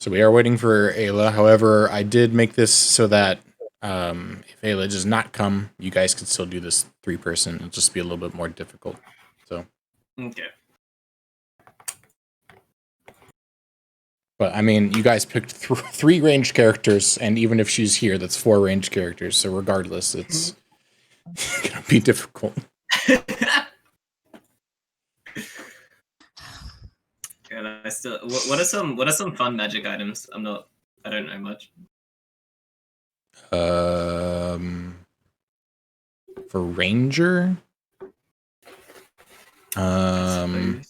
So we are waiting for Ayla. However, I did make this so that if Ayla does not come, you guys can still do this 3-person. It'll just be a little bit more difficult. So. Okay. But I mean, you guys picked 3 ranged characters, and even if she's here, that's 4 ranged characters. So regardless, it's gonna be difficult. And I still, what are some fun magic items? I don't know much. For ranger, I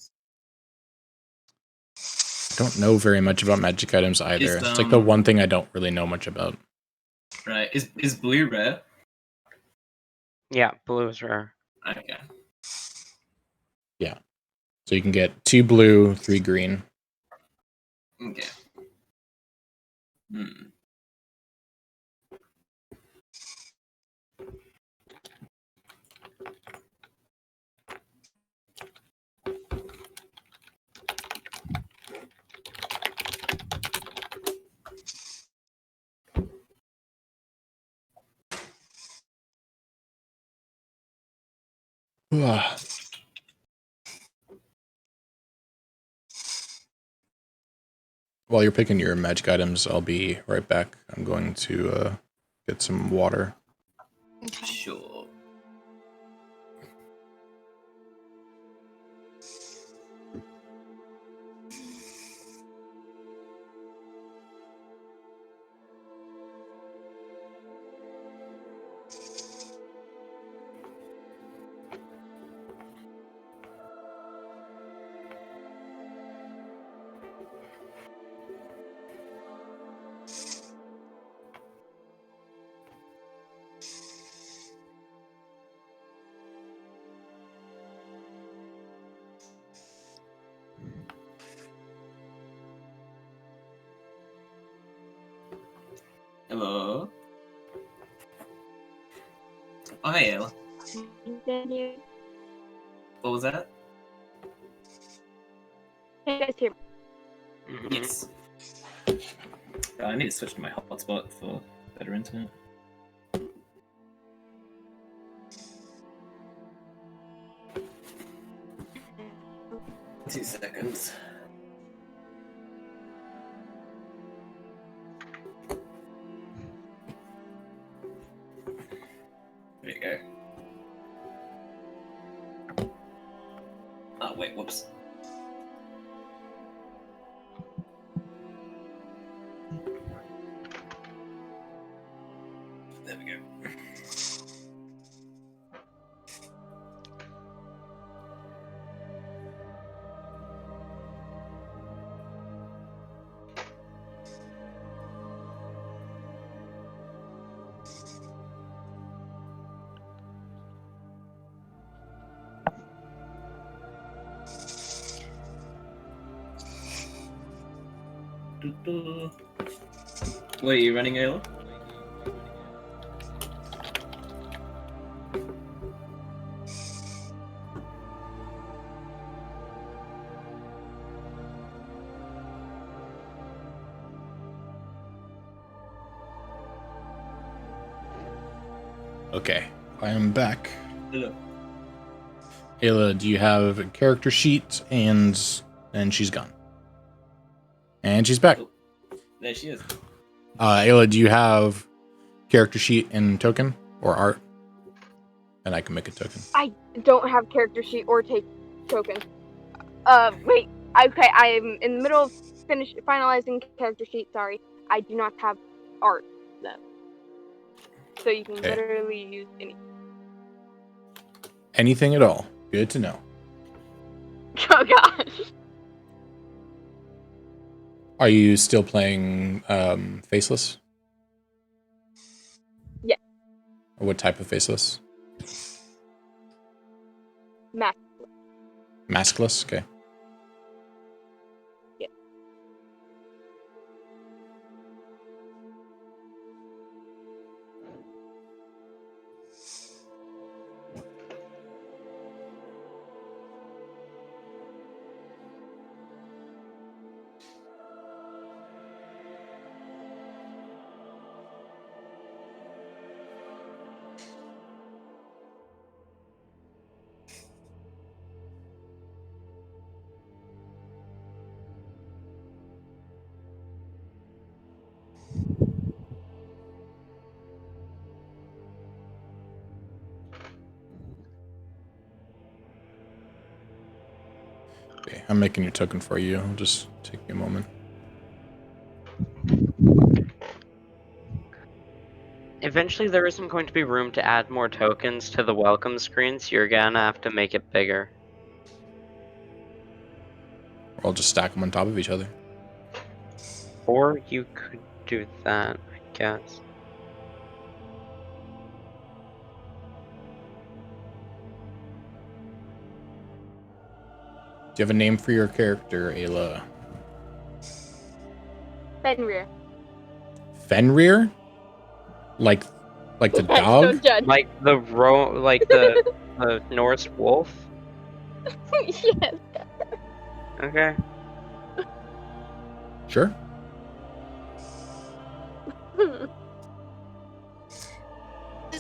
don't know very much about magic items either. It's like the one thing I don't really know much about. Right. Is blue rare? Yeah, blue is rare. Okay. Yeah. So you can get 2 blue, 3 green. Okay. Hmm. While you're picking your magic items, I'll be right back. I'm going to get some water. Okay. Sure. Hello. Oh, hey, Ayla. What was that? Hey, guys, here. Yes. I need to switch to my hotspot for better internet. 2 seconds. There you go. Oh, wait, whoops. There we go. What are you running, Ayla? Okay, I am back. Hello. Ayla, do you have a character sheet? And she's gone. And she's back. Oh, there she is. Ayla, do you have character sheet and token or art? And I can make a token. I don't have character sheet or take token. Wait. Okay, I'm in the middle of finalizing character sheet. Sorry, I do not have art though. So you can literally use Anything at all. Good to know. Oh gosh. Are you still playing Faceless? Yeah. What type of Faceless? Maskless. Maskless? Okay. Yeah. I'm making your token for you. It'll just take you a moment. Eventually, there isn't going to be room to add more tokens to the welcome screen, so you're gonna have to make it bigger. Or I'll just stack them on top of each other. Or you could do that, I guess. Do you have a name for your character, Ayla? Fenrir. Fenrir? Like the Yes, dog? don't judge. Like the Norse wolf? Yes. Okay. Sure. The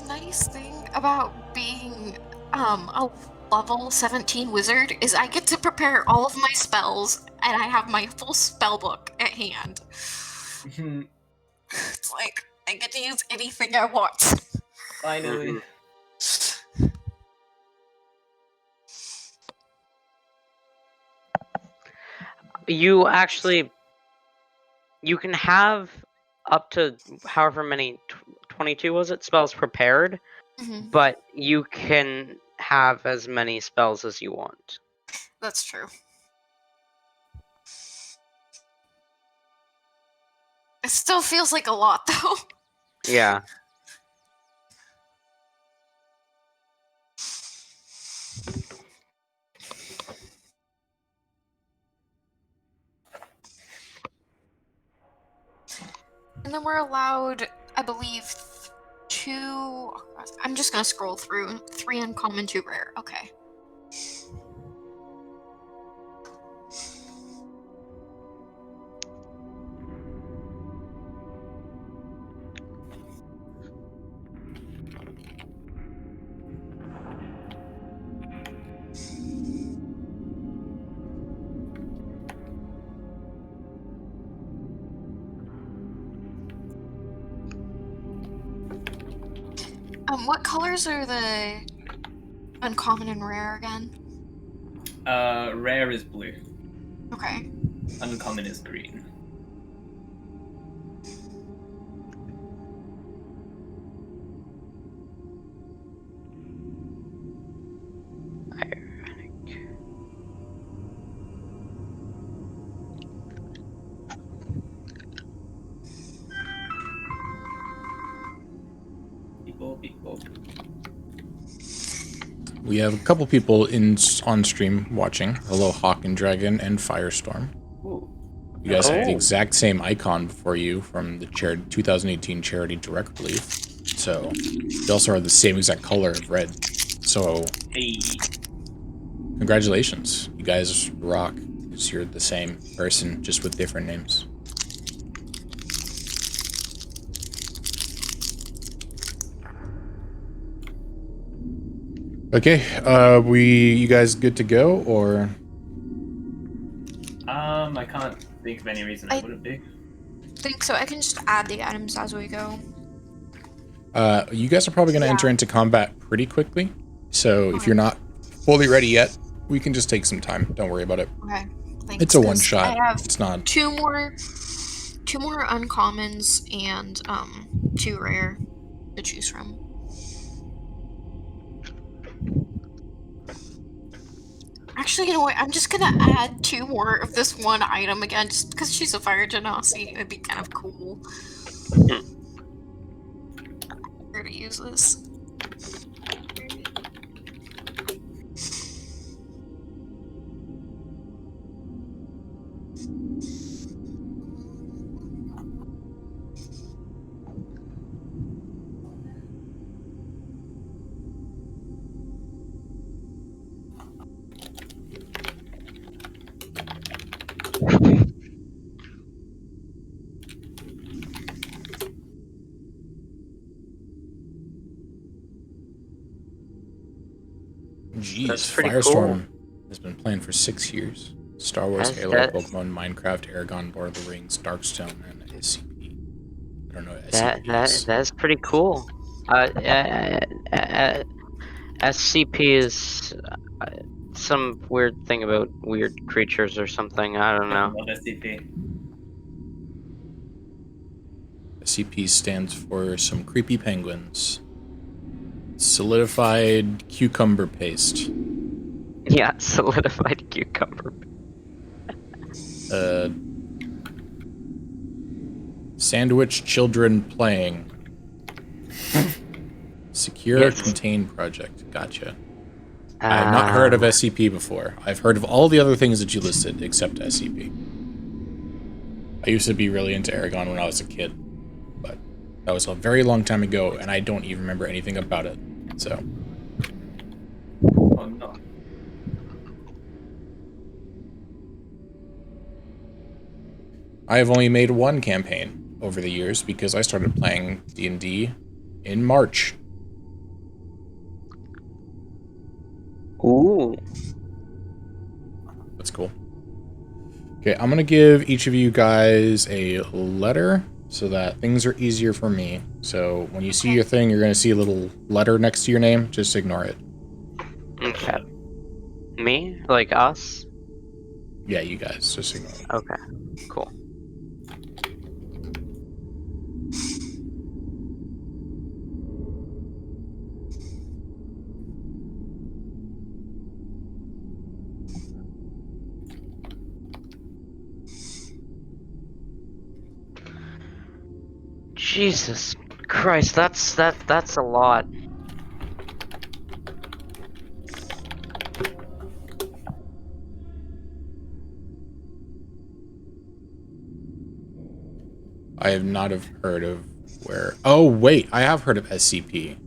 nice thing about being a level 17 wizard is I get to prepare all of my spells and I have my full spell book at hand. It's like I get to use anything I want. Finally. You can have up to however many, 22 was it, spells prepared, but you can have as many spells as you want. That's true. It still feels like a lot, though. Yeah. And then we're allowed, I believe, 2... I'm just gonna scroll through. 3 uncommon, 2 rare. Okay. What colors are the uncommon and rare again? Rare is blue. Okay. Uncommon is green. People. We have a couple people on stream watching. Hello, Hawk and Dragon and Firestorm. Ooh. You guys have the Oh. exact same icon before you from the 2018 charity direct relief. So you also are the same exact color of red. So Hey. congratulations, you guys rock. Because you're the same person, just with different names. Okay, you guys good to go, or? I can't think of any reason I wouldn't be. Think so. I can just add the items as we go. You guys are probably going to enter into combat pretty quickly. So if you're not fully ready yet, we can just take some time. Don't worry about it. Okay. Thanks, It's a 'cause one shot. I have It's not. two more uncommons and 2 rare to choose from. Actually, you know what? I'm just gonna add 2 more of this one item again, just because she's a fire genasi. It'd be kind of cool. Where to use this? Jeez, That's pretty Firestorm has been playing for 6 years. Star Wars, That's- Halo, that's- Pokemon, Minecraft, Aragon, Lord of the Rings, Darkstone, and SCP. I don't know what That SCP is. that's pretty cool. SCP is some weird thing about weird creatures or something. I don't know. Love SCP. SCP stands for some creepy penguins. Solidified cucumber paste. Yeah, solidified cucumber. Sandwich children playing. Secure Yes. contain project. Gotcha. I have not heard of SCP before. I've heard of all the other things that you listed except SCP. I used to be really into Aragon when I was a kid, but that was a very long time ago, and I don't even remember anything about it. So, Oh no. I have only made one campaign over the years because I started playing D&D in March. Ooh. That's cool. Okay, I'm gonna give each of you guys a letter so that things are easier for me. So when you see your thing, you're gonna see a little letter next to your name. Just ignore it. Okay. Me? Like us? Yeah, you guys, just ignore it. Okay. Cool. Jesus Christ, that's a lot. I have not have heard of where... Oh, wait, I have heard of SCP.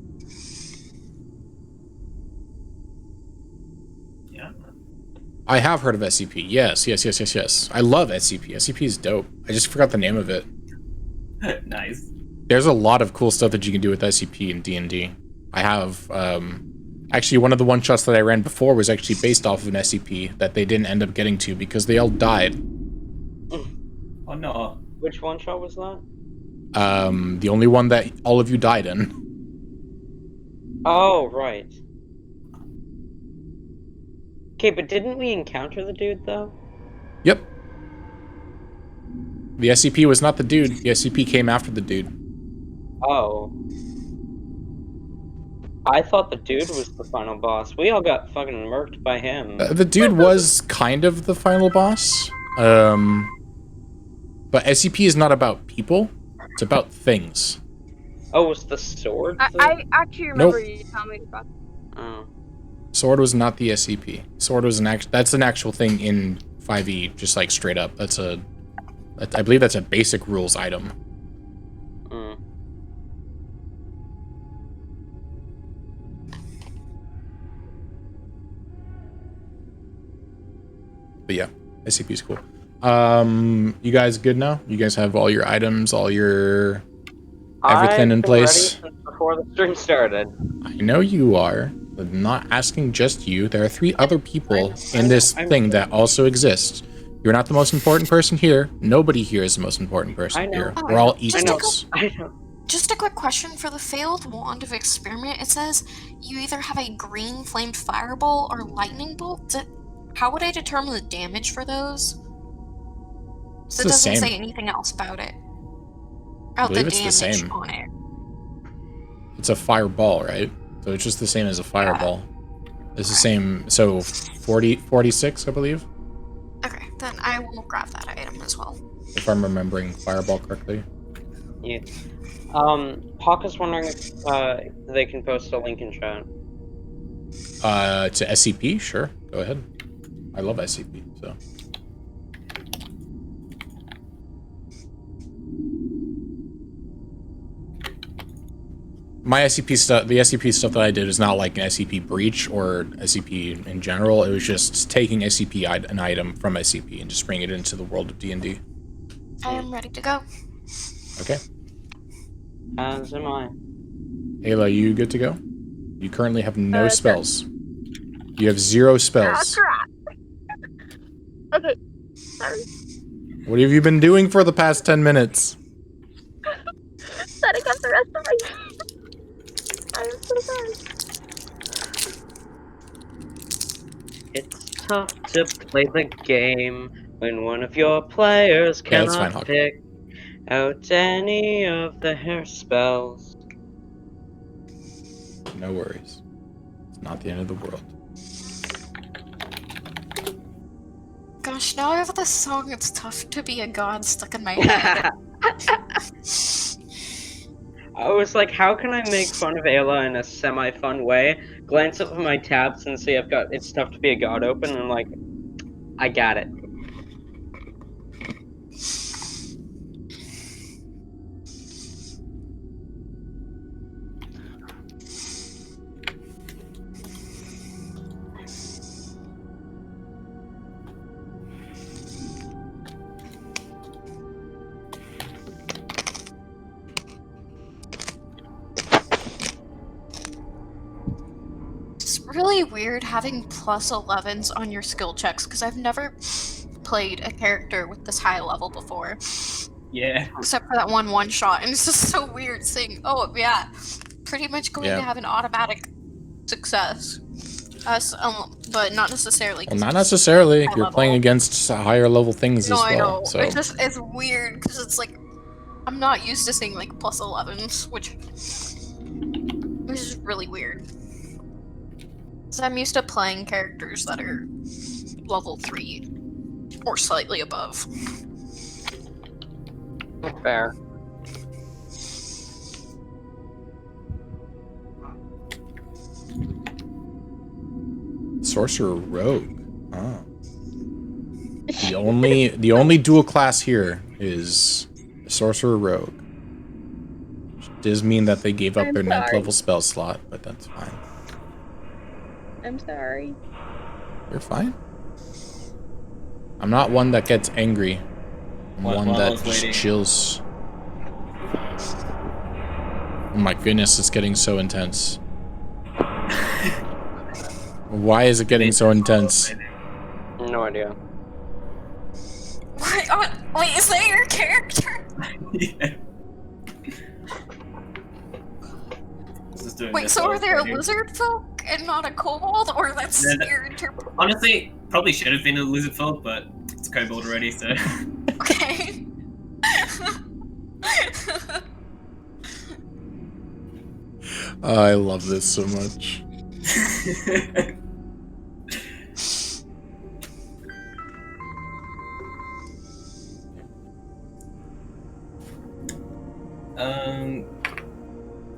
Yeah. I have heard of SCP. Yes. I love SCP. SCP is dope. I just forgot the name of it. Nice. There's a lot of cool stuff that you can do with SCP in D&D. I have, actually, one of the one-shots that I ran before was actually based off of an SCP that they didn't end up getting to because they all died. Oh no. Which one shot was that? The only one that all of you died in. Oh, right. Okay, but didn't we encounter the dude, though? Yep. The SCP was not the dude. The SCP came after the dude. Oh. I thought the dude was the final boss. We all got fucking murked by him. The dude was kind of the final boss. But SCP is not about people. It's about things. Oh, was the sword? I actually remember Nope. you telling me about. Oh. Sword was not the SCP. Sword was that's an actual thing in 5e, just like straight up. I believe that's a basic rules item. Mm. But yeah, SCP is cool. You guys good now? You guys have all your items, all your everything in place? I've been ready since before the stream started. I know you are. I'm not asking just you. There are 3 other people in this thing that also exist. You're not the most important person here. Nobody here is the most important person here. Oh, We're all just equals. I know. Just a quick question for the failed wand of experiment. It says you either have a green flamed fireball or lightning bolt. How would I determine the damage for those? So it the doesn't same. say anything else about it. I About the believe it's damage the same. on it. It's a fireball, right? So it's just the same as a fireball. It's the same. So 46, I believe, Okay, then I will grab that item as well. if I'm remembering fireball correctly. Yeah. Hawk wondering if they can post a link in chat. To SCP, sure. Go ahead. I love SCP, so. My SCP stuff, the SCP stuff that I did is not like an SCP breach or SCP in general. It was just taking SCP an item from SCP and just bringing it into the world of D&D. I am ready to go. Okay. As am I. Ayla, you good to go? You currently have no Sure. spells. You have 0 spells. Crap. Okay. Sorry. What have you been doing for the past 10 minutes? Setting up the rest of my. I am so sorry. tough to play the game when one of your players Yeah, that's fine, cannot Hawk. pick out any of the hair spells. No worries. It's not the end of the world. Gosh, now I have this song, It's Tough to Be a God, stuck in my head. I was like, how can I make fun of Ayla in a semi-fun way? Glance up at my tabs and see I've got It's Tough to Be a God open, and I'm like, I got it. It's really weird having plus 11s on your skill checks, because I've never played a character with this high level before. Yeah. Except for that one shot, and it's just so weird saying, oh yeah, pretty much going to have an automatic success. But not necessarily. Well, not necessarily. high You're level. playing against higher level things No, as I well. know. So It's weird, because it's like, I'm not used to seeing like plus 11s, which is really weird. So I'm used to playing characters that are level 3 or slightly above. Fair. Sorcerer Rogue. Oh. The only dual class here is Sorcerer Rogue. Which does mean that they gave up I'm their 9th sorry. level spell slot, but that's fine. I'm sorry. You're fine. I'm not one that gets angry. I'm one While I that was just waiting. chills. Oh my goodness, it's getting so intense. Why is it getting so intense? No idea. Wait, is that your character? Yeah. Just doing Wait, this so while I are was there a waiting. lizard folk and not a kobold, or that's Yeah, that- your interpretation? Honestly, probably should have been a lizard folk, but it's kobold already, so. Okay. I love this so much.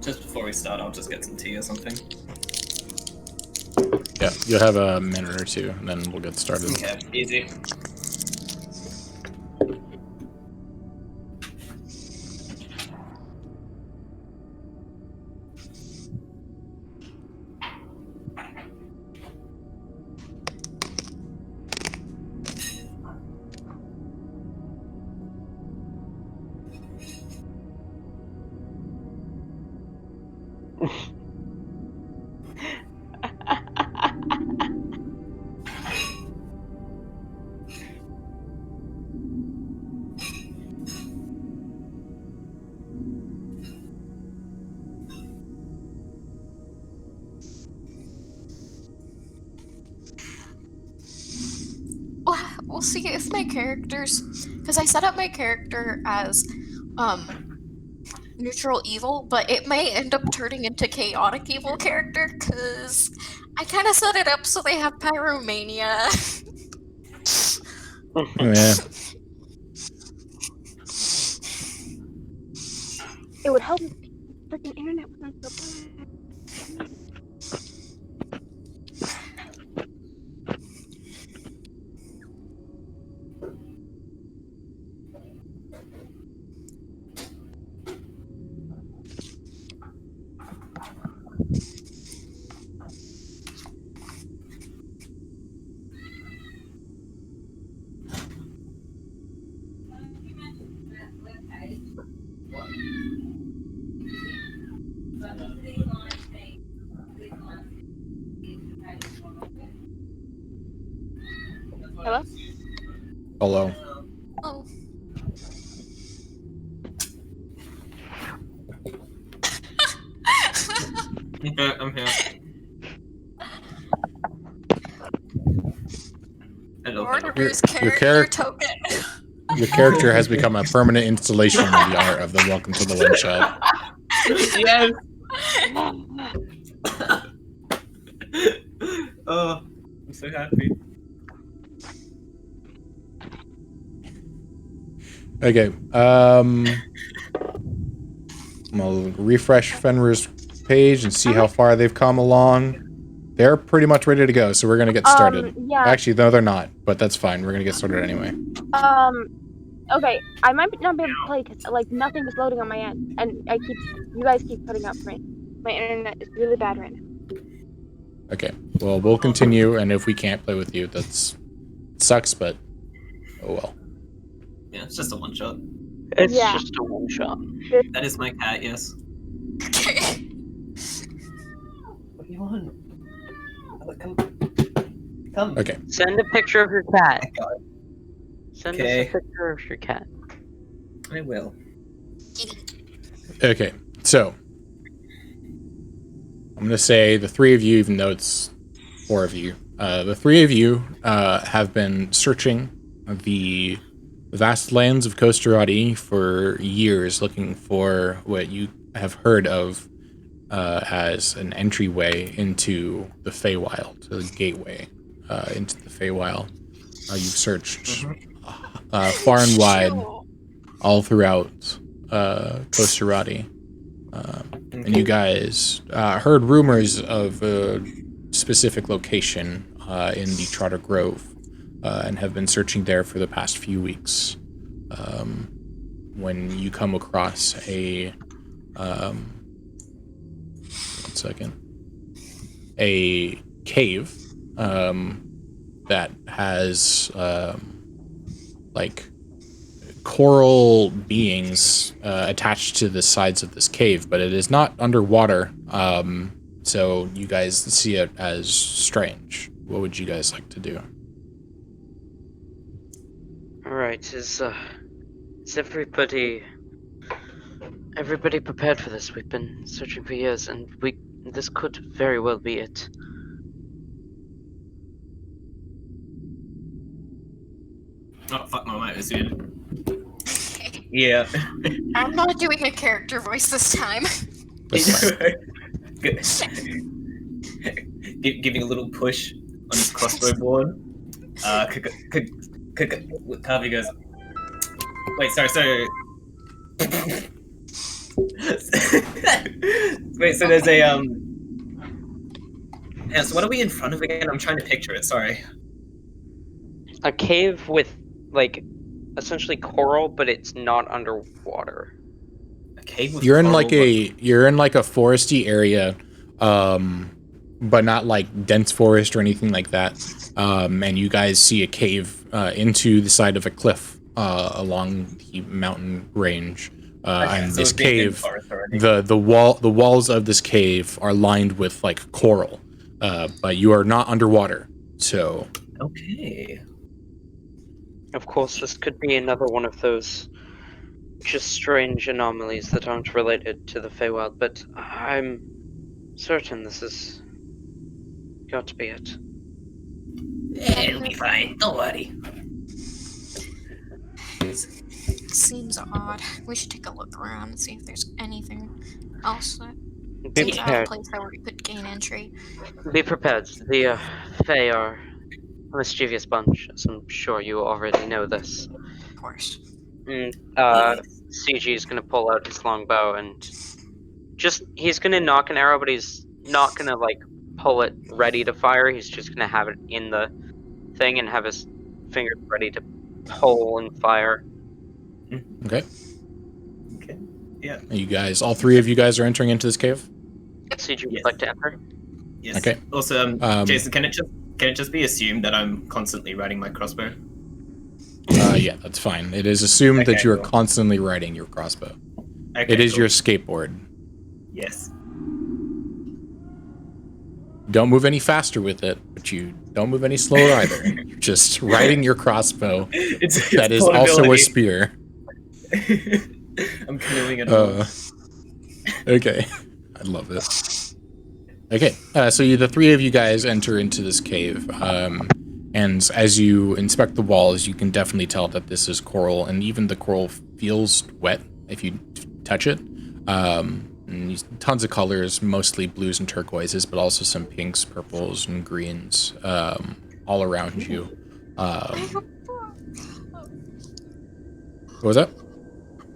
Just before we start, I'll just get some tea or something. Yeah, you'll have a minute or two, and then we'll get started. Okay, easy. We'll see if my characters, because I set up my character as neutral evil, but it may end up turning into chaotic evil character, because I kind of set it up so they have pyromania. Yeah. It would help if the freaking internet wasn't so bad. Hello? Hello. Oh. Okay, I'm here. Carter's your character token. Your character has become a permanent installation of the art of the Welcome to the One Shot. Yes. Oh, I'm so happy. Okay. I'll refresh Fenrir's page and see how far they've come along. They're pretty much ready to go, so we're gonna get started. Yeah. Actually, no, they're not, but that's fine. We're gonna get started anyway. Okay. I might not be able to play because like nothing is loading on my end, and you guys keep putting up for me. My internet is really bad right now. Okay. Well, we'll continue, and if we can't play with you, it sucks, but oh well. Yeah, it's just a one shot. It's just a one shot. That is my cat, yes. Okay. What do you want? Come. Okay. Send a picture of your cat. Oh, God. Send us a picture of your cat. I will. Okay. So I'm gonna say the three of you, even though it's four of you, the three of you have been searching the vast lands of Kostrati for years, looking for what you have heard of as an entryway into the Feywild, the gateway into the Feywild. You've searched far and wide, all throughout Kostrati, and you guys heard rumors of a specific location in the Trotter Grove. And have been searching there for the past few weeks. When you come across a cave that has like coral beings attached to the sides of this cave, but it is not underwater. So you guys see it as strange. What would you guys like to do? Alright, is everybody prepared for this? We've been searching for years, and this could very well be it. Oh, fuck, my mic is muted. Yeah. I'm not doing a character voice this time. Giving a little push on his crossbow board. Carvey goes, wait, sorry. Wait, so there's a, yeah, so what are we in front of again? I'm trying to picture it, sorry. A cave with, like, essentially coral, but it's not underwater. A cave with you're in coral, like a foresty area, but not like dense forest or anything like that. And you guys see a cave into the side of a cliff along the mountain range. And so this cave, the walls of this cave are lined with like coral, but you are not underwater. So okay. Of course, this could be another one of those just strange anomalies that aren't related to the Feywild, but I'm certain this has got to be it. Yeah, it'll be fine. Don't worry. Seems odd. We should take a look around and see if there's anything else that Be seems out of prepared. place where we could gain entry. Be prepared. The Fey are a mischievous bunch, as I'm sure you already know this. Of course. CG is gonna pull out his longbow and he's gonna knock an arrow, but he's not gonna like pull it ready to fire. He's just gonna have it in the thing and have his fingers ready to pull and fire. okay, Yeah. you guys, all three of you guys are entering into this cave. CG would Yes. like to enter. Yes. Okay. Also, Jason, can it just be assumed that I'm constantly riding my crossbow? Yeah, that's fine. It is assumed that Okay, you are cool. constantly riding your crossbow. Okay, It is cool. your skateboard. Yes. Don't move any faster with it, but you don't move any slower either. You're just riding your crossbow. It's That is also a portability. spear. I'm canoeing it all. Okay. I love this. Okay, so the three of you guys enter into this cave, And as you inspect the walls, you can definitely tell that this is coral, and even the coral feels wet if you touch it. And tons of colors, mostly blues and turquoises, but also some pinks, purples, and greens all around you. What was that?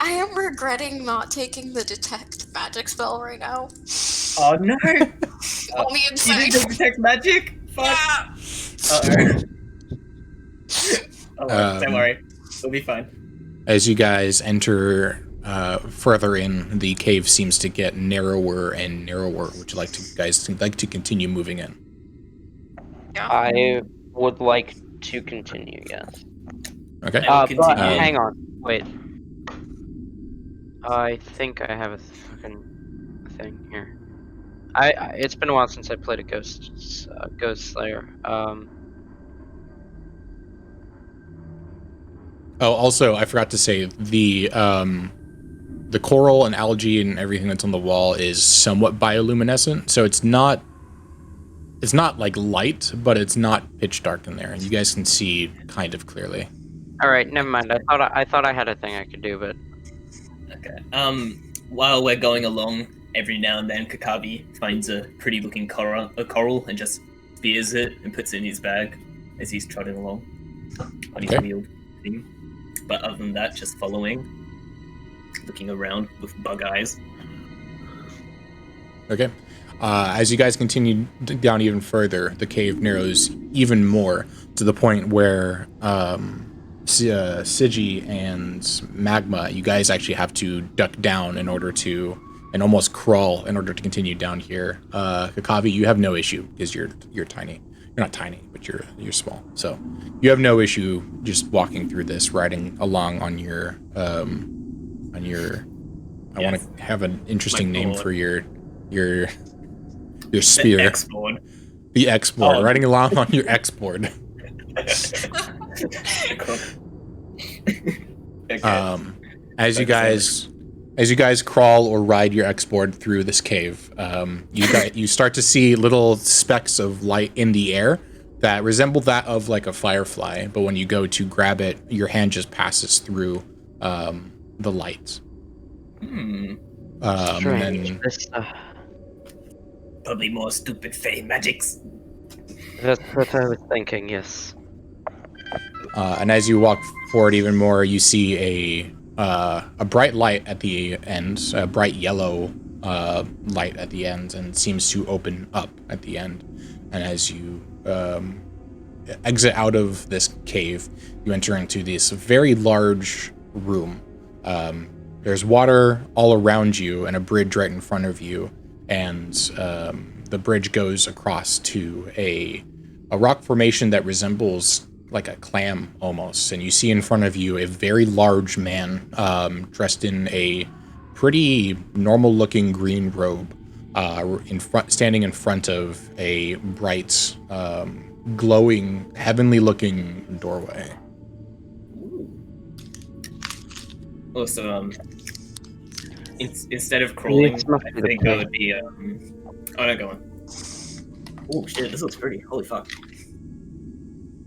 I am regretting not taking the detect magic spell right now. Oh no! On the You inside. didn't detect magic? Fuck! Yeah. Uh-oh. Oh, don't worry. We'll be fine. As you guys enter further in, the cave seems to get narrower and narrower. Would you like to continue moving in? Yeah. I would like to continue, yes. Okay. I will But continue. hang on, wait. I think I have a fucking thing here. It's been a while since I played a Ghost Slayer. Oh, also, I forgot to say the coral and algae and everything that's on the wall is somewhat bioluminescent, so it's not like light, but it's not pitch dark in there, and you guys can see kind of clearly. All right, never mind. I thought I had a thing I could do, but Okay. While we're going along, every now and then Kakabi finds a pretty looking coral and just spears it and puts it in his bag as he's trotting along on his wheeled thing. But other than that, just following, looking around with bug eyes. Okay. As you guys continue down even further, the cave narrows even more to the point where Sigi and Magma, you guys actually have to duck down in order to, and almost crawl in order to continue down here. Kakabi, you have no issue because you're tiny. You're not tiny, but you're small. So you have no issue just walking through this, riding along on your I want to have an interesting name for your spear. The X-board. The X-board. Riding along on your X-board. Okay. As you guys crawl or ride your X-board through this cave, you start to see little specks of light in the air that resemble that of like a firefly, but when you go to grab it, your hand just passes through the light. strange. And then, Probably more stupid Fey magics. That's what I was thinking. Yes. and as you walk forward even more, you see a bright light at the end, a bright yellow light at the end, and seems to open up at the end. And as you exit out of this cave, you enter into this very large room. There's water all around you and a bridge right in front of you, and the bridge goes across to a rock formation that resembles like a clam almost, and you see in front of you a very large man dressed in a pretty normal-looking green robe, standing in front of a bright, glowing, heavenly-looking doorway. Also, instead of crawling, I think I would be. Oh no, go on. Oh shit, this looks pretty. Holy fuck.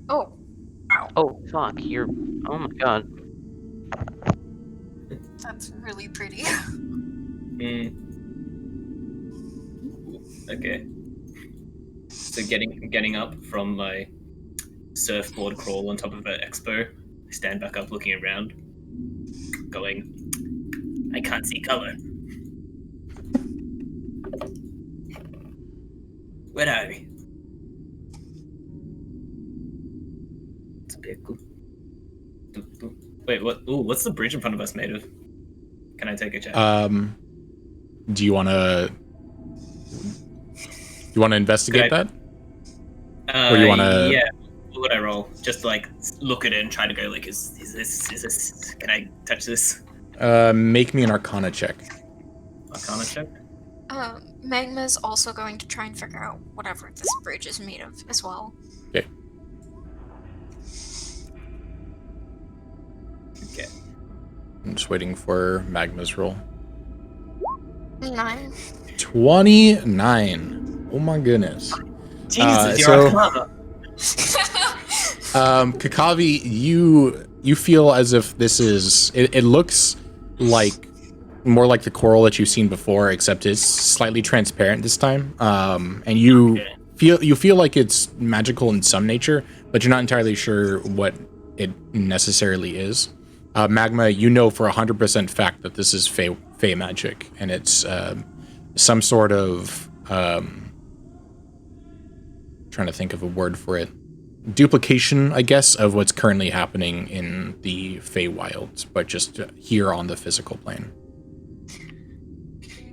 Oh. Wow. Oh fuck! Oh my god. That's really pretty. Okay. So getting up from my surfboard crawl on top of an expo, I stand back up looking around, going, I can't see color. Where are we? It's a vehicle. Wait, what? Ooh, what's the bridge in front of us made of? Can I take a check? Do you want to investigate that? Or you want to? Yeah. What would I roll? Just to, like, look at it and try to go like, is this? Can I touch this? Make me an Arcana check. Arcana check. Magma's also going to try and figure out whatever this bridge is made of as well. Okay. Okay. I'm just waiting for Magma's roll. 9. 29. Oh my goodness. Jesus, so- your Arcana. Kakavi, you feel as if this is... It looks like more like the coral that you've seen before, except it's slightly transparent this time. And you feel like it's magical in some nature, but you're not entirely sure what it necessarily is. Magma, you know for 100% fact that this is Fey magic, and it's some sort of... trying to think of a word for it. Duplication, I guess, of what's currently happening in the Feywilds, but just here on the physical plane.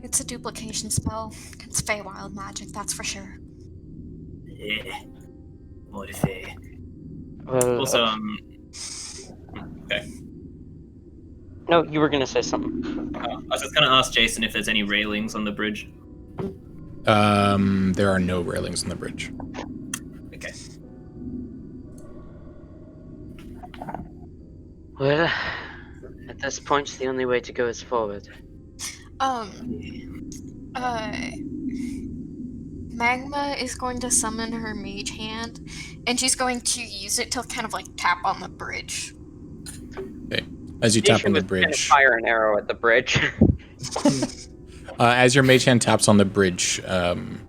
It's a duplication spell. It's Feywild magic, that's for sure. Yeah. What if they... Well, Also, okay. No, you were gonna say something. I was just gonna ask Jason if there's any railings on the bridge. There are no railings on the bridge. Okay. Well, at this point, the only way to go is forward. Magma is going to summon her mage hand, and she's going to use it to kind of like tap on the bridge. Okay. As you tap on the bridge... Fire an arrow at the bridge. As your mage hand taps on the bridge,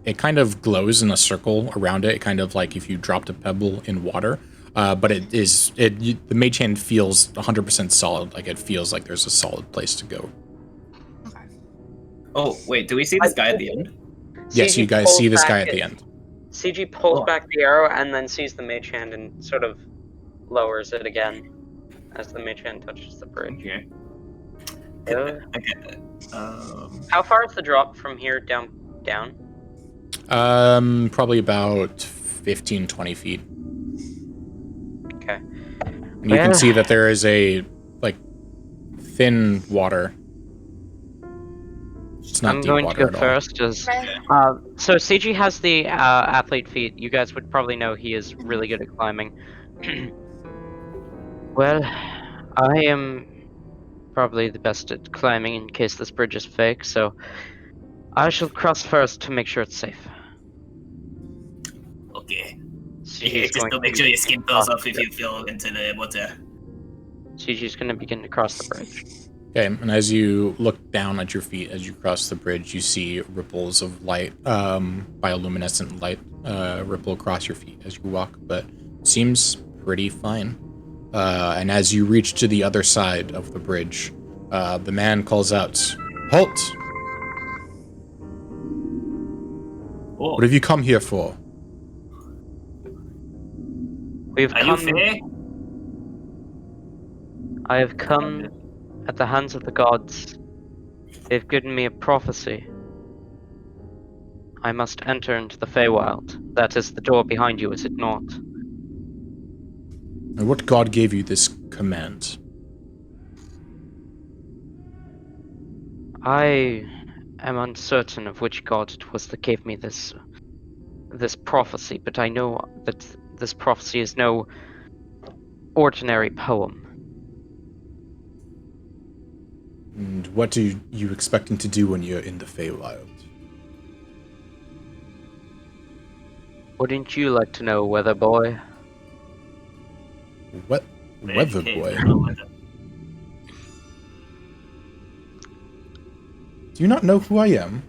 it kind of glows in a circle around it, kind of like if you dropped a pebble in water. But the mage hand feels 100% solid, like it feels like there's a solid place to go. Okay. Oh, wait, do we see this guy at the end? Yes, you guys see this guy at the end. CG pulls back the arrow and then sees the mage hand and sort of lowers it again as the mage hand touches the bridge. Okay. Okay. How far is the drop from here down? Probably about 15, 20 feet. Okay. And you can see that there is a, like, thin water. It's not deep water at all. I'm going to go first, so CG has the athlete feat. You guys would probably know he is really good at climbing. Well, I am probably the best at climbing in case this bridge is fake, so I shall cross first to make sure it's safe. Okay. CG's Just to make sure your skin falls off if you fall into the water. CG's going to begin to cross the bridge. Okay, and as you look down at your feet as you cross the bridge, you see ripples of light, bioluminescent light, ripple across your feet as you walk, but it seems pretty fine. And as you reach to the other side of the bridge, the man calls out, "Halt! Oh. What have you come here for?" Are you Fey? I have come at the hands of the gods. They've given me a prophecy. I must enter into the Feywild. That is the door behind you, is it not? And what god gave you this command? I am uncertain of which god it was that gave me this prophecy, but I know that this prophecy is no ordinary poem. And what are you expecting to do when you're in the Feywild? Wouldn't you like to know, weather boy? What? Weather boy? Do you not know who I am?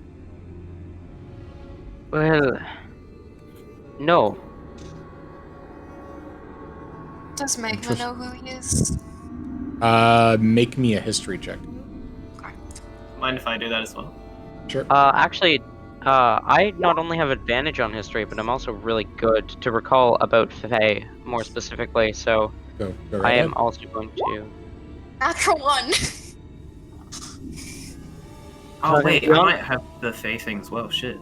Well, no. Does Magma know who he is? Make me a history check. Mind if I do that as well? Sure. Actually, I not only have advantage on history, but I'm also really good to recall about Fey, more specifically, so Go right I ahead. am also going to... Natural one! Oh Okay, wait, I beyond- might have the Fey thing as well, shit.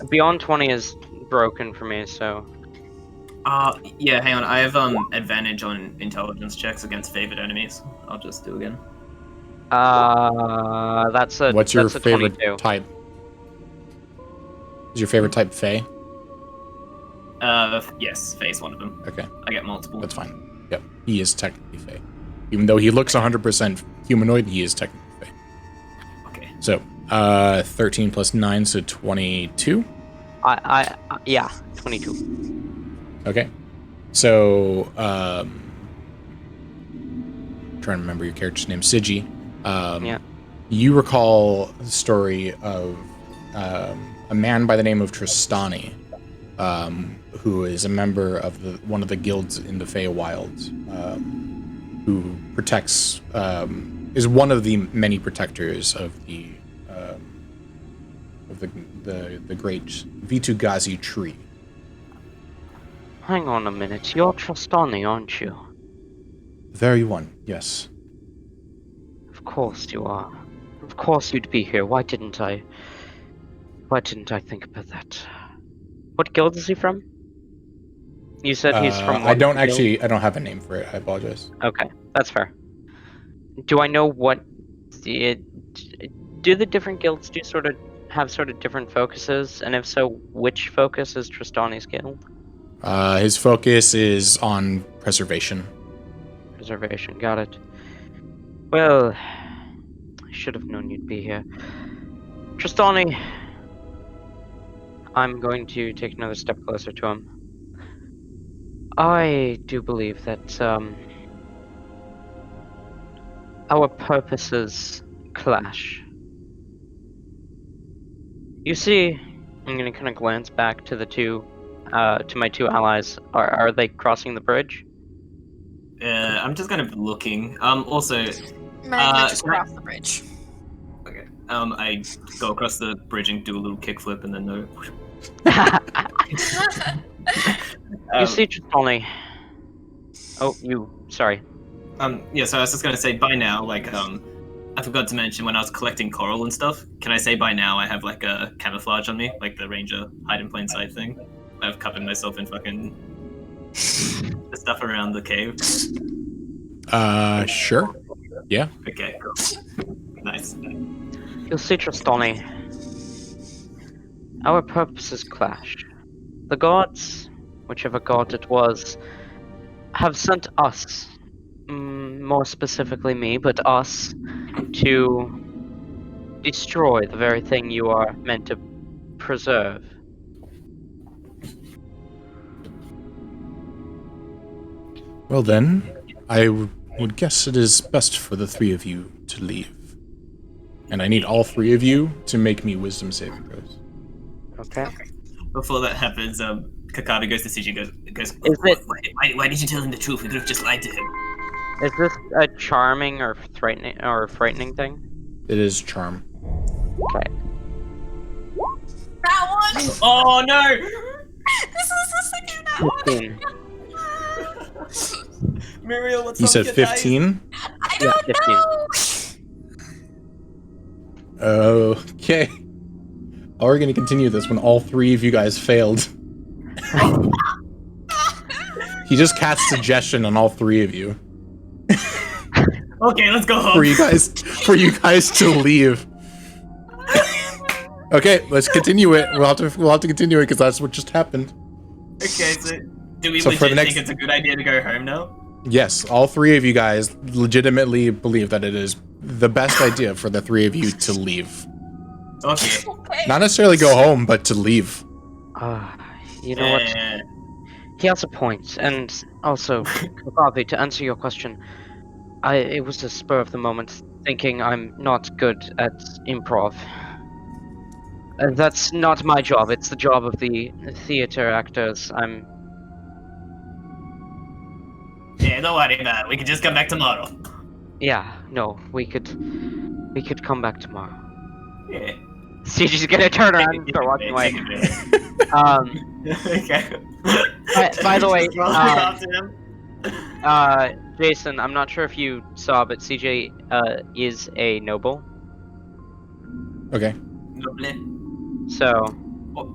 Beyond 20 is broken for me, so... Yeah, hang on, I have advantage on intelligence checks against favored enemies. I'll just do again. That's a What's your that's a favorite 22. type? Is your favorite type Fey? Yes, Fey's one of them. Okay, I get multiple. that's fine. Yep, he is technically Fey. Even though he looks 100% humanoid, he is technically Fey. Okay. So, 13 plus 9, so 22. Yeah, 22. Okay. So, trying to remember your character's name, Sigi. Yeah. You recall the story of a man by the name of Tristani, who is a member of one of the guilds in the Feywild, who protects, is one of the many protectors of the great Vitugazi tree. Hang on a minute. You're Trostani, aren't you? The very one, yes. Of course you are. Of course you'd be here. Why didn't I think about that? What guild is he from? You said he's from I one don't guild? I don't have a name for it. I apologize. Okay, that's fair. Do I know what do the different guilds have different focuses? And if so, which focus is Tristani's guild? His focus is on preservation. Preservation, got it. Well, I should have known you'd be here. Tristani, I'm going to take another step closer to him. I do believe that our purposes clash. You see, I'm gonna kind of glance back to to my two allies. Are they crossing the bridge? I'm just kind of looking. Also, Magma just can I- crossed the bridge. okay. I go across the bridge and do a little kickflip and then no. You see, Tristani. Oh, sorry. Yeah, so I was just gonna say by now, like, I forgot to mention when I was collecting coral and stuff, can I say by now I have like a camouflage on me, like the ranger hide in plain sight thing? I've covered myself in fucking the stuff around the cave. Sure. Yeah. Okay, cool. Nice. You'll see, Tristani. Our purposes clash. The gods, whichever god it was, have sent us, more specifically me, but us, to destroy the very thing you are meant to preserve. Well then, I would guess it is best for the three of you to leave. And I need all three of you to make me wisdom saving throws. Okay. Before that happens, Kakabi goes to CG, goes, Is it- why did you tell him the truth? We could have just lied to him. Is this a charming or frightening thing? It is charm. Okay. That one! Oh no! This is the second that one! 15. Muriel, what's You up, said kid, guys? 15? I Yeah, don't 15. know! Okay. Oh, we're going to continue this when all three of you guys failed. He just cast suggestion on all three of you. Okay, let's go home. For you guys to leave. Okay, let's continue it. We'll have to continue it because that's what just happened. Okay, so do we So for the legit next- think it's a good idea to go home now? Yes, all three of you guys legitimately believe that it is the best idea for the three of you to leave. Okay. Okay. Not necessarily go home, but to leave. You know what? Eh, He has a point, and also, Kakabi, to answer your question, it was a spur of the moment thinking I'm not good at improv. That's not my job, it's the job of the theater actors. yeah, don't worry about it. We can just come back tomorrow. Yeah, no, we could come back tomorrow. Yeah. CG's gonna turn around and start walking away. Okay. By the way, Roll after him. Jason, I'm not sure if you saw, but CJ is a noble. Okay. Lovely. So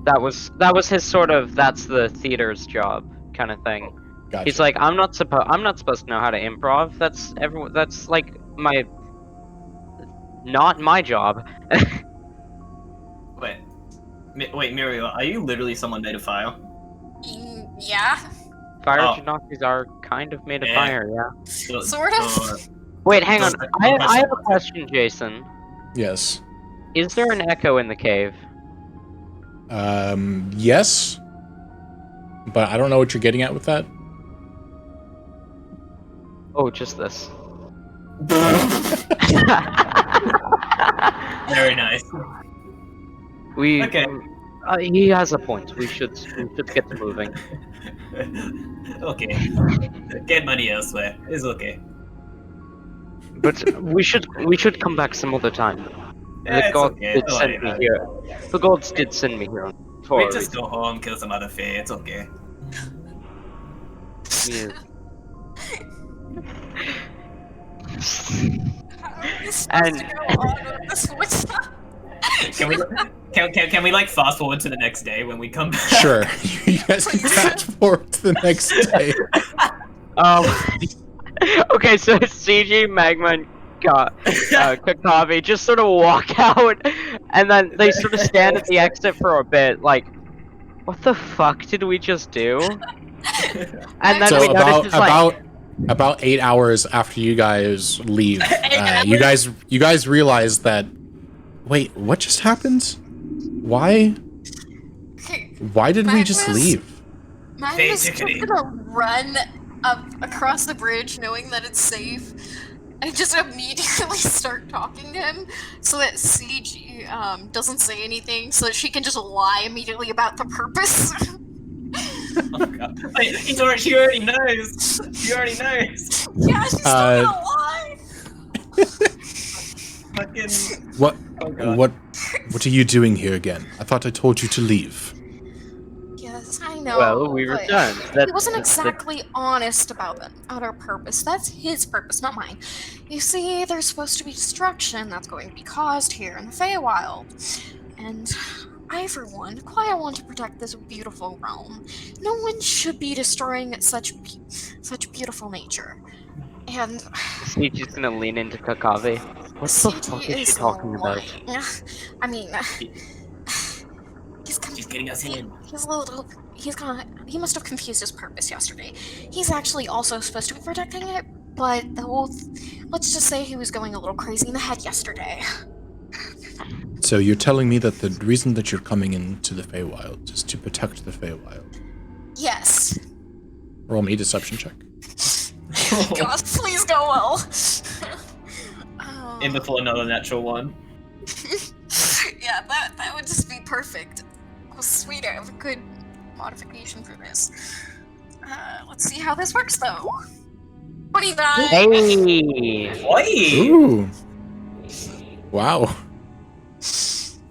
that was his that's the theater's job kind of thing. Gotcha. He's like, I'm not supposed to know how to improv. That's like not my job. Wait, Muriel, are you literally someone made of fire? Yeah, Fire Oh. Janakis are kind of made of Yeah. fire, yeah. sort of. Wait, hang on. Does- I have a question, Jason. Yes. Is there an echo in the cave? Yes. But I don't know what you're getting at with that. Oh, just this. Very nice. We. Okay. He has a point. We should get to moving. Okay. Get money elsewhere. It's okay. But we should come back some other time. The It's gods okay. did Don't send worry me about here. The gods did send me here for We a just reason. go home, kill some other Fey. It's okay. Yeah. How are we supposed And- to go on with this? What's up? Can we like fast forward to the next day when we come back? Sure. You guys can fast forward to the next day. Okay, so CG, Magma, and Kakavi just sort of walk out, and then they sort of stand at the exit for a bit, like, what the fuck did we just do? And then So we notice it's like, about 8 hours after you guys leave, you guys realize that. Wait, what just happened? Why? Okay, Why did we just leave? Magnus just Basically. gonna run up across the bridge knowing that it's safe and just immediately start talking to him so that CG doesn't say anything so that she can just lie immediately about the purpose. Oh god. Wait, she already knows. She already knows. Yeah, she's still gonna lie. Fucking. What? Oh god. What are you doing here again? I thought I told you to leave. Yes, I know. well, we but returned. He wasn't exactly honest about our purpose. That's his purpose, not mine. You see, there's supposed to be destruction that's going to be caused here in the Feywild. And I, for one, quite want to protect this beautiful realm. No one should be destroying such beautiful nature. And CG's gonna lean into Kakavi. What the CG fuck is she talking about? lying. I mean, She's getting us in. he must have confused his purpose yesterday. He's actually also supposed to be protecting it, but let's just say he was going a little crazy in the head yesterday. So you're telling me that the reason that you're coming into the Feywild is to protect the Feywild? Yes. Roll me a deception check. God, please go well. In before another natural one. Yeah, that would just be perfect. Oh, sweet, I have a good modification for this. Let's see how this works, though. 29! Hey! Oi! Ooh. Wow.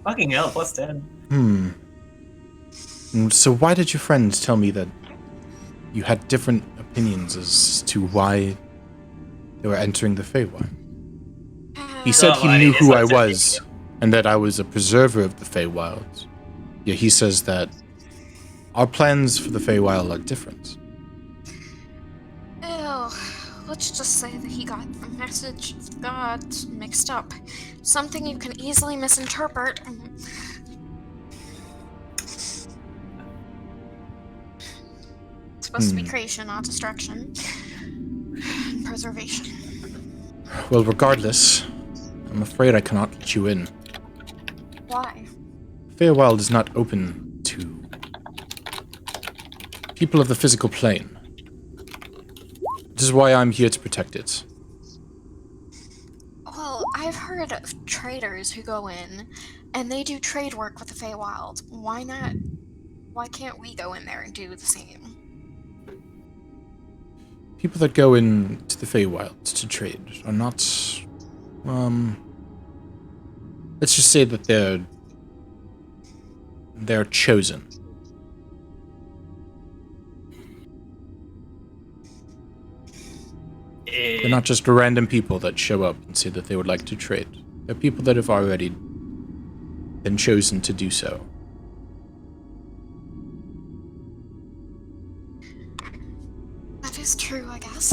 Fucking hell, plus 10. So why did your friend tell me that you had different opinions as to why they were entering the Feywild? He said he knew who I was, and that I was a preserver of the Feywild. Yeah, he says that our plans for the Feywild are different. Oh, let's just say that he got the message of God mixed up. Something you can easily misinterpret. It's supposed to be creation, not destruction. And preservation. Well, regardless, I'm afraid I cannot let you in. Why? Feywild is not open to people of the physical plane. This is why I'm here to protect it. Well, I've heard of traders who go in, and they do trade work with the Feywild. Why not? Why can't we go in there and do the same? People that go into the Feywild to trade are not, let's just say that they're chosen. They're not just random people that show up and say that they would like to trade. They're people that have already been chosen to do so. That is true, I guess.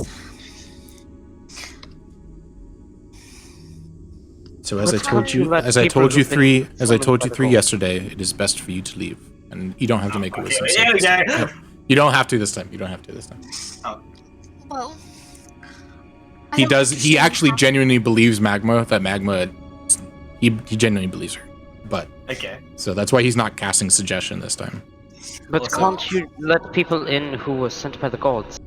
So as I But told how do you you, let as I people told you who've been three, as I summoned told by you the 3 gods? yesterday, it is best for you to leave, and you don't have to make a wisdom There we saving go. throw. You don't have to this time. You don't have to this time. Well, I He don't does. He understand actually how- genuinely believes Magma. That Magma, he genuinely believes her. But Okay. so that's why he's not casting suggestion this time. But Also- can't you let people in who were sent by the gods?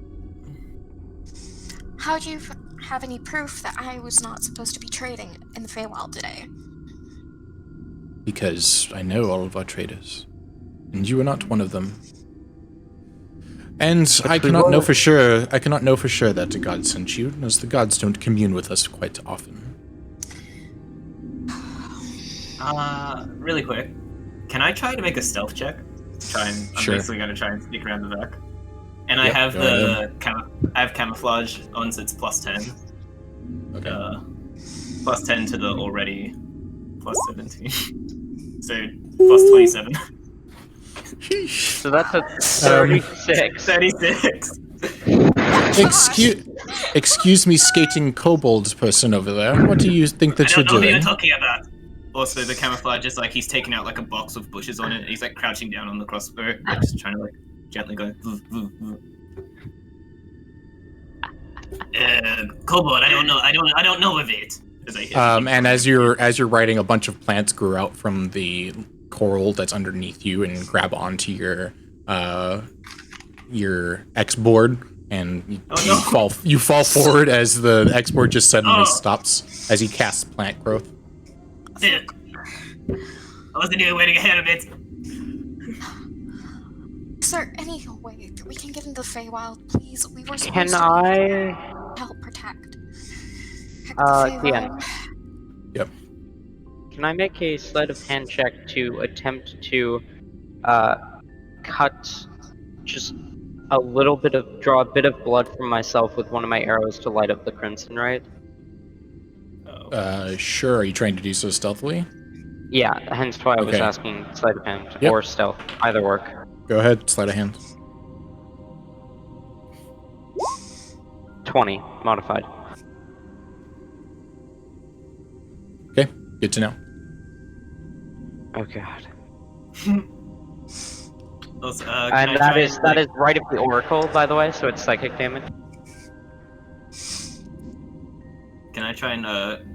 How do you have any proof that I was not supposed to be trading in the Feywild today? Because I know all of our traders, and you are not one of them. And I cannot know for sure. I cannot know for sure that the gods sent you, as the gods don't commune with us quite often. Really quick, can I try to make a stealth check? I'm Sure. basically gonna try and sneak around the back. And Yep, I have go I have camouflage on, so it's +10. Okay. +10 to the already +17. So +27. So that's a 36. 36. Excuse me, skating kobold person over there. What do you think that I you're don't know who doing? you're talking about. Also, the camouflage is like he's taking out like a box with bushes on it. And he's like crouching down on the crossbow, like just trying to like gently go. Kobold, I don't know. I don't know of it. As I hit And as you're riding, a bunch of plants grow out from the coral that's underneath you and grab onto your X board, and you fall forward as the X board just suddenly stops as he casts plant growth. I wasn't even waiting ahead of it. Is there any way that we can get into the Feywild, please? We were supposed Can to I? help protect the DM. Feywild. Yep. Can I make a sleight of hand check to attempt to cut just a little bit of, draw a bit of blood from myself with one of my arrows to light up the crimson right? Sure. Are you trying to do so stealthily? Yeah, hence why I was Okay. asking sleight of hand Yep. or stealth, either work. Go ahead, sleight of hand. 20 modified. Okay, good to know. Oh god. Also, And that is right of the oracle, by the way, so it's psychic damage. Can I try and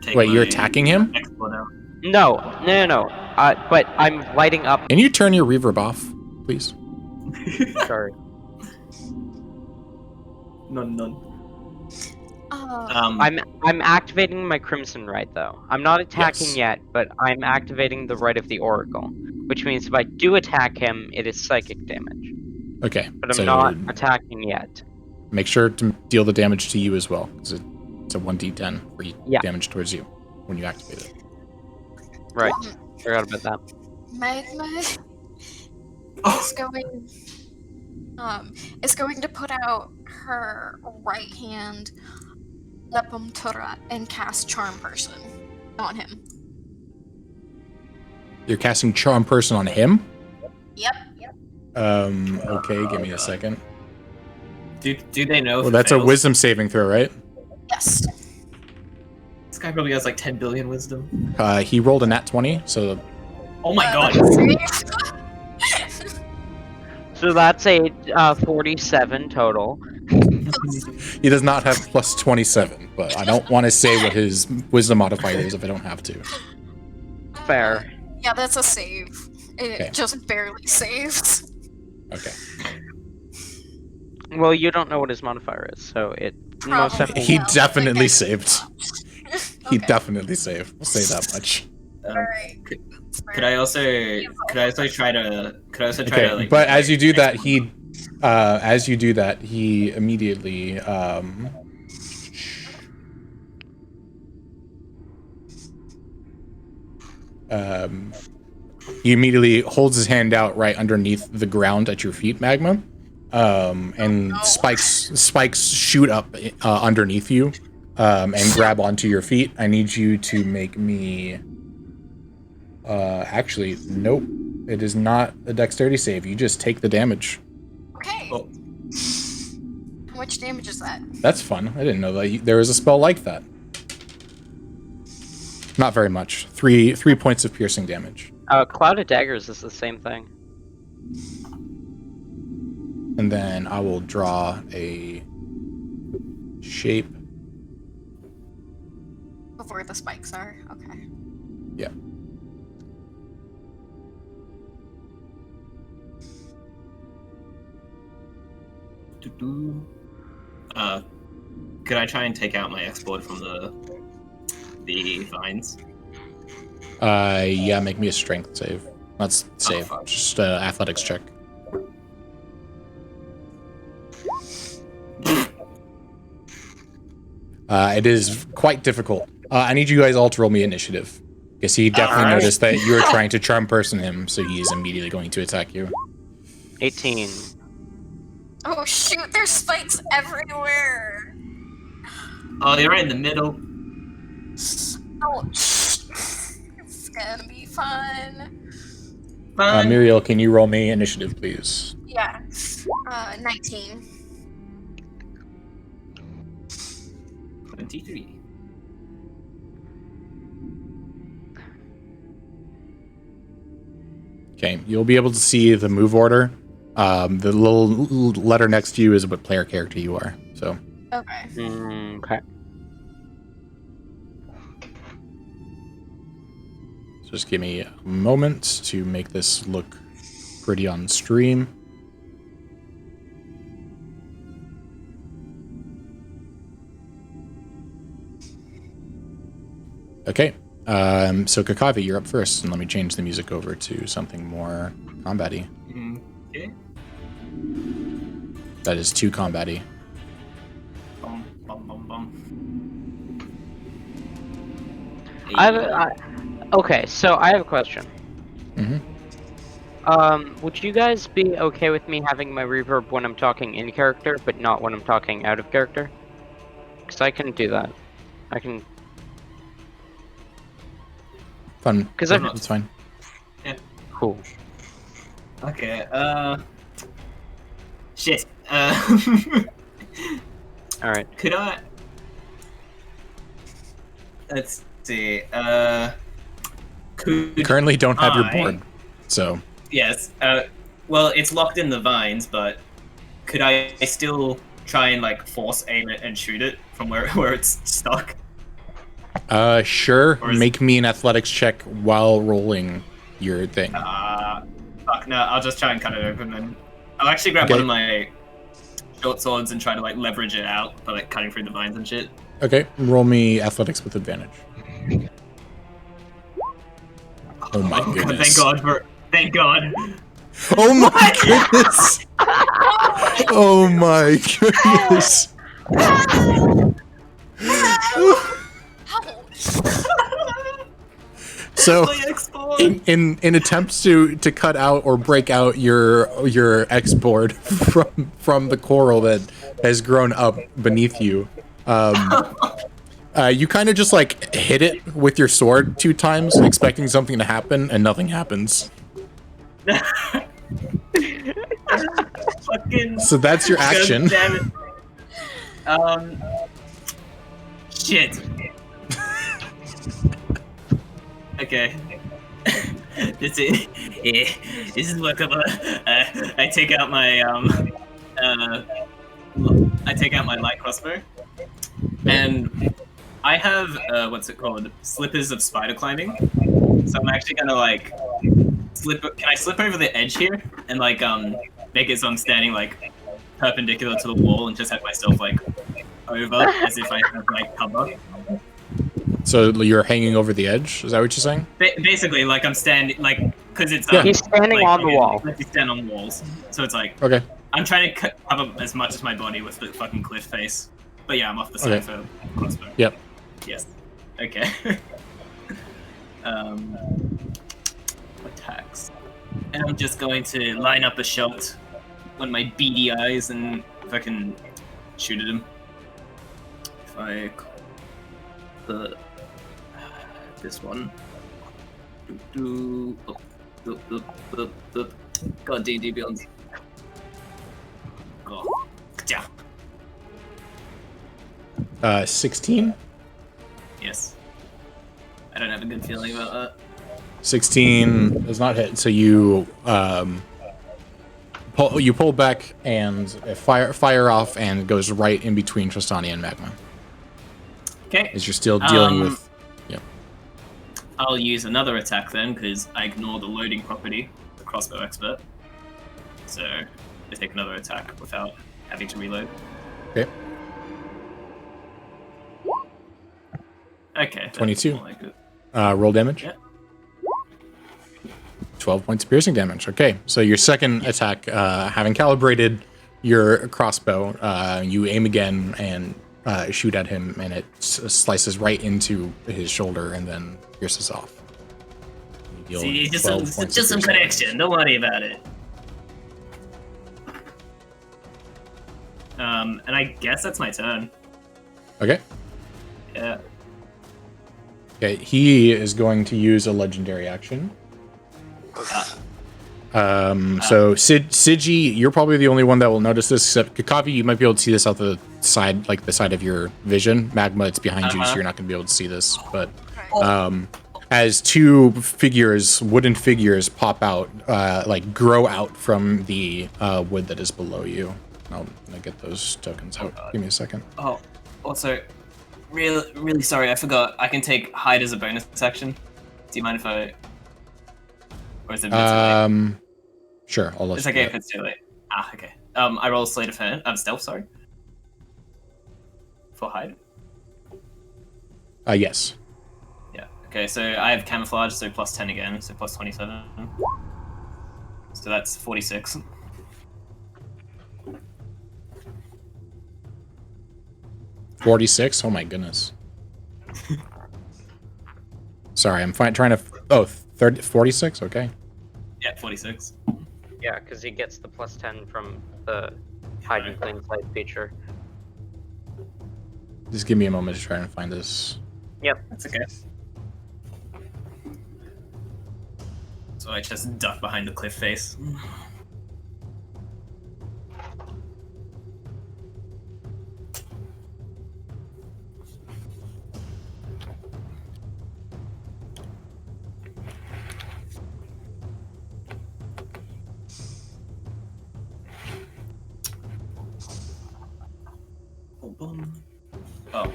take? Wait, you're my attacking him? X-blood out? No. But I'm lighting up. Can you turn your reverb off, please? Sorry. None. I'm activating my crimson right though. I'm not attacking yet, but I'm activating the right of the oracle, which means if I do attack him, it is psychic damage. Okay, But I'm so not attacking yet. make sure to deal the damage to you as well, because it's a 1d10 for damage towards you when you activate it. Right. Forgot about that. Magma is going to put out her right hand Lepum Tura and cast Charm Person on him. You're casting Charm Person on him? Yep. Okay, give me a second. Do they know? Well, if that's it a fails? wisdom saving throw, right? Yes. This guy probably has like 10 billion wisdom. He rolled a nat 20, so Oh my god. So that's a 47 total. he does not have plus 27, but I don't want to say what his wisdom modifier is if I don't have to. Fair. Yeah, that's a save. It just barely saves. Okay. Well, you don't know what his modifier is, so it most definitely. He definitely saved. He Okay. definitely saved. We'll say that much. Alright. Could I also try to like? But as you do that, he immediately he immediately holds his hand out right underneath the ground at your feet, Magma, and spikes shoot up underneath you and grab onto your feet. I need you to make me. Actually, nope. It is not a dexterity save. You just take the damage. Okay. Oh. How much damage is that? That's fun. I didn't know that there was a spell like that. Not very much. Three points of piercing damage. Cloud of Daggers is the same thing. And then I will draw a shape. Before the spikes are? Okay. Yeah. Could I try and take out my export from the vines? Yeah, make me a strength save. Not save, fuck. just athletics check. It is quite difficult. I need you guys all to roll me initiative. Because he definitely noticed that you were trying to charm person him, so he is immediately going to attack you. 18. Oh shoot, there's spikes everywhere. Oh, you're right in the middle. Oh, it's gonna be fun. Fun. Muriel, can you roll me initiative, please? Yeah. 19. 23. Okay, you'll be able to see the move order. The little letter next to you is what player character you are. So. Okay. Okay. So just give me a moment to make this look pretty on stream. Okay, so Kakavi, you're up first, and let me change the music over to something more combat-y. Okay. That is too combat-y. Bum, bum, bum, bum. Okay, so I have a question. Would you guys be okay with me having my reverb when I'm talking in character, but not when I'm talking out of character? Because I can do that. I can. Fun. Because Yeah, it's fine. Yeah. Cool. Okay. Shit. All right. Could I? Let's see. Could You currently don't have your I- board, so Yes. Well, it's locked in the vines, but could I still try and like force aim it and shoot it from where it's stuck? sure. Or is- Make me an athletics check while rolling your thing. Fuck no! I'll just try and cut it open, and I'll actually grab one of my short swords and try to like leverage it out by like cutting through the vines and shit. Okay, roll me athletics with advantage. Oh my God, goodness! thank God. Oh my goodness! Oh my goodness! So, My export. in attempts to cut out or break out your export from the coral that has grown up beneath you, you kind of just like hit it with your sword 2 times, expecting something to happen, and nothing happens. Fucking. So that's your action. God damn it. Shit. Okay. This is what I take out my light crossbow, and I have what's it called? Slippers of spider climbing. So I'm actually gonna like slip. Can I slip over the edge here and like make it so I'm standing like perpendicular to the wall and just have myself like over as if I have like cover? So you're hanging over the edge? Is that what you're saying? Basically, like I'm standing, like, because it's Yeah. He's standing like, on the wall. Like you stand on walls, so it's like Okay. I'm trying to cover as much as my body with the fucking cliff face. But yeah, I'm off the side for crossbow. Yep. Yes. Okay. Attacks, and I'm just going to line up a shot on my beady eyes and fucking shoot at him. If I put this one. God, D&D Beyond. Oh, yeah. 16? Yes. I don't have a good feeling about that. 16 does not hit, so you pull back and fire off, and it goes right in between Tristania and Magma. Okay. As you're still dealing with. Yep. I'll use another attack then, because I ignore the loading property, the crossbow expert. So I take another attack without having to reload. Okay. Okay. 22. More like it. Roll damage. Yeah. 12 points of piercing damage. Okay, so your second attack, having calibrated your crossbow, you aim again and shoot at him, and it slices right into his shoulder and then pierces off. You deal See, just 12 some points of piercing connection. damage. Don't worry about it. And I guess that's my turn. Okay. Yeah. Okay, he is going to use a legendary action. So Sigi, you're probably the only one that will notice this, except Kakavi, you might be able to see this out the side, like the side of your vision. Magma, it's behind you, so you're not going to be able to see this. But as two figures, wooden figures, pop out, like grow out from the wood that is below you. I'll get those tokens out. Give me a second. Oh, also, really sorry, I forgot. I can take hide as a bonus action. Do you mind if I? Or is it a bit too late? Sure, I'll let It's you okay do if it's too late. Ah, okay. I roll Slate of Hand. Stealth, sorry. For hide. Yes. Yeah. Okay, so I have camouflage, so plus 10 again, so plus 27. So that's 46. $46? Oh my goodness. Sorry, I'm trying to. Oh, 46? Okay. Yeah, 46. Yeah, because he gets the plus 10 from the hide in plain sight feature. Just give me a moment to try and find this. Yep. That's okay. So I just duck behind the cliff face. Oh,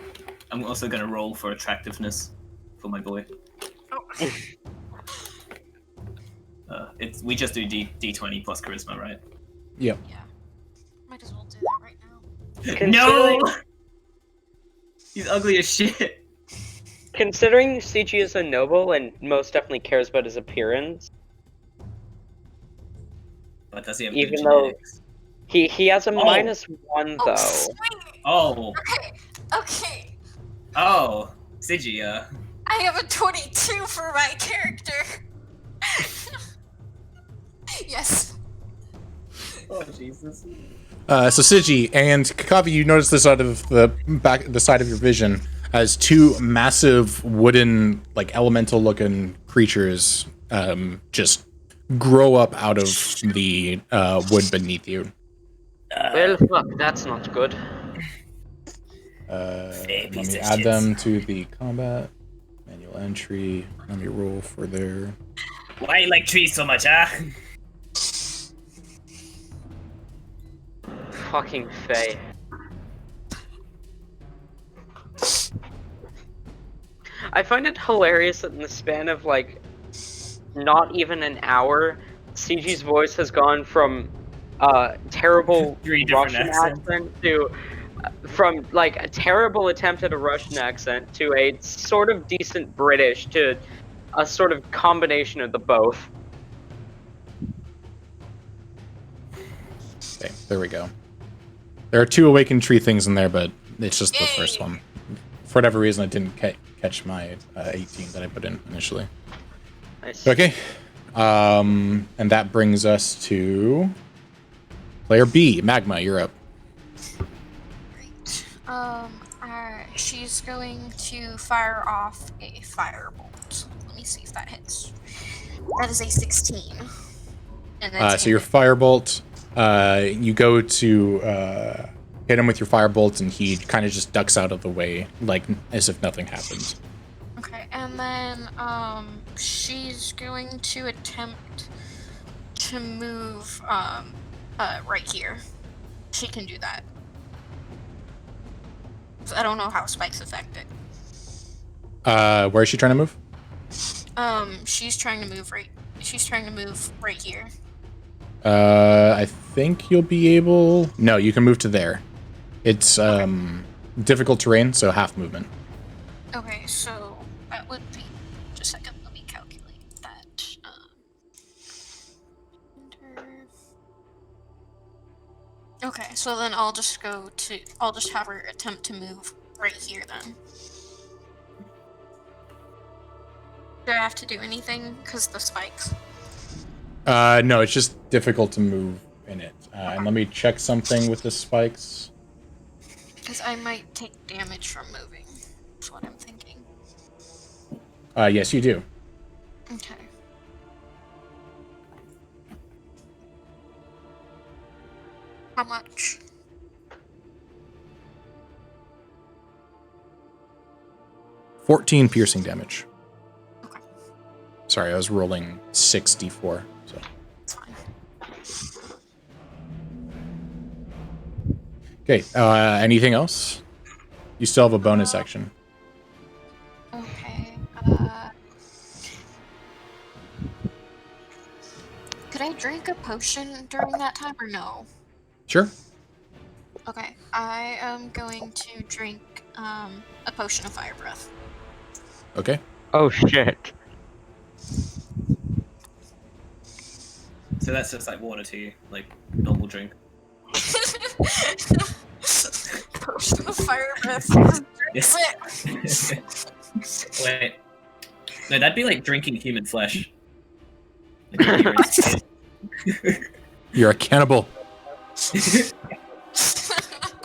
I'm also gonna roll for attractiveness for my boy. We just do D20 plus charisma, right? Yep. Yeah. Might as well do that right now. Considering- No! He's ugly as shit. Considering CG is a noble and most definitely cares about his appearance, But does he have Even good though- genetics? he has a Oh. -1 Oh, though. sweet. Oh, Okay. oh, Sigi, I have a 22 for my character. Yes. oh Jesus. So Sigi and Kakavi, you notice this out of the side of your vision as two massive wooden, like elemental-looking creatures just grow up out of the wood beneath you. Well, fuck, that's not good. Let piece me of add shit. them to the combat manual entry. Let me roll for their. Why you like trees so much, huh? Fucking Fey. I find it hilarious that in the span of like not even an hour, CG's voice has gone from terrible 3 different Russian accents. accent to from like a terrible attempt at a Russian accent to a sort of decent British to a sort of combination of the both. Okay, there we go. There are 2 awakened tree things in there, but it's just the first one. For whatever reason, I didn't catch my 18 that I put in initially. Nice. Okay. And that brings us to player B. Magma, you're up. Great. She's going to fire off a firebolt. Let me see if that hits. That is a 16. And that's So your firebolt, you go to hit him with your firebolt, and he kind of just ducks out of the way, like as if nothing happened. Okay, and then she's going to attempt to move right here. She can do that. I don't know how spikes affect it. Where is she trying to move? She's trying to move right. She's trying to move right here. I think you'll be able. No, you can move to there. It's difficult terrain, so half movement. Okay, so that would be. Just a second, let me calculate that. Enter. Okay, so then I'll just have her attempt to move right here then. Do I have to do anything? Because the spikes. No, it's just difficult to move in it. And let me check something with the spikes. Because I might take damage from moving. That's what I'm thinking. Yes, you do. Okay. How much? 14 piercing damage. Okay. Sorry, I was rolling 64. So. It's fine. Okay, anything else? You still have a bonus action. Okay. Could I drink a potion during that time or no? Sure. Okay. I am going to drink a potion of fire breath. Okay. Oh shit. So that's just like water to you, like normal drink. Potion of fire breath. Yes. Wait. No, that'd be like drinking human flesh. Like, You're a cannibal.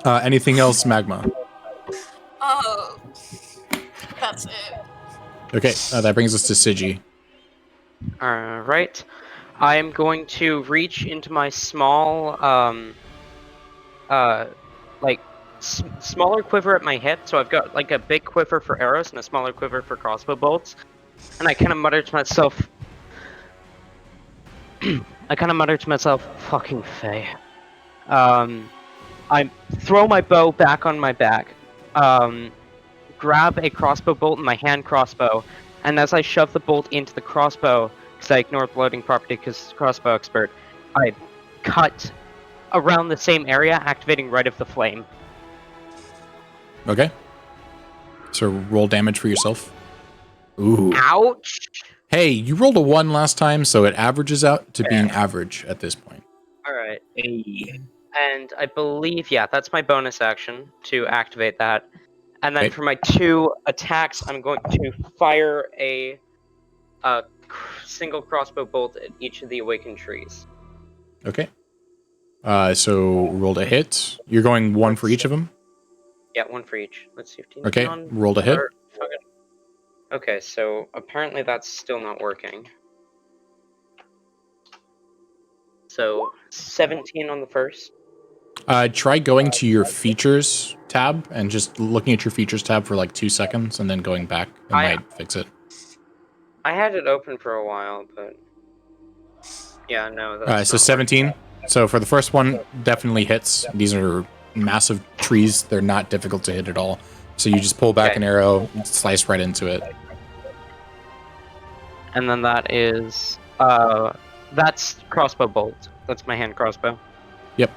Anything else, Magma? Oh. That's it. Okay, that brings us to Sigi. Alright. I'm going to reach into my small, smaller quiver at my hip. So I've got like a big quiver for arrows and a smaller quiver for crossbow bolts. And I kind of mutter to myself, fucking Fey. I throw my bow back on my back, grab a crossbow bolt in my hand crossbow, and as I shove the bolt into the crossbow, because I ignored the loading property because crossbow expert, I cut around the same area, activating right of the flame. Okay. So roll damage for yourself. Ooh. Ouch! Hey, you rolled a 1 last time, so it averages out to being average at this point. Alright. Hey. And I believe, yeah, that's my bonus action to activate that. And then Okay. for my 2 attacks, I'm going to fire a single crossbow bolt at each of the awakened trees. Okay. So rolled a hit. You're going 1 for each of them? Yeah, 1 for each. Let's see if Okay, rolled a hit. Okay, so apparently that's still not working. So 17 on the first. Try going to your features tab and just looking at your features tab for like 2 seconds and then going back. It might fix it. I had it open for a while, but yeah, no. That's so 17. So for the first one, definitely hits. These are massive trees. They're not difficult to hit at all. So you just pull back an arrow, slice right into it. And then that is that's crossbow bolt. That's my hand crossbow. Yep.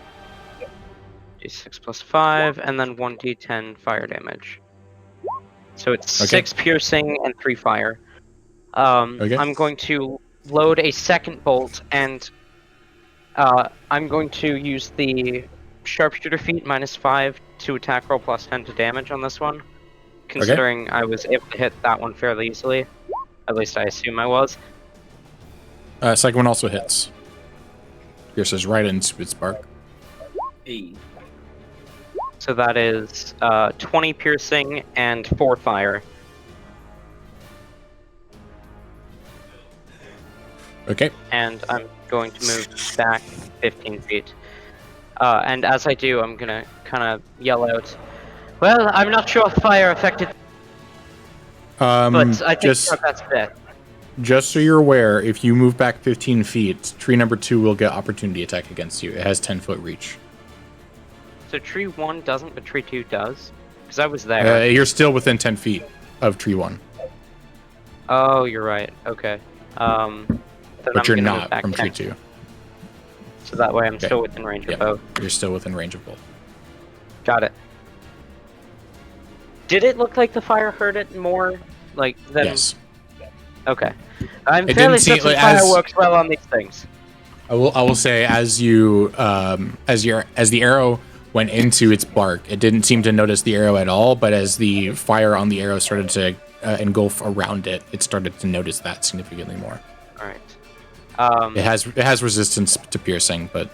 D6 plus 5, and then 1d10 fire damage. So it's 6 piercing and 3 fire. I'm going to load a second bolt, and I'm going to use the sharpshooter feat -5 to attack roll plus 10 to damage on this one. Considering I was able to hit that one fairly easily. At least I assume I was. Second one also hits. Pierces right into its bark. Hey. So that is 20 piercing and 4 fire. Okay. And I'm going to move back 15 feet. And as I do, I'm gonna kind of yell out, "Well, I'm not sure if fire affected, but I think that's best." Just so you're aware, if you move back 15 feet, tree number 2 will get opportunity attack against you. It has 10-foot reach. So tree 1 doesn't, but tree 2 does? Because I was there. You're still within 10 feet of tree 1. Oh, you're right. Okay. But you're not from tree 2. So that way I'm still within range of both. You're still within range of both. Got it. Did it look like the fire hurt it more? Like, than... Yes. Okay. I'm It fairly didn't seem- certain like, fire as- works well on these things. I will say, as the arrow went into its bark, it didn't seem to notice the arrow at all. But as the fire on the arrow started to engulf around it, it started to notice that significantly more. All right. It has resistance to piercing, but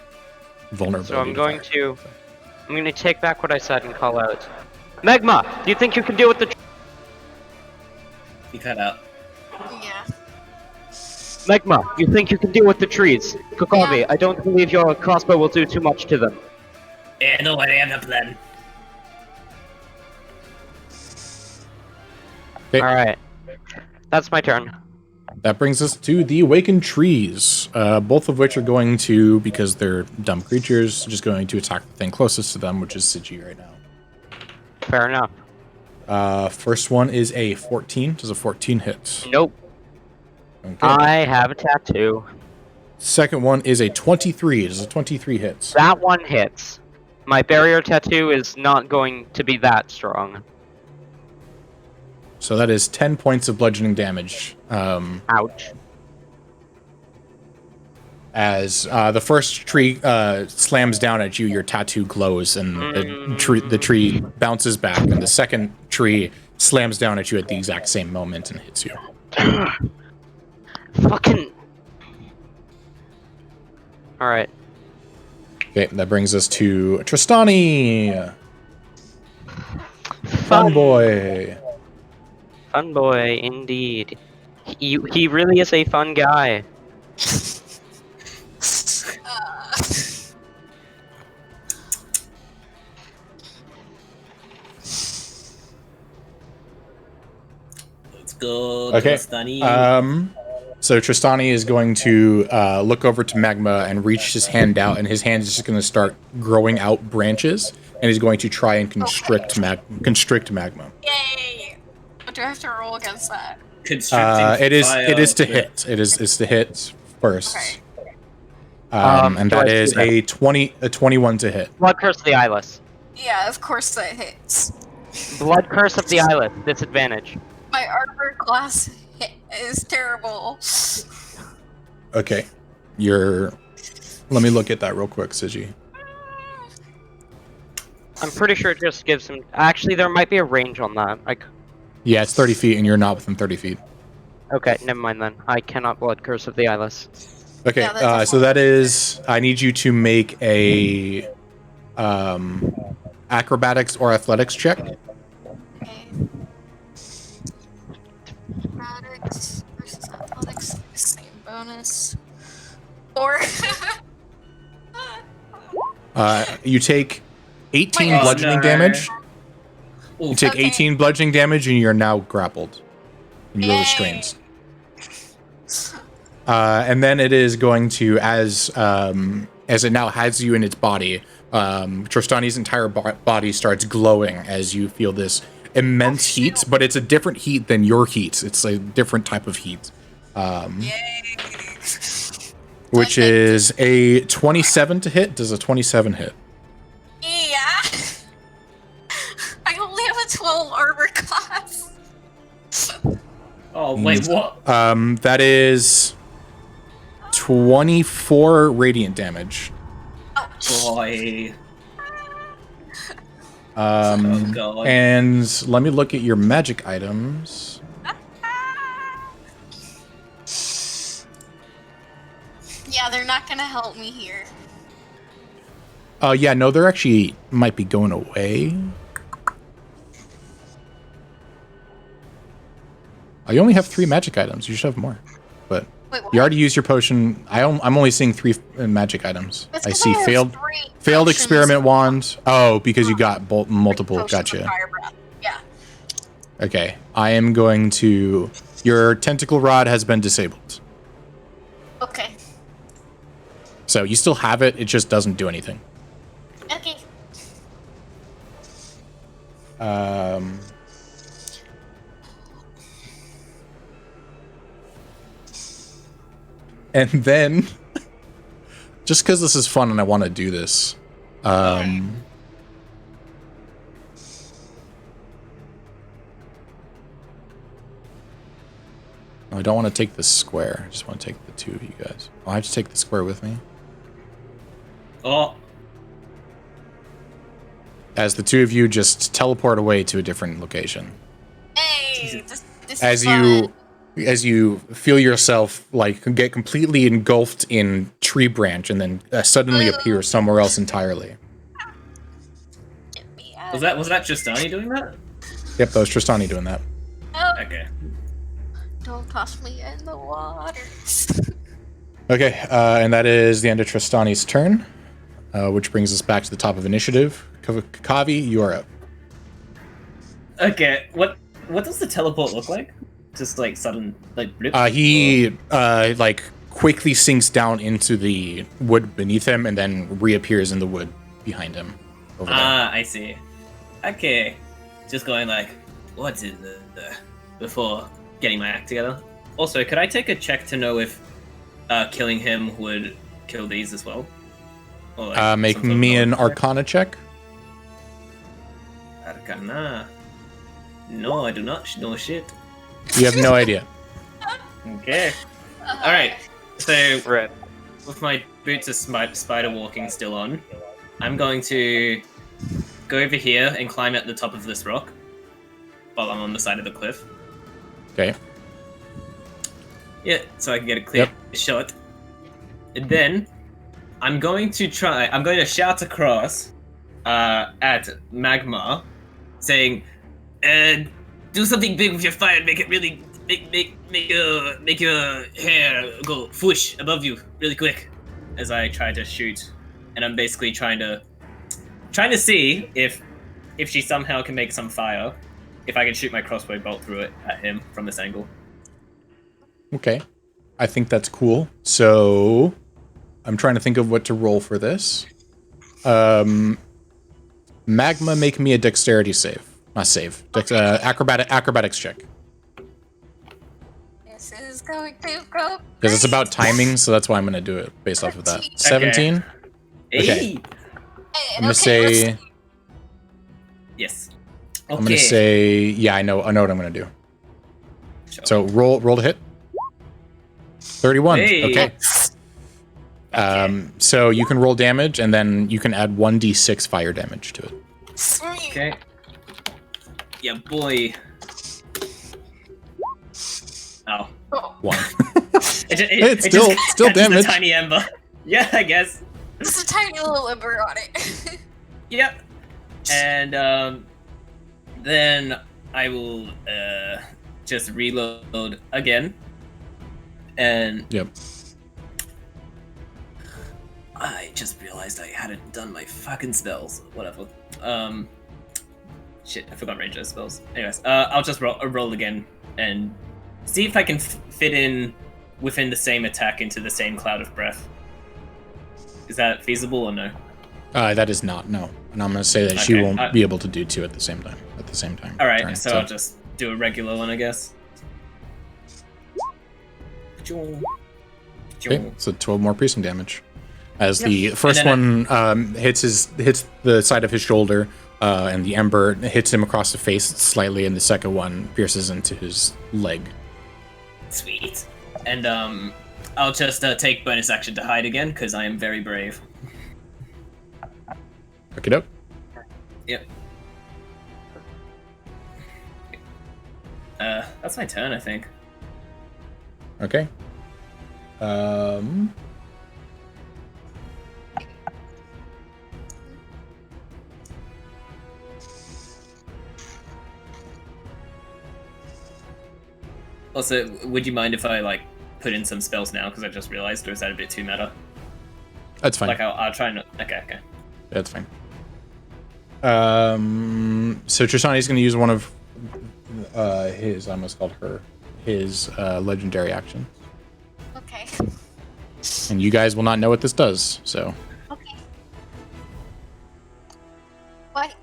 vulnerability. So I'm going to fire. I'm going to take back what I said and call out, Magma. Do you think you can deal with the? You cut out. Yeah. Magma, you think you can deal with the trees? Kokomi, Yeah. I don't believe your crossbow will do too much to them. Yeah, no, I have a plan. Okay. Alright. That's my turn. That brings us to the awakened trees, both of which are going to, because they're dumb creatures, just going to attack the thing closest to them, which is Sigi right now. Fair enough. First one is a 14. Does a 14 hit? Nope. Okay. I have a tattoo. Second one is a 23. Does a 23 hit? That one hits. My barrier tattoo is not going to be that strong. So that is 10 points of bludgeoning damage. Ouch. As the first tree slams down at you, your tattoo glows, and the tree bounces back, and the second tree slams down at you at the exact same moment and hits you. Fucking. Alright. Okay, that brings us to Tristani. Fun boy. Fun boy, indeed. He really is a fun guy. Let's go. Okay. Tristani. So Tristani is going to look over to Magma and reach his hand out, and his hand is just going to start growing out branches, and he's going to try and constrict Magma. Yay! What do I have to roll against that? It is to hit. It's to hit first. Okay. And do that I see is that? a 21 to hit. Blood Curse of the Eyeless. Yeah, of course that hits. Blood Curse of the Eyeless. Disadvantage. My armor class is terrible. Okay. Let me look at that real quick, Sigi. I'm pretty sure it just gives him... Actually, there might be a range on that. Yeah, it's 30 feet, and you're not within 30 feet. Okay, never mind then. I cannot Blood Curse of the Eyeless. Okay, Yeah, that's so that is... I need you to make a acrobatics or athletics check. Okay. Acrobatics versus athletics, same bonus. Or You take 18 Oh, bludgeoning no. damage. You Oof. take Okay. 18 bludgeoning damage, and you're now grappled. And you are Yay. restrained. And then it is going to, as it now has you in its body, Tristani's entire body starts glowing as you feel this immense heat, but it's a different heat than your heat. It's a different type of heat. yay! Which Okay. is a 27 to hit. Does a 27 hit? Yeah. I only have a 12 armor class. Oh, wait, what? That is 24 radiant damage. Ouch. Boy. Oh, God. And let me look at your magic items. Yeah, they're not gonna help me here. Yeah, no, they're actually might be going away. You only have 3 magic items. You should have more. But Wait, what? you already used your potion. I'm only seeing 3 magic items. That's I 'cause see have failed 3 failed potions. experiment wand. Oh, because you got multiple. Potions of Gotcha. fire breath. Yeah. Okay, I am going to. Your tentacle rod has been disabled, Okay. so you still have it. It just doesn't do anything. Okay. And then, just because this is fun and I want to do this, I don't want to take the square. I just want to take the two of you guys. Oh, I have to take the square with me. Oh, As the two of you just teleport away to a different location. Hey, this As is fun. you feel yourself like get completely engulfed in tree branch and then suddenly appear somewhere else entirely. Get me was out. that Tristani doing that? Yep, that was Tristani doing that. Oh, Okay. don't toss me in the water. Okay, and that is the end of Tristani's turn, which brings us back to the top of initiative. Kavi, you are up. Okay. What does the teleport look like? Just like sudden like blip? He like quickly sinks down into the wood beneath him and then reappears in the wood behind him. Over there. I see. Okay. Just going like, what is the before getting my act together. Also, could I take a check to know if killing him would kill these as well? Or, like, Make some sort of me an knowledge check? Arcana check. Arcana. No, I do not know shit. You have no idea. Okay. Alright. So, Right. with my boots of spider walking still on, I'm going to go over here and climb at the top of this rock while I'm on the side of the cliff. Okay. Yeah, so I can get a clear shot. And then I'm going to shout across at Magma, saying, do something big with your fire, make it really make your hair go whoosh above you really quick. As I try to shoot, and I'm basically trying to see if she somehow can make some fire, if I can shoot my crossbow bolt through it at him from this angle. Okay. I think that's cool. So I'm trying to think of what to roll for this. Magma, make me a dexterity save. Not save. Acrobatics check. This is going to go. Because it's about timing, so that's why I'm going to do it based off of that. 17? Okay. Hey! I'm going to say... Yes. Okay. I'm going to say... Yeah, I know what I'm going to do. Sure. So roll to hit. 31. Hey. Okay. So you can roll damage, and then you can add 1d6 fire damage to it. Sweet. Okay. Yeah, boy. Oh. Oh, 1. It's still catches damage. A tiny ember. Yeah, I guess. just a tiny little ember on it. Yep. And then I will just reload again. And Yep. I just realized I hadn't done my fucking spells. Whatever. Shit, I forgot ranger spells. Anyways, I'll just roll again and see if I can fit in within the same attack into the same cloud of breath. Is that feasible or no? That is not, no. And I'm going to say that she Okay, won't be able to do two at the same time. All right, Turn. so I'll just do a regular one, I guess. Okay, so 12 more piercing damage. As Yep. the first And one hits the side of his shoulder, and the ember hits him across the face slightly, and the second one pierces into his leg. Sweet. And I'll just take bonus action to hide again because I am very brave. Pick it up. Yep. That's my turn, I think. Okay. Also, would you mind if I put in some spells now? Because I just realized, or is that a bit too meta? That's fine. Like I'll try and okay. That's fine. So Tristani's going to use one of his, I almost called her, his legendary action. okay. And you guys will not know what this does, so. Okay. What?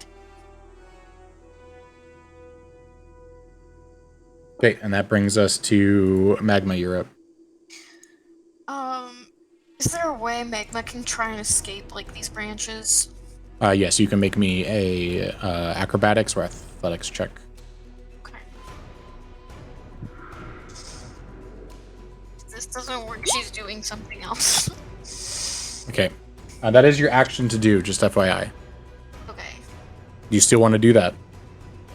Okay, and that brings us to Magma Europe. Is there a way Magma can try and escape like these branches? Yes, you can make me a acrobatics or athletics check. Okay. this doesn't work, she's doing something else. Okay. That is your action to do, just FYI. Okay. Do you still want to do that?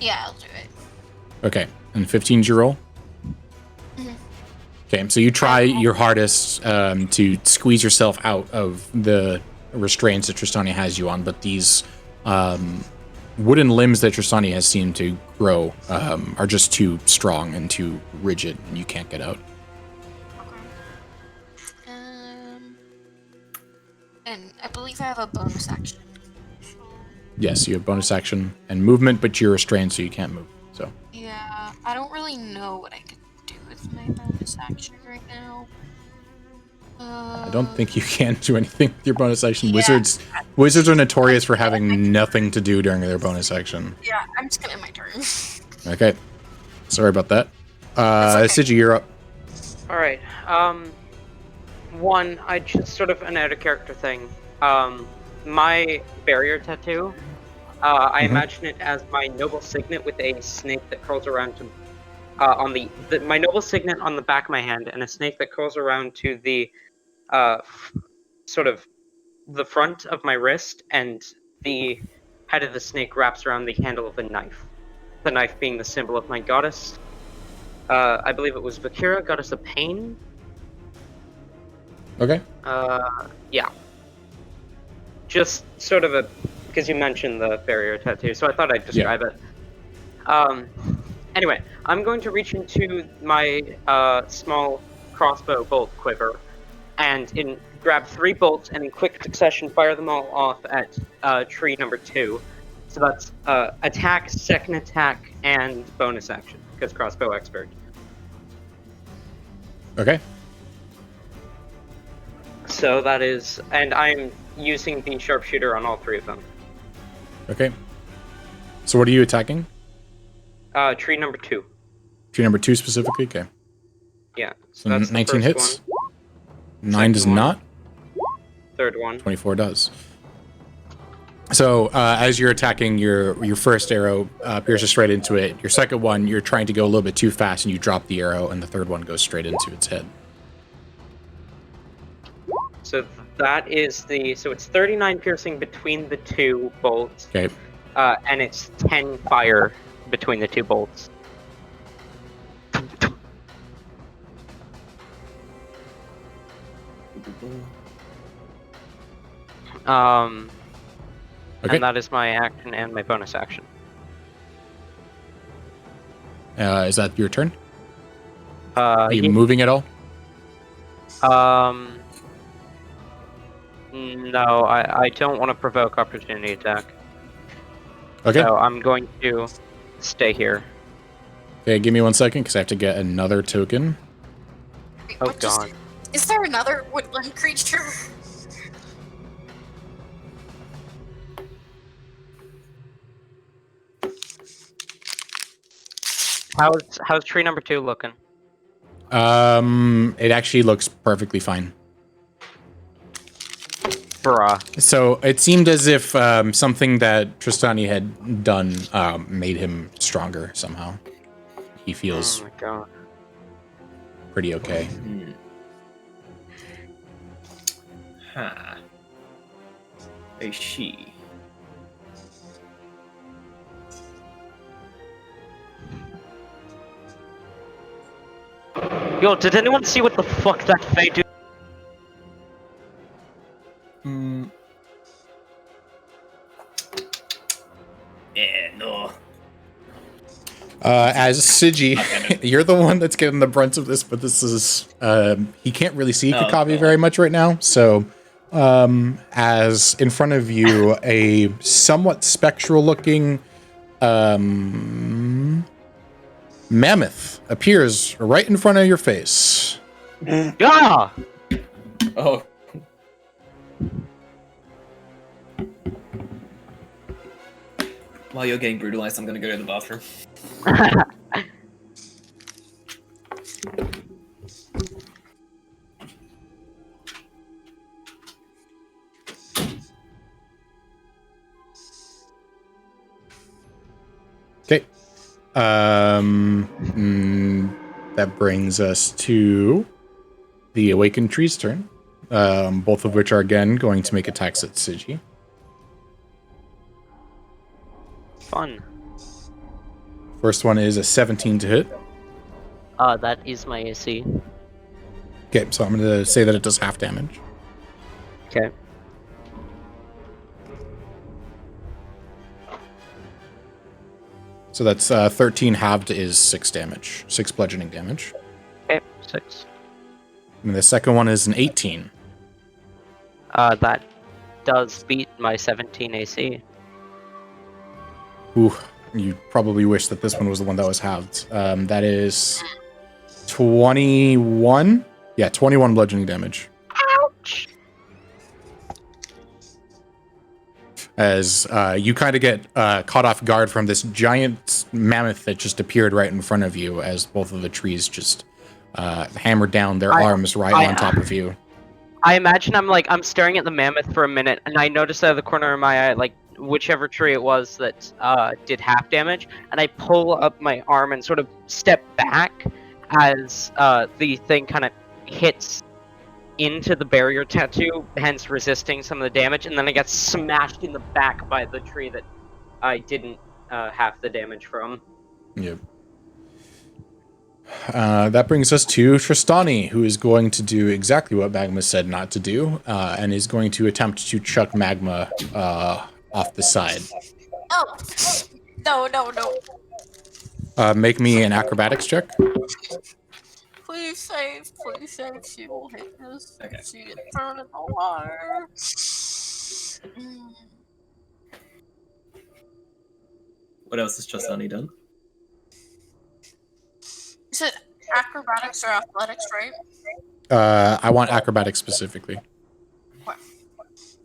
Yeah, I'll do it. Okay. And 15's your roll? Mhm. Okay, so you try your hardest to squeeze yourself out of the restraints that Tristani has you on, but these wooden limbs that Tristani has seemed to grow are just too strong and too rigid, and you can't get out. Okay. And I believe I have a bonus action. Yes, you have bonus action and movement, but you're restrained, so you can't move. So Yeah, I don't really know what I could do with my bonus action right now. I don't think you can do anything with your bonus action. Yeah. Wizards are notorious for having nothing to do during their bonus action. Yeah, I'm just gonna end my turn. Okay. Sorry about that. That's okay. Sigi, you're up. Alright, one, I just sort of an out of character thing. My barrier tattoo, I imagine it as my noble signet with a snake that curls around to, on my noble signet on the back of my hand and a snake that curls around to the, sort of the front of my wrist, and the head of the snake wraps around the handle of a knife. The knife being the symbol of my goddess. I believe it was Vakira, goddess of pain. Okay. Yeah. Just sort of because you mentioned the barrier tattoo, so I thought I'd describe it. Anyway, I'm going to reach into my small crossbow bolt quiver and grab 3 bolts and in quick succession fire them all off at tree number 2. So that's attack, second attack, and bonus action, because crossbow expert. Okay. So that is, and I'm using the sharpshooter on all 3 of them. Okay. So what are you attacking? Tree number 2. Tree number 2 specifically? Okay. Yeah. So that's the 19 first hits? one. 9 does Second one. not? Third one. 24 does. So as you're attacking, your first arrow pierces straight into it. Your second one, you're trying to go a little bit too fast and you drop the arrow, and the third one goes straight into its head. So that is so it's 39 piercing between the 2 bolts. Okay. And it's 10 fire between the 2 bolts. Okay. And that is my action and my bonus action. Is that your turn? Are you moving at all? No, I don't want to provoke opportunity attack. Okay. So I'm going to stay here. Okay, give me 1 second because I have to get another token. Wait, Oh what god. Is there another woodland creature? How's tree number 2 looking? It actually looks perfectly fine. Bruh. So it seemed as if something that Tristani had done made him stronger somehow. He feels Oh my god. pretty okay. Huh. A she. Yo, did anyone see what the fuck that Fey do? Yeah, no. As Sigi, you're the one that's getting the brunt of this, but this is he can't really see Kakabi very much right now. So, as in front of you, a somewhat spectral-looking mammoth appears right in front of your face. Yeah. Oh. While you're getting brutalized, I'm gonna go to the bathroom. Okay. That brings us to the Awakened Tree's turn. Both of which are again going to make attacks at Sigi. Fun. First one is a 17 to hit. That is my AC. Okay, so I'm going to say that it does half damage. Okay. So that's 13 halved is 6 damage. 6 bludgeoning damage. Okay, 6. And the second one is an 18. That does beat my 17 AC. Ooh, you probably wish that this one was the one that was halved. That is 21. Yeah, 21 bludgeoning damage. Ouch! As you kind of get caught off guard from this giant mammoth that just appeared right in front of you as both of the trees just hammered down their arms on top of you. I imagine I'm staring at the mammoth for a minute, and I notice out of the corner of my eye, like, whichever tree it was that did half damage, and I pull up my arm and sort of step back as the thing kind of hits into the barrier tattoo, hence resisting some of the damage, and then I get smashed in the back by the tree that I didn't half the damage from. Yep. That brings us to Tristani, who is going to do exactly what Magma said not to do, and is going to attempt to chuck Magma off the side. Oh, no. Make me an acrobatics check. Please save. She will hit this. Okay. She gets thrown in the water. Mm. What else has Tristani done? You said acrobatics or athletics, right? I want acrobatics specifically. What?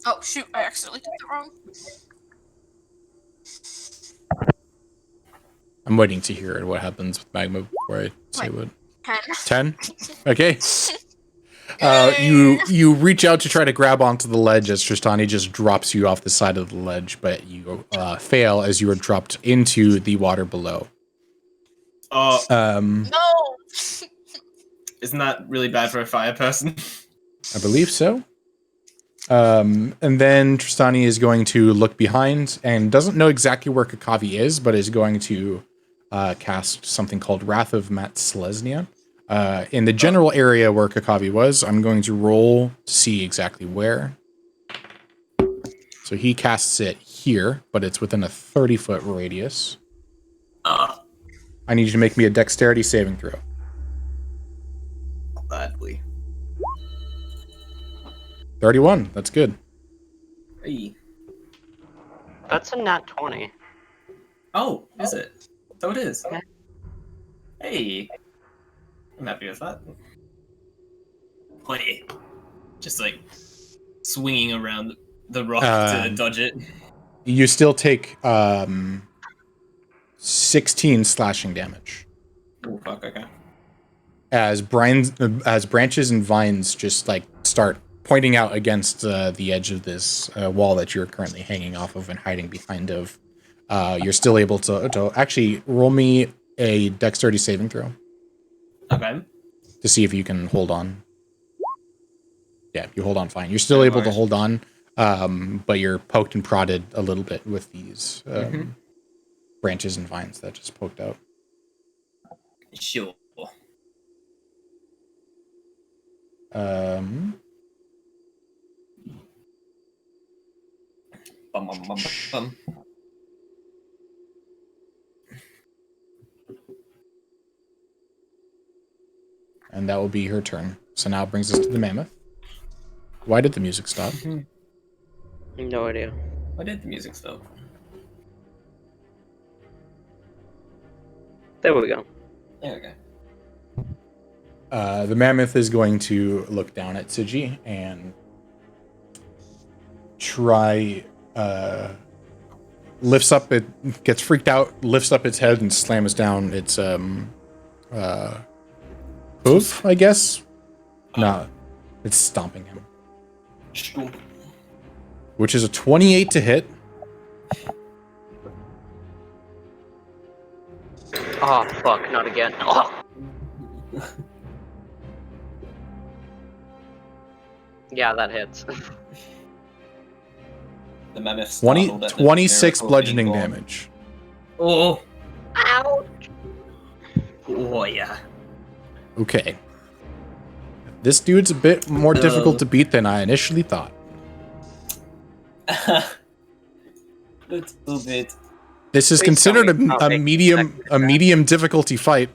Oh, shoot. I accidentally did it wrong. I'm waiting to hear what happens with Magma before I say what. 10. 10? Okay. You reach out to try to grab onto the ledge as Tristani just drops you off the side of the ledge, but you fail as you are dropped into the water below. No! Isn't that really bad for a fire person? I believe so. And then Tristani is going to look behind and doesn't know exactly where Kakavi is, but is going to cast something called Wrath of Matslesnia. In the general area where Kakavi was, I'm going to roll to see exactly where. So he casts it here, but it's within a 30-foot radius. I need you to make me a dexterity saving throw. Gladly. 31. That's good. Hey. That's a nat 20. Oh, is it? So it is. Yeah. Hey. I'm happy with that. 20. Just like swinging around the rock to dodge it. You still take 16 slashing damage. Oh, fuck, okay. As branches and vines just like start pointing out against the edge of this wall that you're currently hanging off of and hiding behind of, you're still able to actually roll me a dexterity saving throw. Okay. To see if you can hold on. Yeah, you hold on fine. You're still able to hold on, but you're poked and prodded a little bit with these branches and vines that just poked out. Sure. Um, Bum, bum, bum, bum. and that will be her turn. So now it brings us to the mammoth. Why did the music stop? No idea. Why did the music stop? There we go. There we go. The mammoth is going to look down at Sigi and try, lifts up, it gets freaked out, lifts up its head and slams down its, hoof, I guess? No, it's stomping him. Stomp. Which is a 28 to hit. Oh, fuck, not again. Oh. Yeah, that hits. The mammoth 26 bludgeoning damage. Oh, Ouch! oh yeah. Okay. This dude's a bit more difficult to beat than I initially thought. Little bit. This is Please considered tell me a how big the medium difficulty fight.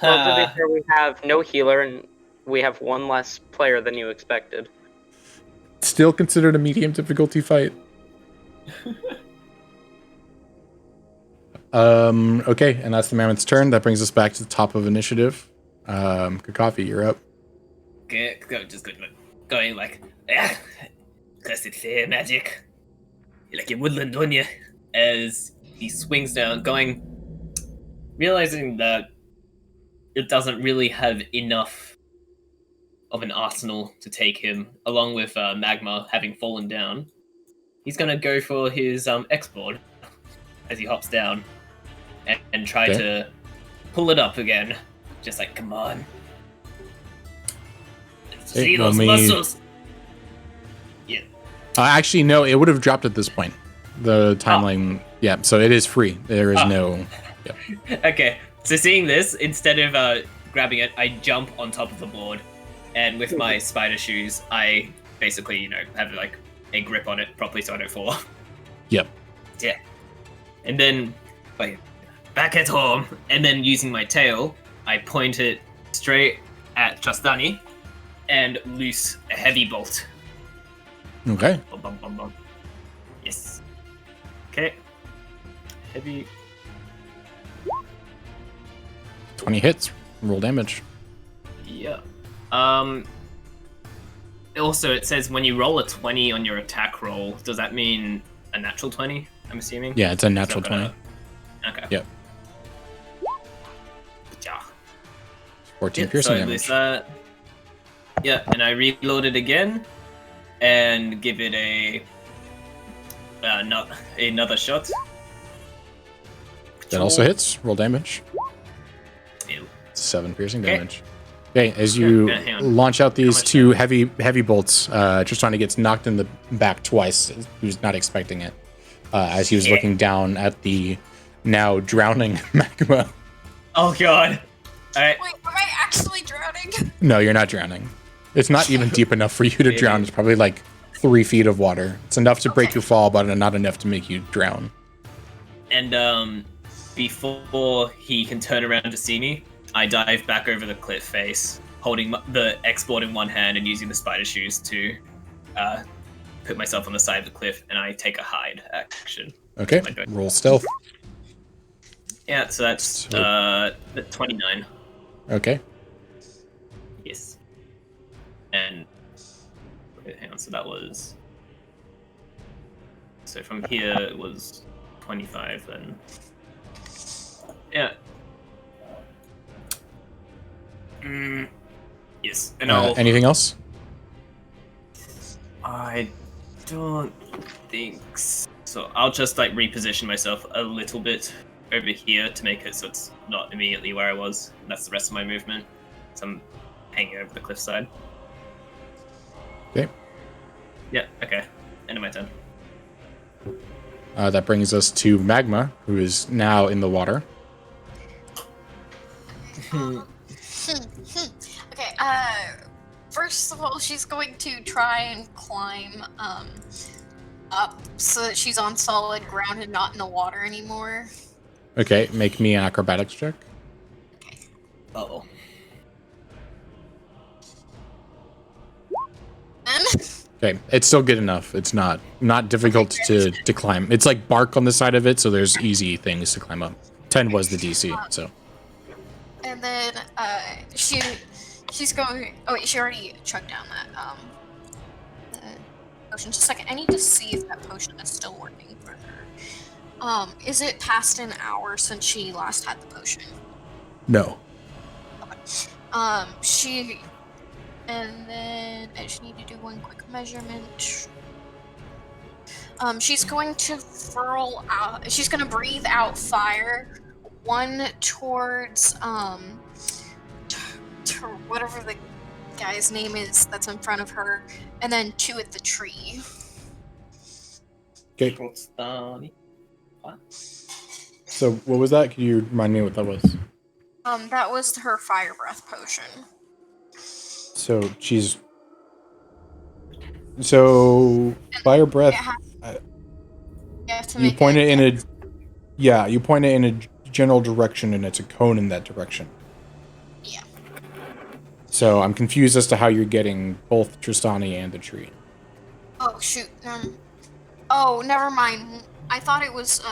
Well, to be fair, we have no healer and we have one less player than you expected. Still considered a medium difficulty fight. Okay, and that's the Mammoth's turn. That brings us back to the top of initiative. Kakafi, you're up. Okay, just going like, cursed fair magic. Like a woodland on you. As he swings down, realizing that it doesn't really have enough of an arsenal to take him, along with Magma having fallen down. He's gonna go for his X-board as he hops down and try to pull it up again. Just like, come on. See those muscles? Yeah. Actually, no, it would have dropped at this point. The timeline, yeah, so it is free. There is no... Yep. Okay, so seeing this, instead of grabbing it, I jump on top of the board, and with my spider shoes, I basically, have like a grip on it properly so I don't fall. Yep. Yeah. And then, back at home, and then using my tail, I point it straight at Chastani and loose a heavy bolt. Okay. Bum, bum, bum, bum. Yes. Okay. Heavy. 20 hits. Roll damage. Yeah. Also, it says when you roll a 20 on your attack roll, does that mean a natural 20? I'm assuming. Yeah, it's a natural 20. Okay. Yep. Yeah. 14 piercing damage. Yeah, and I reload it again and give it another shot. That also hits. Roll damage. Ew. 7 piercing Okay. damage. Okay, as you hang on. launch out these much two heavy bolts, Tristana gets knocked in the back twice. He was not expecting it. As he was looking down at the now drowning Magma. Oh god. Alright. Wait, am I actually drowning? No, you're not drowning. It's not even deep enough for you to drown. It's probably like 3 feet of water. It's enough to break your fall, but not enough to make you drown. And before he can turn around to see me, I dive back over the cliff face, holding the X-board in one hand and using the spider shoes to put myself on the side of the cliff, and I take a hide action. Okay, roll stealth. Yeah, so that's 29. Okay. Yes. And wait, hang on, so that was... So from here it was 25 then. Yeah. Yes, and anything else? I don't think so. I'll just like reposition myself a little bit over here to make it so it's not immediately where I was. That's the rest of my movement. So I'm hanging over the cliffside. Okay. Yeah, okay. End of my turn. That brings us to Magma, who is now in the water. Okay, first of all, she's going to try and climb up so that she's on solid ground and not in the water anymore. Okay, make me an acrobatics check. Uh-oh. Okay, it's still good enough. It's not difficult to climb. It's like bark on the side of it, so there's easy things to climb up. 10 was the DC, so. And then she's going. Oh wait, she already chugged down that potion. Just a second. I need to see if that potion is still working for her. Is it past an hour since she last had the potion? No. Okay. And then I just need to do one quick measurement. She's going to furl out. She's going to breathe out fire, one towards whatever the guy's name that's in front of her, and then 2 at the tree. Okay. What? So what was that? Can you remind me what that was? That was her fire breath potion. So she's. So fire breath. You point it in a. Yeah, you point it in a general direction, and it's a cone in that direction. Yeah. So I'm confused as to how you're getting both Tristani and the tree. Oh shoot. Oh, never mind. I thought it was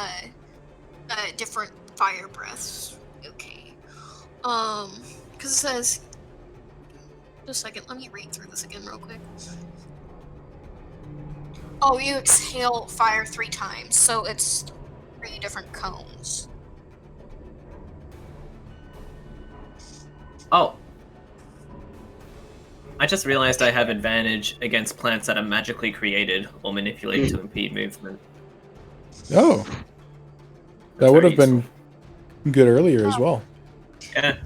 different fire breaths. Okay. Because it says. Just a second. Let me read through this again real quick. Oh, you exhale fire 3 times, so it's 3 different cones. Oh. I just realized I have advantage against plants that are magically created or manipulated to impede movement. Oh. That would have been good earlier as well. Yeah.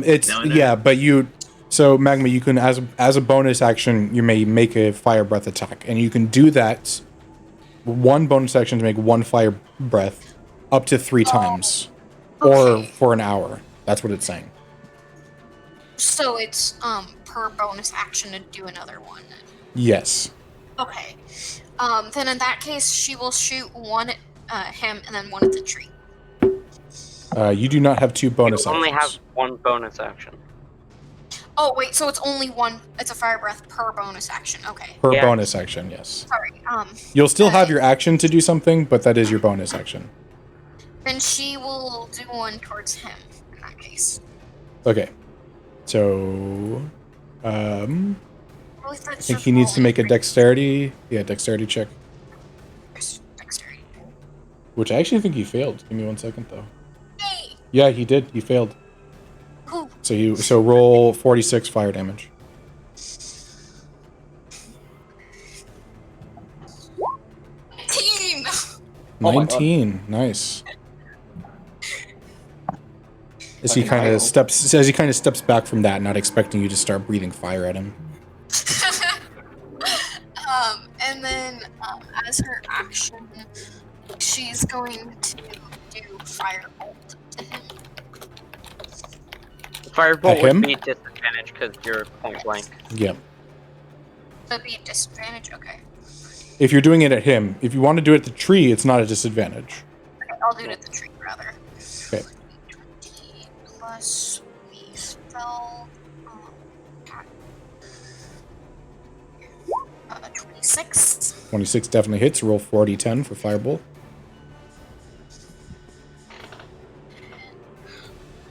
It's but you. So Magma, you can as a bonus action, you may make a fire breath attack, and you can do that. 1 bonus action to make 1 fire breath, up to 3 times, or for an hour. That's what it's saying. So it's per bonus action to do another one. Yes. Okay. Then in that case, she will shoot 1 at him and then 1 at the tree. You do not have 2 bonus You only actions. have 1 bonus action. Oh wait, so it's only 1. It's a fire breath per bonus action. Okay. Per bonus action, yes. Sorry. You'll still have your action to do something, but that is your bonus action. Then she will do 1 towards him in that case. Okay. So, I Well, if that's think just he needs to rolling. make a dexterity. Yeah, dexterity check. Dexterity. Which I actually think he failed. Give me 1 second, though. Hey. Yeah, he did. He failed. Who? So roll 46 fire damage. 19. 19. Nice. As he kind of steps back from that, not expecting you to start breathing fire at him. And then as her action, she's going to do firebolt to him. Firebolt him? would be disadvantage because you're point blank. Yep. That'd be a disadvantage. Okay. If you're doing it at him, if you want to do it at the tree, it's not a disadvantage. Okay, I'll do it at the tree rather. Okay. 20 plus we spell. 26. 26 definitely hits. Roll 4d10 for firebolt.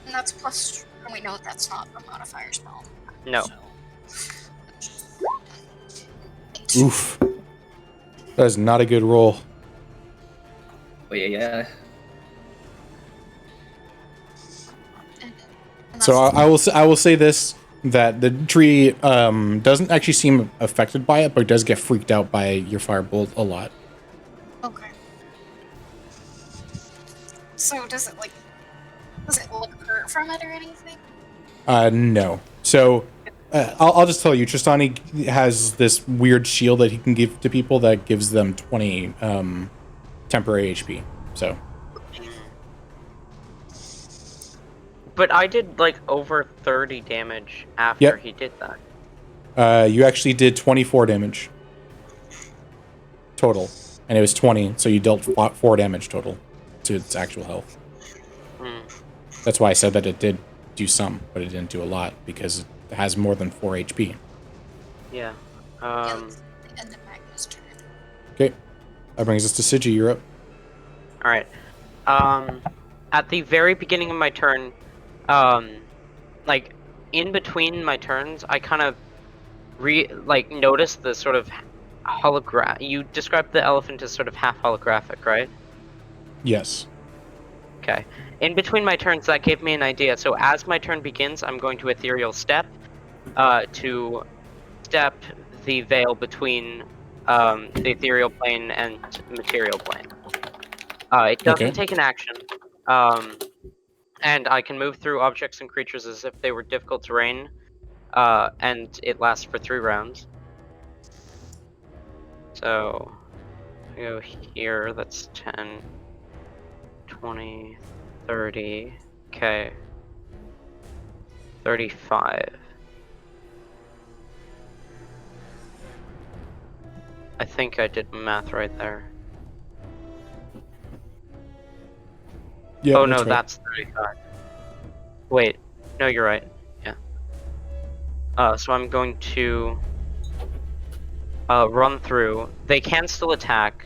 And that's plus. We know that's not a modifier spell. No. So, Oof. That is not a good roll. Oh yeah. and So that's- I will say this, that the tree doesn't actually seem affected by it, but does get freaked out by your firebolt a lot. Okay. So does it look hurt from it or anything? No. So I'll just tell you, Tristani has this weird shield that he can give to people that gives them 20 temporary HP. So. But I did like over 30 damage after he did that. You actually did 24 damage total, and it was 20, so you dealt 4 damage total to its actual health. That's why I said that it did do some, but it didn't do a lot because it has more than 4 HP. Yeah. And the Magnus turn. Okay, that brings us to Sigi. You're up. All right. At the very beginning of my turn, like in between my turns, I kind of noticed the sort of You described the elephant as sort of half holographic, right? Yes. Okay. In between my turns, that gave me an idea. So as my turn begins, I'm going to ethereal step, to step the veil between the ethereal plane and material plane. It doesn't take an action, and I can move through objects and creatures as if they were difficult terrain, and it lasts for 3 rounds. So, I go here, that's 10, 20, 30, okay, 35. I think I did math right there. Yeah, Oh no, right. that's 35. Wait, no, you're right. Yeah. So I'm going to run through. They can still attack,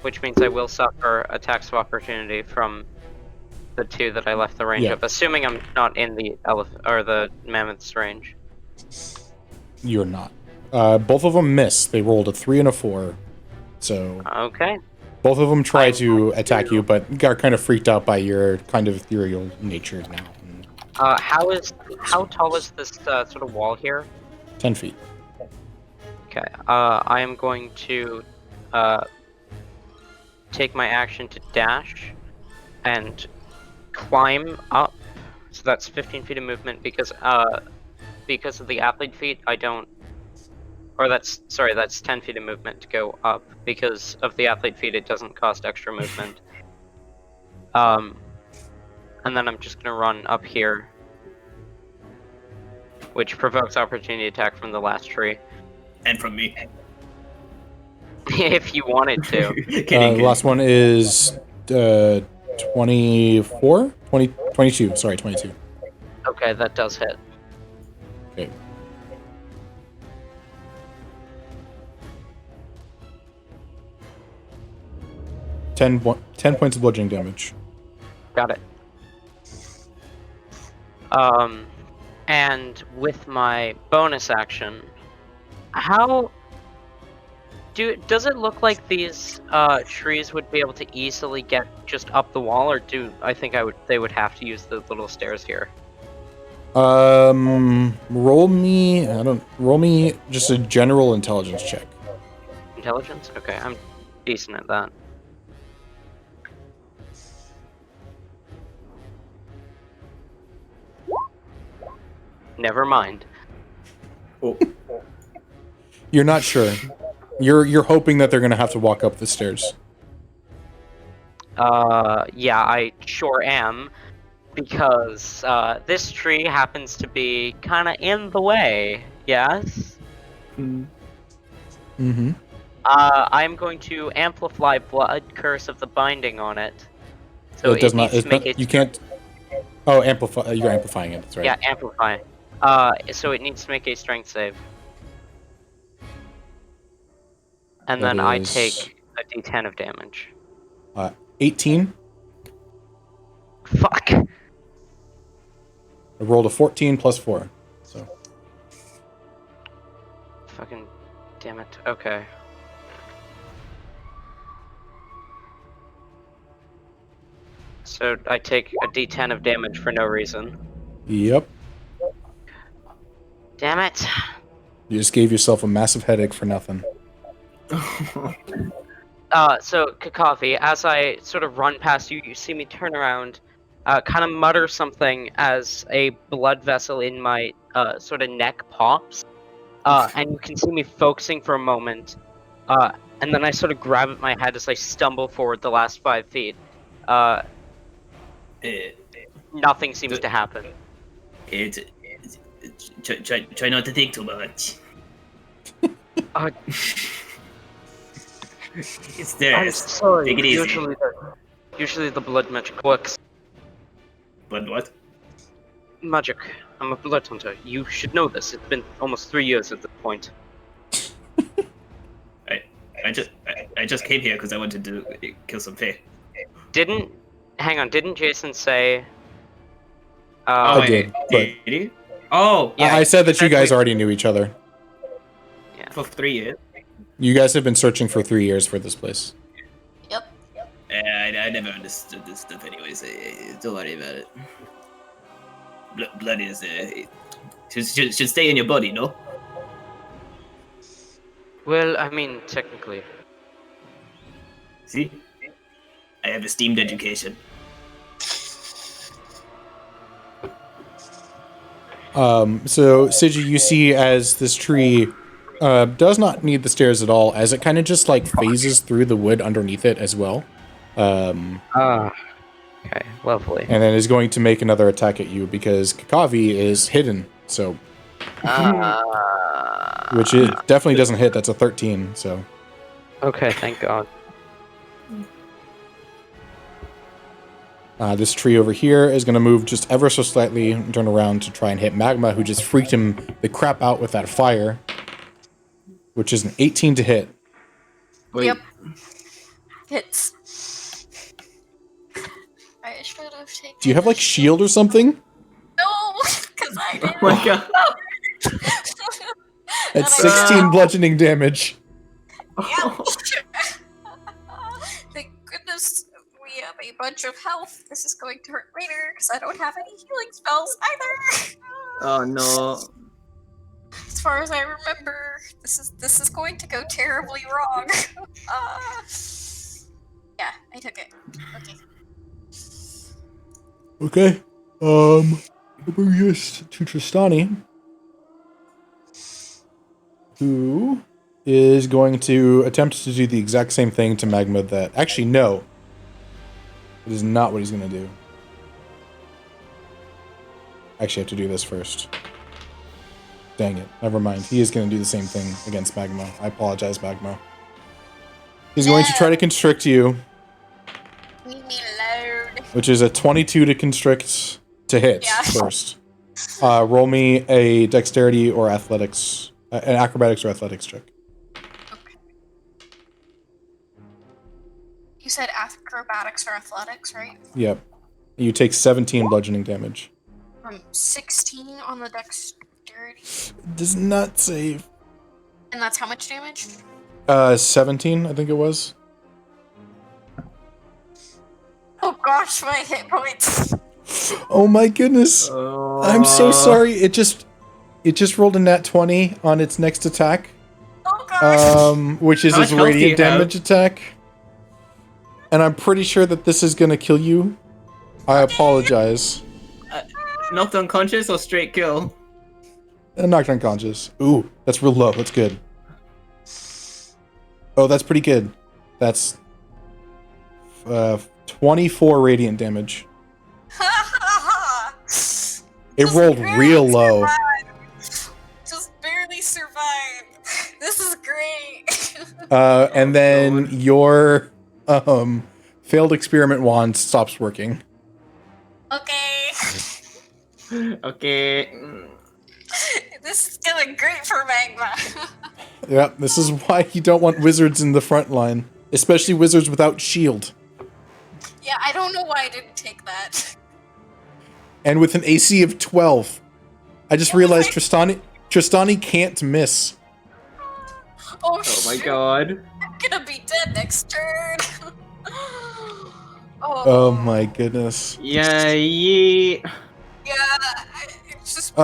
which means I will suffer attacks of opportunity from the 2 that I left the range Yeah. of, assuming I'm not in the the mammoth's range. You're not. Both of them miss. They rolled a 3 and a 4. So Okay. both of them try I'm to going attack to- you, but are kind of freaked out by your kind of ethereal nature now. How tall is this sort of wall here? 10 feet. Okay. I am going to take my action to dash and climb up. So that's 15 feet of movement because of the athlete feat I don't. Or that's 10 feet of movement to go up because of the athlete feat. It doesn't cost extra movement. And then I'm just gonna run up here, which provokes opportunity attack from the last tree. And from me. If you wanted to. Kidding. The last one is 24? 22. Sorry, 22. Okay, that does hit. Okay. Ten points of bludgeoning damage. Got it. And with my bonus action, does it look like these trees would be able to easily get just up the wall, or they would have to use the little stairs here? Roll me just a general intelligence check. Intelligence? Okay, I'm decent at that. Never mind. Oh. You're not sure. You're hoping that they're gonna have to walk up the stairs. Yeah, I sure am, because this tree happens to be kind of in the way. Yes. Mm-hmm. I'm going to amplify Blood Curse of the Binding on it. So it does not. needs to make You can't. Oh, amplify. You're amplifying it. That's right. Yeah, amplify. So it needs to make a strength save. And That then I is, take a d10 of damage. 18. Fuck. I rolled a 14 plus 4. So. Fucking damn it. Okay. So I take a d10 of damage for no reason. Yep. Damn it. You just gave yourself a massive headache for nothing. So Kakavi, as I sort of run past you, you see me turn around, kind of mutter something as a blood vessel in my sort of neck pops, and you can see me focusing for a moment, and then I sort of grab at my head as I stumble forward the last 5 feet. Nothing seems to happen. Try not to think too much. It's there. I'm sorry. Take it easy. Usually the blood magic works. But what? Magic. I'm a blood hunter. You should know this. It's been almost 3 years at this point. I just came here because I wanted to kill some Fey. Didn't Jason say? I did. Did he? Oh, Yeah, I said that you guys exactly. already knew each other. Yeah. for 3 years. You guys have been searching for 3 years for this place. Yep. I never understood this stuff anyways. Don't worry about it. Blood is should stay in your body, no? Well, I mean, technically. See? I have esteemed education. So, Sigi, you see as this tree does not need the stairs at all, as it kind of just like phases through the wood underneath it as well. Okay, lovely. And then is going to make another attack at you because Kakavi is hidden. So, which it definitely doesn't hit. That's a 13. So, okay, thank God. This tree over here is going to move just ever so slightly and turn around to try and hit Magma, who just freaked him the crap out with that fire, which is an 18 to hit. Wait. Yep. Hits. I should have taken. Do you have like shield or something? No, because I didn't. Oh my god. That's 16 bludgeoning damage. Thank goodness we have a bunch of health. This is going to hurt later because I don't have any healing spells either. Oh no. As far as I remember, this is going to go terribly wrong. Yeah, I took it. Okay. Okay. We'll bring this to Tristani, who is going to attempt to do the exact same thing to Magma that... Actually, no. It is not what he's going to do. Actually, I have to do this first. Dang it. Never mind. He is going to do the same thing against Magma. I apologize, Magma. He's going to try to constrict you, Leave me alone. which is a 22 to constrict to hit first. Roll me a dexterity or athletics, an acrobatics or athletics check. Okay. You said acrobatics or athletics, right? Yep. You take 17 bludgeoning damage. 16 on the dexterity. Does not save. And that's how much damage? 17, I think it was. Oh gosh, my hit points. Oh my goodness. I'm so sorry. It just rolled a nat 20 on its next attack. Oh gosh. Which is How its much health do you radiant damage attack. And I'm pretty sure that this is gonna kill you. I apologize. Knocked unconscious or straight kill? Knocked unconscious. Ooh, that's real low. That's good. Oh, that's pretty good. That's 24 radiant damage. It rolled real low. Just barely survived. This is great. And then your failed experiment wand stops working. Okay. Okay. This is going great for Magma. Yep, this is why you don't want wizards in the front line, especially wizards without shield. Yeah, I don't know why I didn't take that. And with an AC of 12. I just realized Tristani can't miss. Oh, Oh my shoot. god. I'm gonna be dead next turn. Oh my goodness. Yeah. Yeah, it's just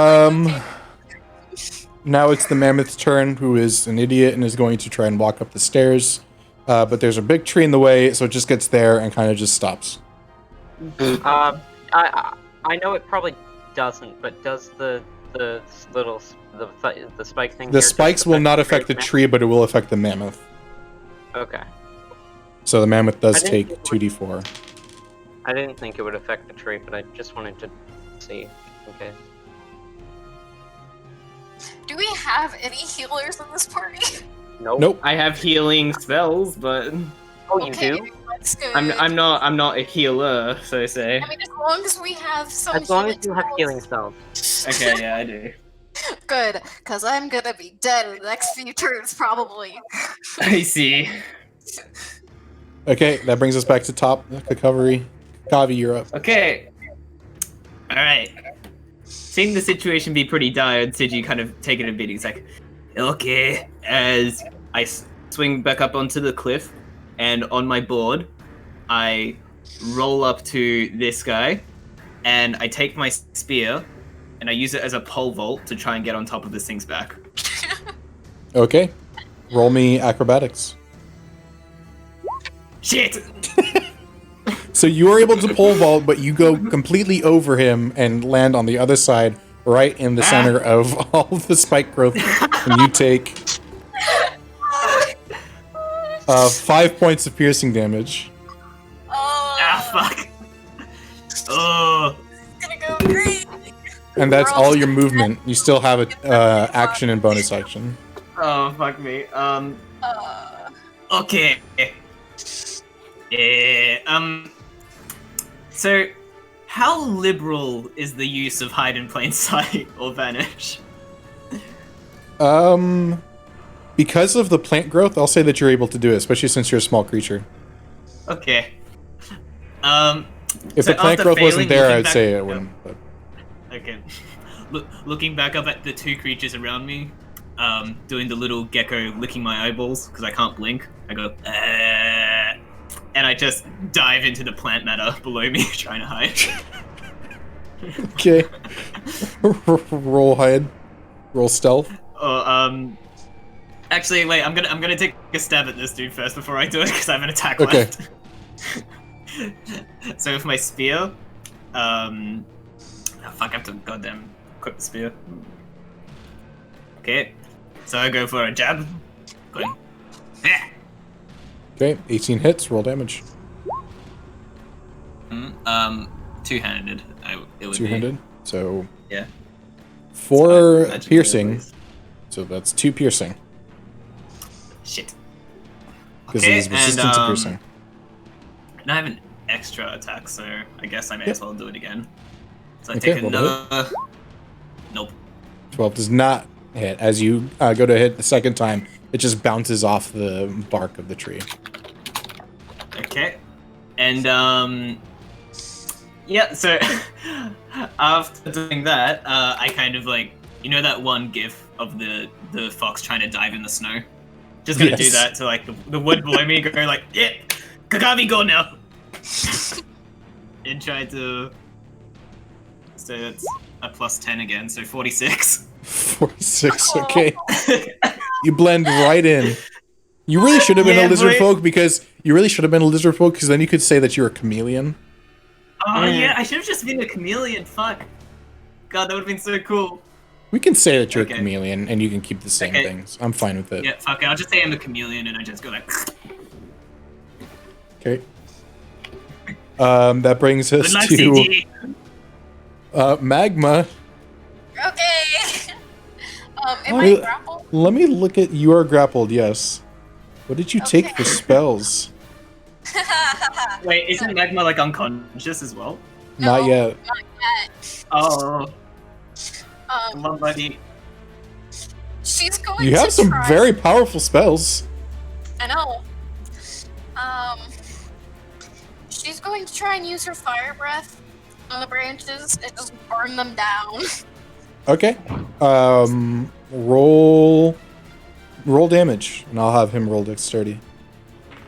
Now it's the Mammoth Turn, who is an idiot and is going to try and walk up the stairs. But there's a big tree in the way, so it just gets there and kind of just stops. I know it probably doesn't, but does the spike thing? The spikes will not affect the tree, but it will affect the mammoth. Okay. So the mammoth does I take didn't- 2d4. I didn't think it would affect the tree, but I just wanted to see. Okay. Do we have any healers in this party? Nope. I have healing spells, but Oh, you Okay, do? that's good. I'm not a healer, so to say. I mean, as long as we have some As long as healing you have spells. healing spells. Okay, yeah, I do. Good, because I'm gonna be dead in the next few turns, probably. I see. Okay, that brings us back to top. Recovery. Kavi, you're up. Okay. Alright. Seeing the situation be pretty dire, Sigi kind of taking a beat. He's like, okay, as I swing back up onto the cliff, and on my board, I roll up to this guy, and I take my spear, and I use it as a pole vault to try and get on top of this thing's back. Okay. Roll me acrobatics. Shit! So you are able to pole vault, but you go completely over him and land on the other side right in the center of all the spike growth, and you take 5 points of piercing damage. Fuck. Oh. It's gonna go great. And that's all your movement. You still have a action and bonus action. Oh, fuck me. Okay. So, how liberal is the use of hide in plain sight or vanish? Because of the plant growth, I'll say that you're able to do it, especially since you're a small creature. Okay. If so the plant after growth wasn't failing, there, looking I'd back- say it wouldn't. But. Okay. Looking back up at the two creatures around me, doing the little gecko licking my eyeballs because I can't blink, I go, and I just dive into the plant matter below me, trying to hide. Okay. Roll hide. Roll stealth. Actually, wait. I'm gonna take a stab at this dude first before I do it because I have an attack Okay. left. So with my spear, oh, fuck! I have to goddamn equip the spear. Okay. So I go for a jab. Going. Okay, 18 hits. Roll damage. Two-handed. It would Two-handed. So be. Yeah. 4 Magic piercing. abilities. So that's 2 piercing. Shit. Because it is resistant to piercing. And I have an extra attack, so I guess I may as well do it again. So I Okay, take roll to another. Nope. 12 does not hit. As you go to hit the second time, it just bounces off the bark of the tree. Okay. And yeah. So after doing that, I kind of like, you know that one GIF of the fox trying to dive in the snow. Just gonna do Yes. that to like the wood below me. Go like, yeah, Kakavi, go now. And try to. So that's a plus 10 again, so 46. 46, okay. You blend right in. You really should have been a lizard folk because then you could say that you're a chameleon. Oh yeah, I should have just been a chameleon. Fuck. God, that would have been so cool. We can say that you're Okay. a chameleon and you can keep the same Okay. things. I'm fine with it. Yeah, fuck it. I'll just say I'm a chameleon and I just go like. Okay. That brings us Good luck, to CG. Magma. Okay. Am Oh, I grappled? Let me look at you are grappled, yes. What did you take Okay. for spells? Wait, isn't Magma like unconscious as well? Not No. yet. Not yet. Oh, come on, buddy. She's going You to have some try... very powerful spells. I know. She's going to try and use her fire breath on the branches and just burn them down. Okay. Roll damage, and I'll have him roll dexterity.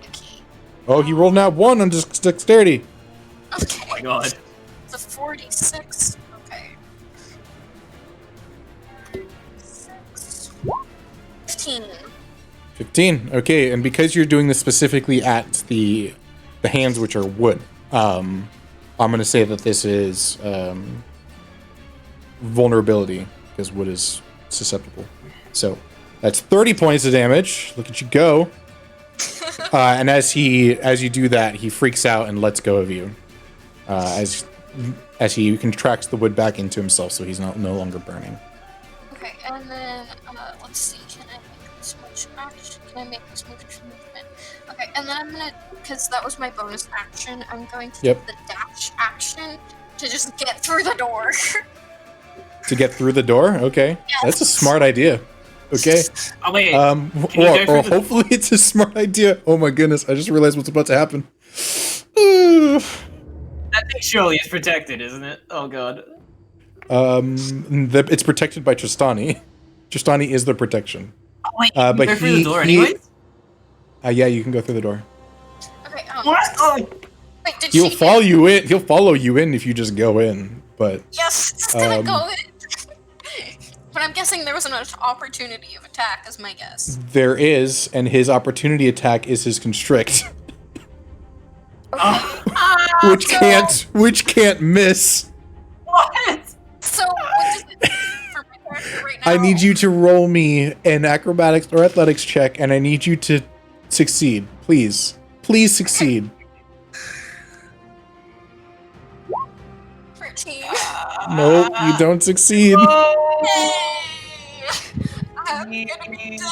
Okay. Oh, he rolled now 1 on dexterity. Okay. Oh my god. It's a 46. Okay. 6. 15. 15. Okay, and because you're doing this specifically at the hands, which are wood, I'm gonna say that this is vulnerability because wood is susceptible. So that's 30 points of damage. Look at you go. And as you do that, he freaks out and lets go of you. As he contracts the wood back into himself, so he's no longer burning. Okay, and then let's see. Can I make this much action? Can I make this much movement? Okay, and then I'm gonna, because that was my bonus action, I'm going to Yep. do the dash action to just get through the door. To get through the door? Okay. Yes. That's a smart idea. Okay. Oh wait. Or go through the- hopefully it's a smart idea. Oh my goodness, I just realized what's about to happen. Ooh. That thing surely is protected, isn't it? Oh god. It's protected by Tristani. Tristani is the protection. Oh wait, But go through the door he- anyways? Yeah, you can go through the door. Okay, What? Oh, wait, did He'll she follow you in. He'll follow you in if you just go in. But Yes, it's gonna Um, go in. But I'm guessing there was an opportunity of attack, is my guess. there is, and his opportunity attack is his constrict, oh. which can't miss. What? So, what does it now. I need you to roll me an acrobatics or athletics check, and I need you to succeed. Please. Please succeed. 13. No, you don't succeed. Yay! I'm gonna be dead.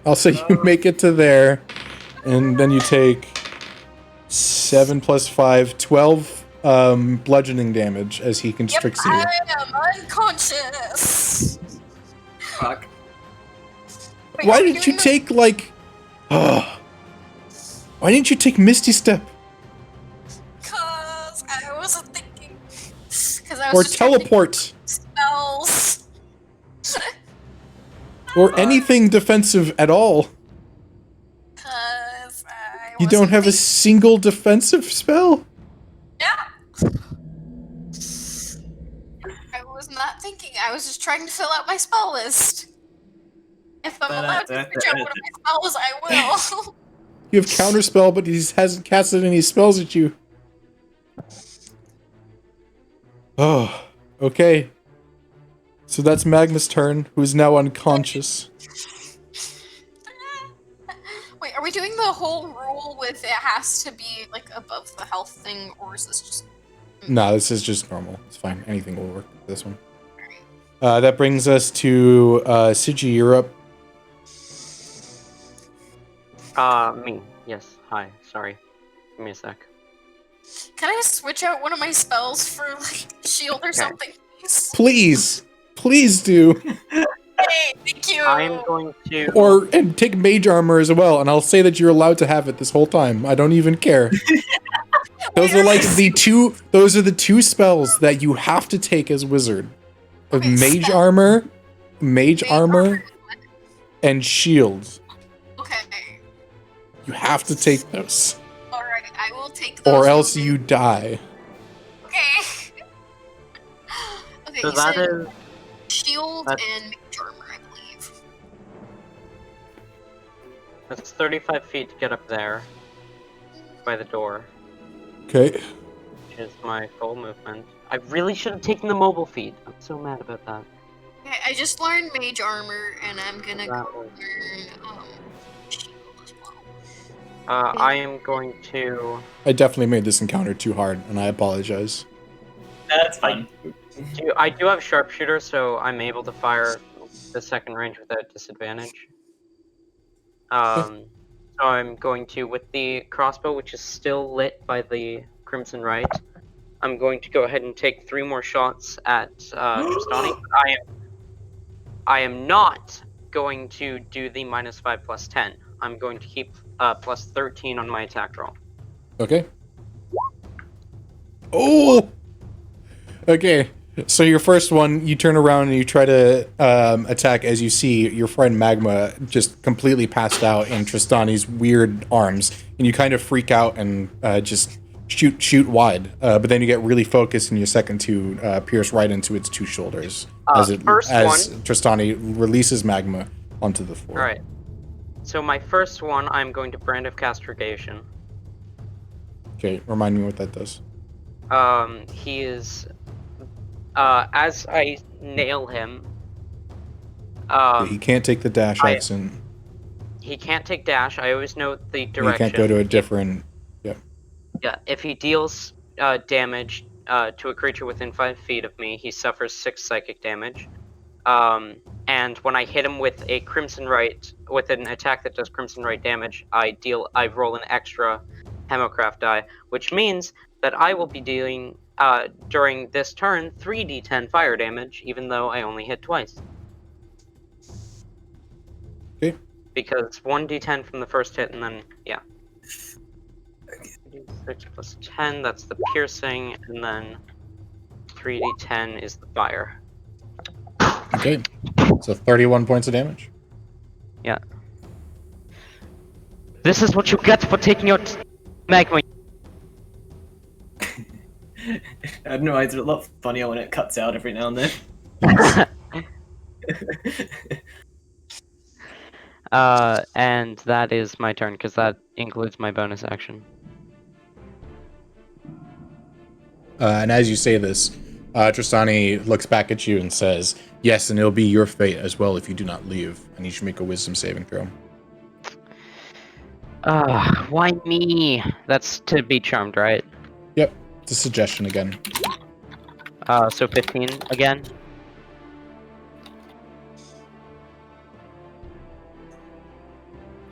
I'll say you make it to there, and then you take 7 plus 5, 12 bludgeoning damage as he constricts you. I am unconscious. Fuck. Wait, Why are we didn't you doing take, like... why didn't you take Misty Step? Because I wasn't thinking. Because I was Or just trying to think teleport? of spells. Or anything defensive at all? Because I You don't wasn't have a thinking- single defensive spell? Yeah. I was not thinking. I was just trying to fill out my spell list. If I'm allowed to switch out one of my spells, I will. You have counterspell, but he hasn't casted any spells at you. Oh, okay. So that's Magma's turn, who is now unconscious. Wait, are we doing the whole rule with it has to be like above the health thing, or is this just? No, this is just normal. It's fine. Anything will work for this one. That brings us to Sigi, you're up. Me. Yes. Hi. Sorry. Give me a sec. Can I switch out one of my spells for like shield or something? Please? Please. Please do. Hey, thank you. I'm going to. And take mage armor as well, and I'll say that you're allowed to have it this whole time. I don't even care. Those are like those are the two spells that you have to take as wizard. Okay, Mage spell. armor, Mage armor. and shield. Okay. You have to take those. Alright, I will take those. Or else you die. Okay. Okay, So you that said is. shield that's- and mage armor, I believe. That's 35 feet to get up there. By the door. Okay. Which is my full movement. I really should have taken the mobile feat. I'm so mad about that. Okay, I just learned mage armor, and I'm gonna That go was- learn shield as well. I am going to. I definitely made this encounter too hard, and I apologize. That's fine. I do have sharpshooter, so I'm able to fire the second range without disadvantage. So I'm going to, with the crossbow, which is still lit by the Crimson Right, I'm going to go ahead and take 3 more shots at Tristani. I am not going to do the -5 plus 10. I'm going to keep plus 13 on my attack roll. Okay. Oh! Okay. So your first one, you turn around and you try to attack as you see your friend Magma just completely passed out in Tristani's weird arms, and you kind of freak out and just shoot wide. But then you get really focused, and your second two pierce right into its two shoulders as Tristani releases Magma onto the floor. All right. So my first one, I'm going to Brand of Castigation. Okay, remind me what that does. He is. As I nail him, He can't take the dash accent. he can't take dash. I always note the He direction. can't go to a different. Yeah, if he deals damage to a creature within 5 feet of me, he suffers 6 psychic damage. And when I hit him with a Crimson Right, with an attack that does Crimson Right damage, I roll an extra Hemocraft die, which means that I will be dealing, during this turn, 3d10 fire damage, even though I only hit twice. Okay. Because 1d10 from the first hit, and then, yeah. 6 plus 10, that's the piercing, and then 3d10 is the fire. Okay. So 31 points of damage. Yeah. This is what you get for taking out Magma. I don't know, it's a lot funnier when it cuts out every now and then. And that is my turn, because that includes my bonus action. And as you say this, Tristani looks back at you and says, yes, and it'll be your fate as well if you do not leave. I need you to make a wisdom saving throw. Why me? That's to be charmed, right? Yep, it's a suggestion again. So 15 again?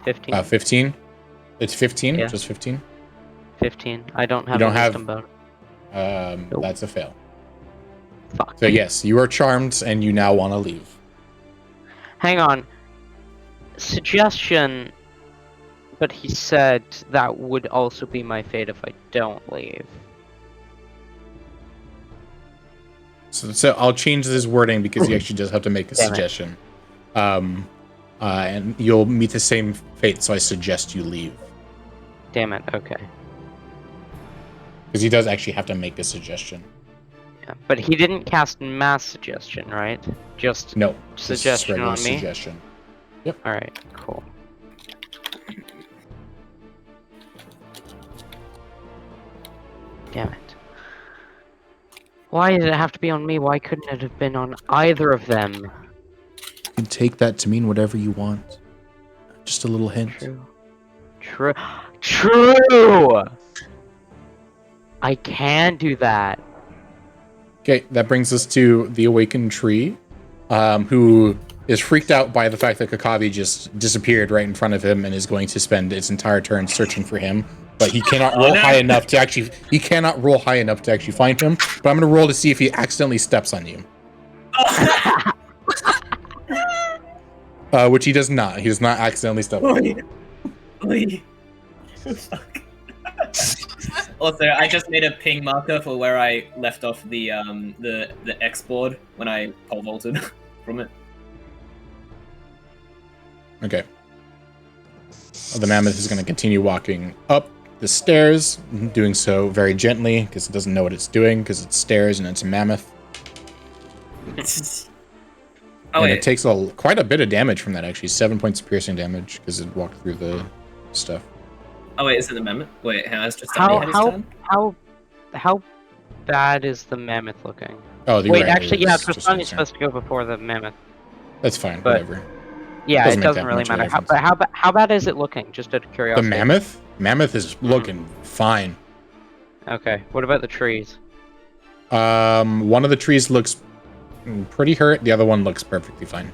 $15. 15? It's 15? Yeah. Just 15? 15. I don't have You don't a have- wisdom bonus. Nope. That's a fail. Fuck. So yes, you are charmed and you now want to leave. Hang on. Suggestion, but he said that would also be my fate if I don't leave. So I'll change this wording because he actually does have to make a Damn it. suggestion. And you'll meet the same fate, so I suggest you leave. Damn it, okay. Because he does actually have to make a suggestion. Yeah, but he didn't cast mass suggestion, right? Just No. this is Suggestion regular on me? Suggestion. alright, cool. Damn it. Why did it have to be on me? Why couldn't it have been on either of them? You can take that to mean whatever you want. Just a little hint. True. True! I can do that. Okay, that brings us to the awakened tree, who is freaked out by the fact that Kakavi just disappeared right in front of him and is going to spend its entire turn searching for him. But he cannot roll high enough to actually. He cannot roll high enough to actually find him. But I'm going to roll to see if he accidentally steps on you. Which he does not. He does not accidentally step on you. Oi. Fuck. Also, I just made a ping marker for where I left off the X board when I pole vaulted from it. Okay. The mammoth is going to continue walking up the stairs, doing so very gently because it doesn't know what it's doing because it's stairs and it's a mammoth. Oh, And wait. it takes quite a bit of damage from that, actually. 7 points of piercing damage because it walked through the stuff. Oh wait, is it the mammoth? Wait, has just had his turn? How bad is the mammoth looking? Oh, the Wait, right, actually, yeah, it's just Tristani's his turn. supposed to go before the mammoth. That's fine, but- whatever. Yeah, Doesn't it make doesn't that really much of a matter. difference. How bad is it looking? Just out of The curiosity. mammoth? Mammoth is looking fine. Okay. What about the trees? One of the trees looks pretty hurt. The other one looks perfectly fine.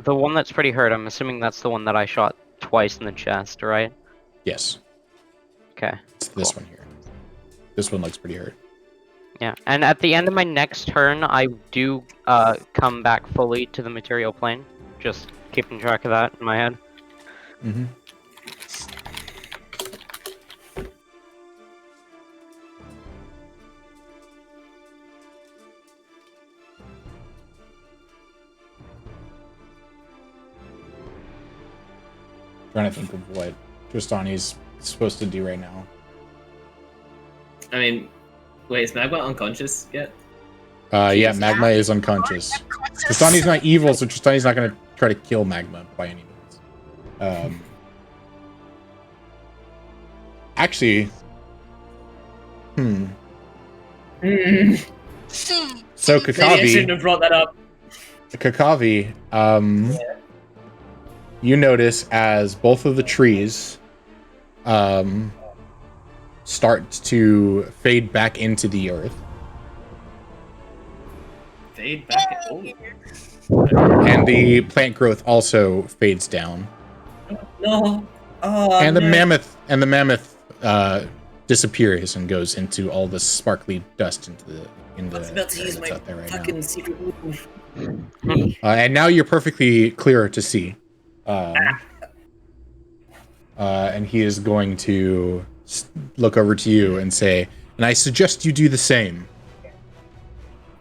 The one that's pretty hurt. I'm assuming that's the one that I shot twice in the chest, right? Yes, Okay. it's this Cool. one here. This one looks pretty hurt. Yeah. And at the end of my next turn, I do come back fully to the material plane. Just keeping track of that in my head. Mm-hmm. Trying to think of what Tristani's supposed to do right now. I mean, wait, is Magma unconscious yet? Yeah, Magma is unconscious. Tristani's not evil, so Tristani's not going to try to kill Magma by any means. Actually, so Maybe I Kakavi, shouldn't have brought that up. you notice as both of the trees start to fade back into the earth, Fade back. Oh, and the plant growth also fades down, no. Oh, and the no. mammoth disappears and goes into all the sparkly dust in I was the about to use that's my out there right now. fucking secret move. And now you're perfectly clear to see. And he is going to look over to you and say, and I suggest you do the same.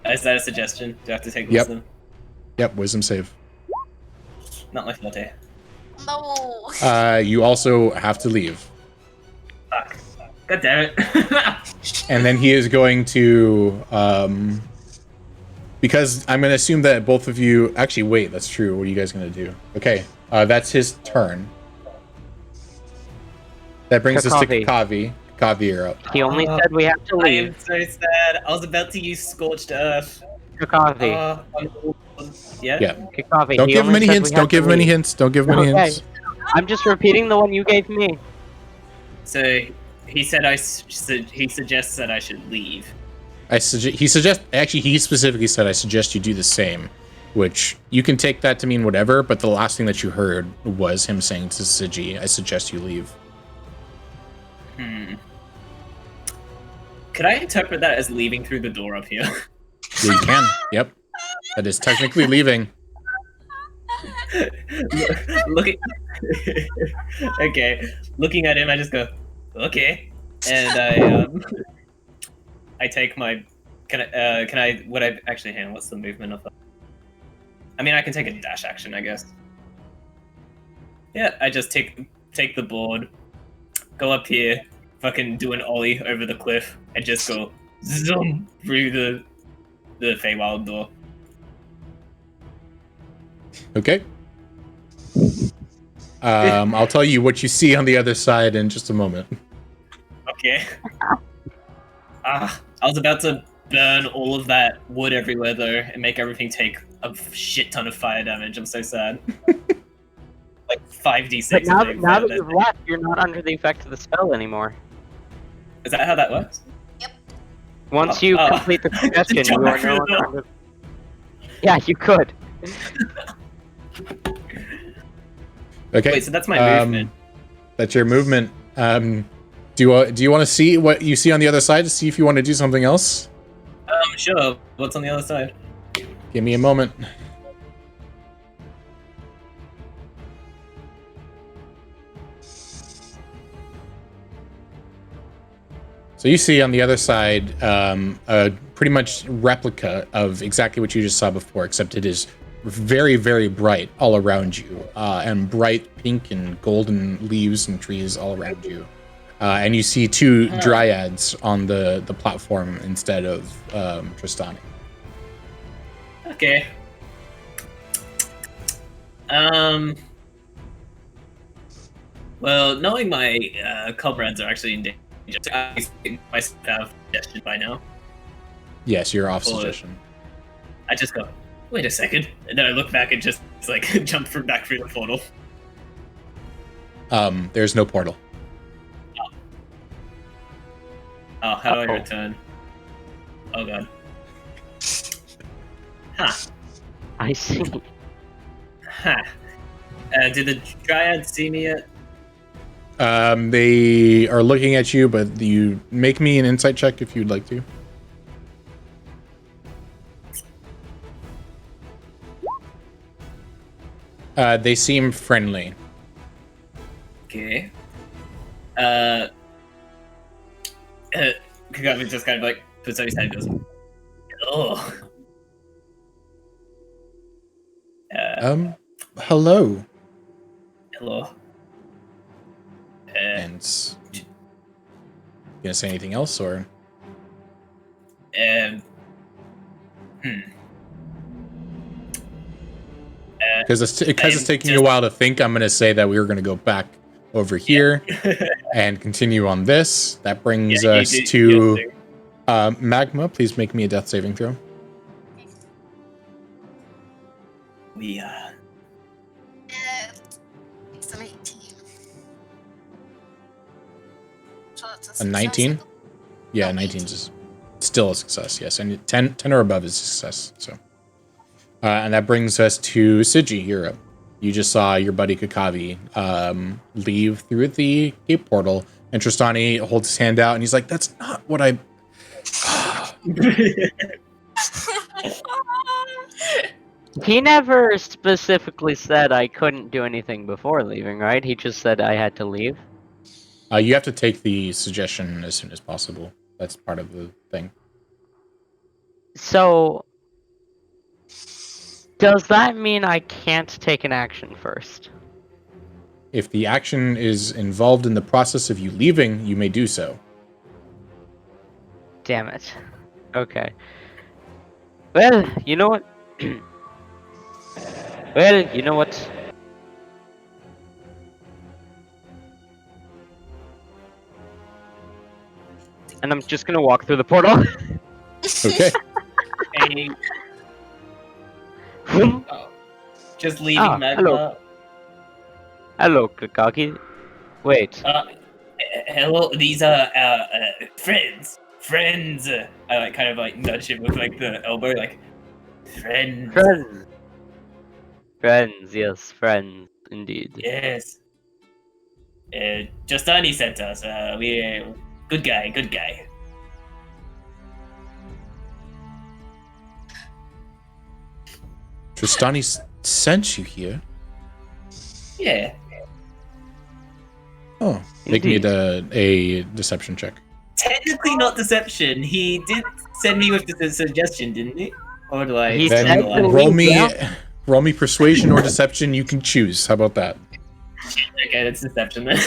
Is that a suggestion? Do I have to take Yep. wisdom? Yep, wisdom save. Not my forte. No. You also have to leave. Fuck. God damn it. And then he is going to, because I'm going to assume that both of you, actually, wait, that's true. What are you guys going to do? Okay, that's his turn. That brings us to Kakavi. Kakavi. Kavi, you're up. He only said we have to I am leave. so sad. I was about to use Scorched Earth. Kakavi. Yeah? Yeah. Kakavi. Don't he give him only any said hints. we Don't had to give him any leave. hints. Don't give him any Okay. hints. I'm just repeating the one you gave me. So he said he suggests that I should leave. He specifically said I suggest you do the same, which you can take that to mean whatever, but the last thing that you heard was him saying to Siji, I suggest you leave. Could I interpret that as leaving through the door up here? Yeah, you can. Yep. That is technically leaving. Look at okay. Looking at him, I just go, okay, and I take my. Can I? Would I actually hang on? What's the movement of that? I mean, I can take a dash action, I guess. Yeah, I just take the board, go up here, fucking do an ollie over the cliff, and just go zoom through the Feywild door. Okay. I'll tell you what you see on the other side in just a moment. Okay. I was about to burn all of that wood everywhere though, and make everything take a shit ton of fire damage. I'm so sad. Like 5d6. But now of that you've left, you're not under the effect of the spell anymore. Is that how that works? Once you complete the suggestion, you are no longer under... Yeah, you could. Okay. Wait, so that's my movement. That's your movement. Do you want to see what you see on the other side to see if you want to do something else? Sure. What's on the other side? Give me a moment. So you see on the other side a pretty much replica of exactly what you just saw before, except it is very, very bright all around you, and bright pink and golden leaves and trees all around you. And you see two dryads on the platform instead of Tristani. Okay. Well, knowing my comrades are actually in danger, I think I have suggestion by now. Yes, you're off suggestion. I just go, wait a second, and then I look back and just like jump back through the portal. There's no portal. Oh, how do I return? Oh god. Huh. I see. Huh. Did the Dryad see me yet? They are looking at you, but you make me an insight check if you'd like to. They seem friendly. Okay. Kagami just kind of like puts out his hand and goes, oh. Hello. Hello. And you gonna say anything else, or? Because it's taking you a while to think, I'm gonna say that we were gonna go back over here and continue on this. That brings us to Magma. Please make me a death saving throw. We It's an 18. So that's A 19? Yeah, 19 is still a success, yes. And 10 or above is a success. So, and that brings us to Siji, you're up. You just saw your buddy Kakavi leave through the gate portal, and Tristani holds his hand out, and he's like, that's not what I... He never specifically said I couldn't do anything before leaving, right? He just said I had to leave. You have to take the suggestion as soon as possible. That's part of the thing. So, does that mean I can't take an action first? If the action is involved in the process of you leaving, you may do so. Damn it. Okay. Well, you know what? Well, you know what? and I'm just gonna walk through the portal. Okay. Hey, oh, just leaving magma. Hello, Kakaki. Wait. Hello, these are friends. Friends. I like kind of like nudge him with like the elbow, like friends. Friends. Friends, yes, friends, indeed. Yes. Justani sent us. We good guy, good guy. Tristani sent you here. Yeah. Oh, make me a deception check. Technically not deception. He did send me with the suggestion, didn't he? Or do I? He Then said roll me persuasion or deception. You can choose. How about that? Okay, that's deception then.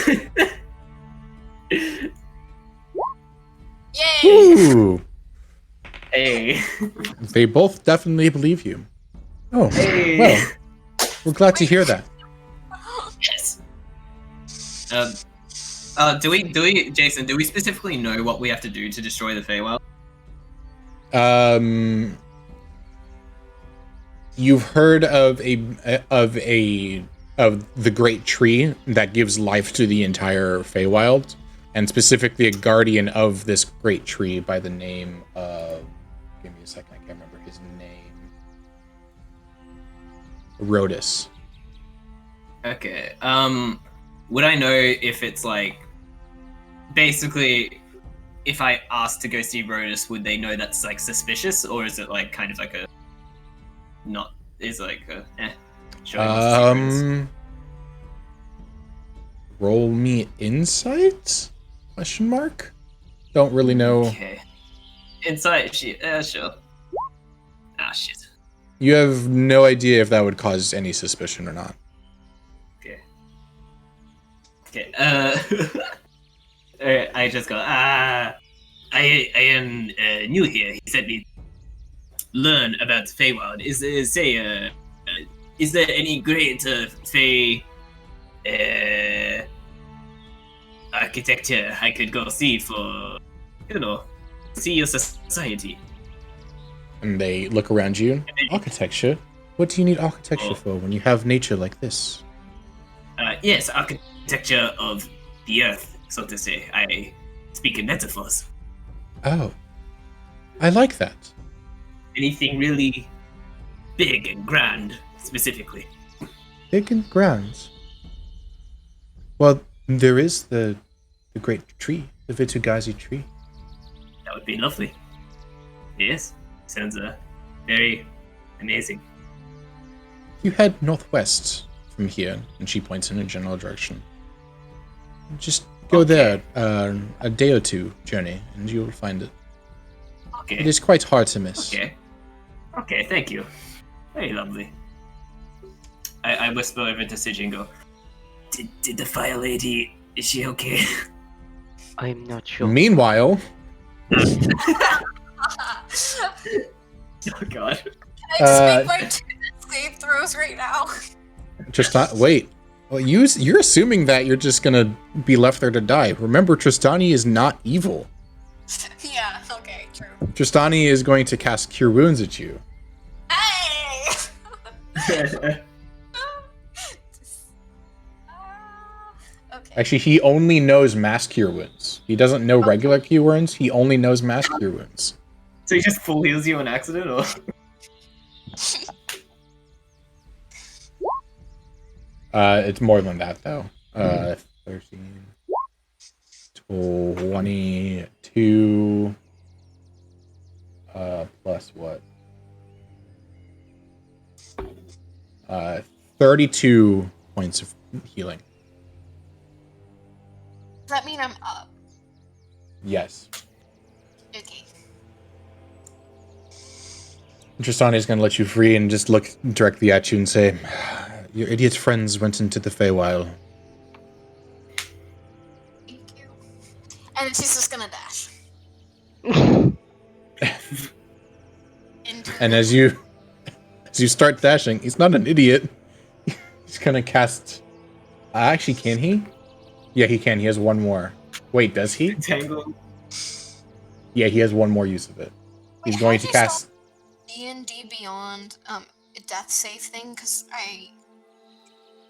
Yay! Ooh, Hey. they both definitely believe you. Oh, Hey. well, we're glad to hear that. Yes. Do we, Jason? Do we specifically know what we have to do to destroy the Feywild? You've heard of the great tree that gives life to the entire Feywild, and specifically a guardian of this great tree by the name of. Give me a second. I can't remember his name. Rhodus. Okay. Would I know if it's like, basically, if I asked to go see Rhodus, would they know that's like suspicious, or is it like kind of like a not? Is like a Sure, he wants to see Rhodus. Roll me insight? Question mark? Don't really know. Okay. Insight. Sure. Ah, shit. You have no idea if that would cause any suspicion or not. Okay. Okay. I just go. I am new here. He said me learn about Feywild. Is there any great Fey architecture I could go see for, see your society? And they look around you. Architecture? What do you need architecture for when you have nature like this? Yes, architecture of the earth, so to say. I speak in metaphors. Oh. I like that. Anything really big and grand, specifically. Big and grand. Well, there is the great tree, the Vitsugazi tree. That would be lovely. Yes, sounds very amazing. You head northwest from here, and she points in a general direction. Just go there, a day or two journey, and you will find it. Okay. It is quite hard to miss. Okay. Okay, thank you. Very lovely. I whisper over to Siji and go, Did the fire lady, is she okay? I'm not sure. Meanwhile, Oh god. Can I just make my 2 save throws right now? wait. Well, you're assuming that you're just gonna be left there to die. Remember, Tristani is not evil. Yeah, okay, true. Tristani is going to cast Cure Wounds at you. Hey! Okay. Actually, he only knows Mass Cure Wounds. He doesn't know regular Cure Wounds. He only knows Mass Cure Wounds. So he just full heals you on accident, or? It's more than that, though. 13, 22, plus what? 32 points of healing. Does that mean I'm up? Yes. Okay. Tristani is going to let you free and just look directly at you and say, "Your idiot friends went into the Feywild." Thank you. And then she's just gonna dash. And as you start dashing, he's not an idiot. He's going to cast... Actually, can he? Yeah, he can. He has one more. Wait, does he? Tangle. Yeah, he has one more use of it. He's Wait, going how to do you cast. spell D&D Beyond a death save thing? Because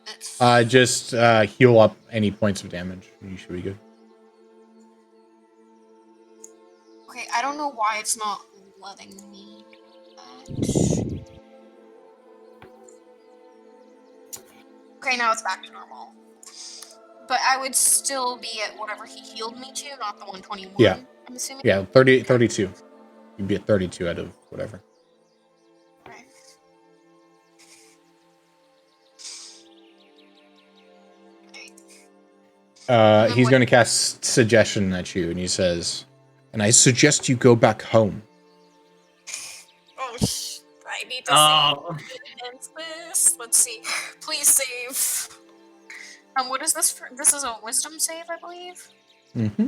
it's Just heal up any points of damage. You should be good. okay. I don't know why it's not letting me do that. Okay, now it's back to normal. But I would still be at whatever he healed me to, not the 121. Yeah. I'm assuming. Yeah, 32. You'd be at 32 out of whatever. Right. He's going to cast suggestion at you, and he says, "And I suggest you go back home." Oh, I need to save this. Let's see. Please save. What is this for? This is a wisdom save, I believe. Mm-hmm.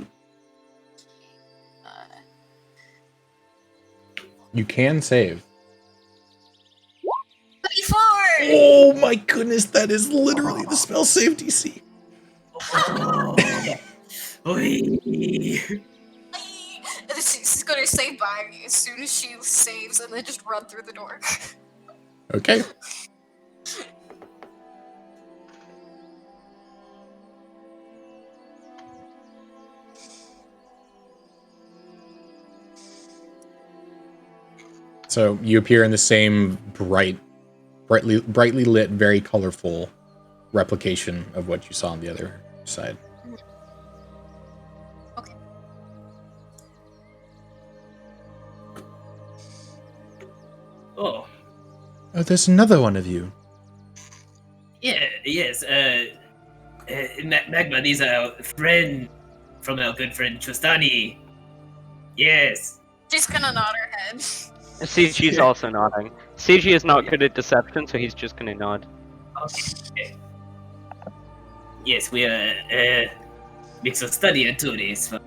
You can save. 34! Oh my goodness, that is literally the spell save DC. She's gonna save by me as soon as she saves and then just run through the door. Okay. So you appear in the same brightly lit, very colorful replication of what you saw on the other side. Okay. Oh. Oh, there's another one of you. Yeah, yes, Magma, these are our friend from our good friend Tristani. Yes. She's gonna nod her head. CG's also nodding. CG is not good at deception, so he's just gonna nod. Okay. Yes, we are mix of study and tourists from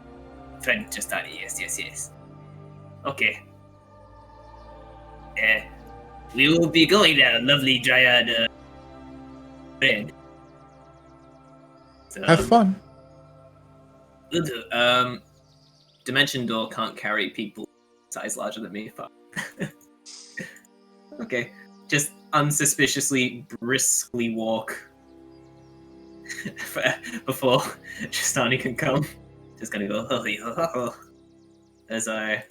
friend Tristani. Yes. Okay. We will be going now, lovely Dryad friend. So, Have fun. We'll do. Dimension Door can't carry people size larger than me. Fuck. Okay. Just unsuspiciously, briskly walk before Tristani can come. Just gonna go as I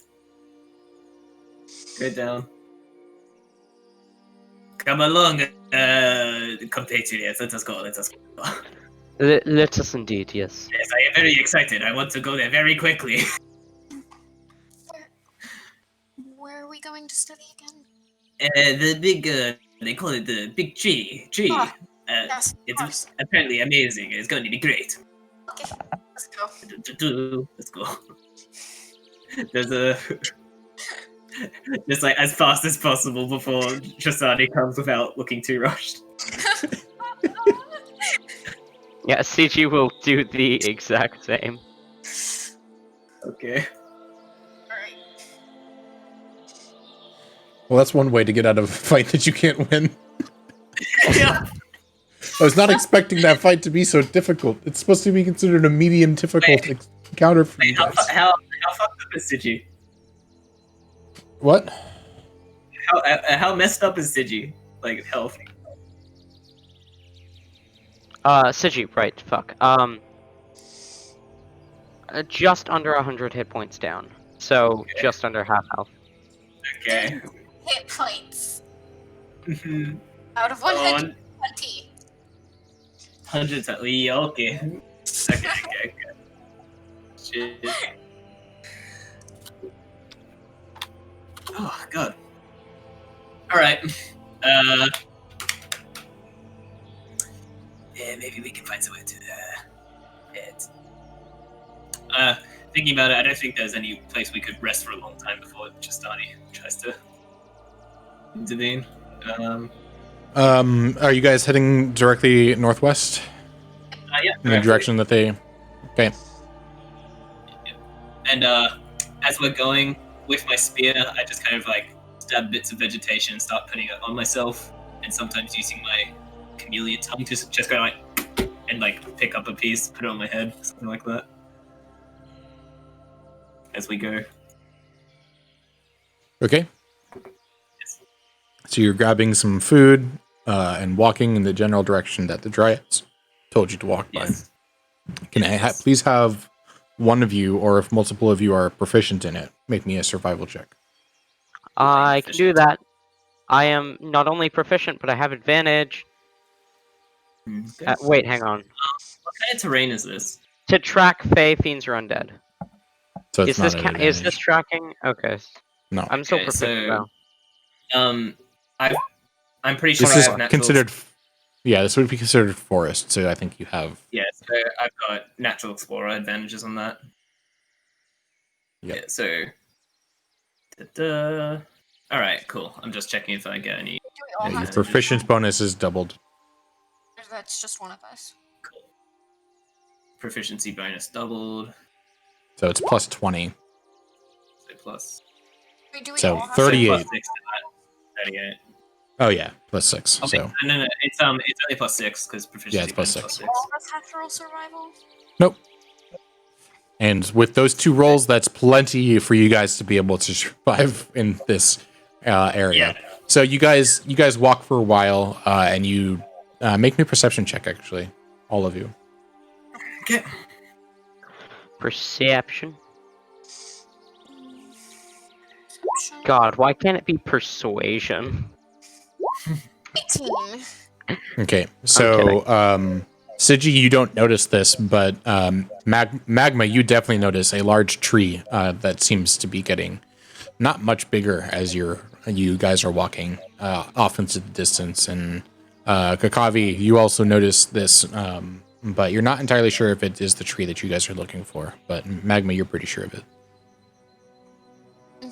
go down. Come along, compatriots. Let us go. Let us indeed, yes. Yes, I am very excited. I want to go there very quickly. Where are we going to study again? The big, they call it the big tree. Ah, yes, of It's course. apparently amazing. It's going to be great. Okay, let's go. Let's go. There's a... Just like as fast as possible before Tristani comes without looking too rushed. Yeah, CG will do the exact same. Okay. Alright. Well, that's one way to get out of a fight that you can't win. Yeah. I was not expecting that fight to be so difficult. It's supposed to be considered a medium difficult encounter for you guys. How fucked up is Sigi? What? How messed up is Sigi? Like health. Sigi, right, fuck. Just under 100 hit points down. So, Okay. just under half health. Okay. Hit points. Mhm. Out of Oh, 120. hundreds at least. Okay. Okay. Shit. Oh god. Alright. Yeah, maybe we can find somewhere to hit. Thinking about it, I don't think there's any place we could rest for a long time before Tristani tries to intervene. Are you guys heading directly northwest? Yeah. In the direction that they... Okay. And as we're going with my spear, I just kind of like stab bits of vegetation and start putting it on myself, and sometimes using my chameleon tongue to just go like and like pick up a piece, put it on my head, something like that. As we go Okay. So you're grabbing some food and walking in the general direction that the Dryads told you to walk by. Yes. Can I please have one of you, or if multiple of you are proficient in it, make me a survival check. I can do that. I am not only proficient, but I have advantage. Okay. Wait, hang on. What kind of terrain is this? To track Fey, Fiends, or Undead. So it's Is this not an is this advantage. tracking? Okay. No. I'm so Okay, proficient so, now. I'm pretty sure This I is have natural. considered. Yeah, this would be considered forest. So I think you have. Yeah, so I've got natural explorer advantages on that. Yep. Yeah, so. Da-da. All right, cool. I'm just checking if I get any. Do we all Yeah, your have to do proficiency that? bonus is doubled. Or that's just one of us. Cool. Proficiency bonus doubled. So it's plus 20. So plus. Wait, do we So all have 38. So plus 6 to that. 38. Oh yeah, plus 6. Okay. So No. It's only plus 6 because proficiency. Yeah, it's plus bonus 6. to all of us natural survival? nope. And with those two rolls, that's plenty for you guys to be able to survive in this area. Yeah. So you guys walk for a while, and you make me a perception check. Actually, all of you. Okay. Perception. Perception. God, why can't it be persuasion? 18. Okay, so Sigi, you don't notice this, but Magma, you definitely notice a large tree that seems to be getting not much bigger as you guys are walking off into the distance. And Kakavi, you also notice this, but you're not entirely sure if it is the tree that you guys are looking for. But Magma, you're pretty sure of it.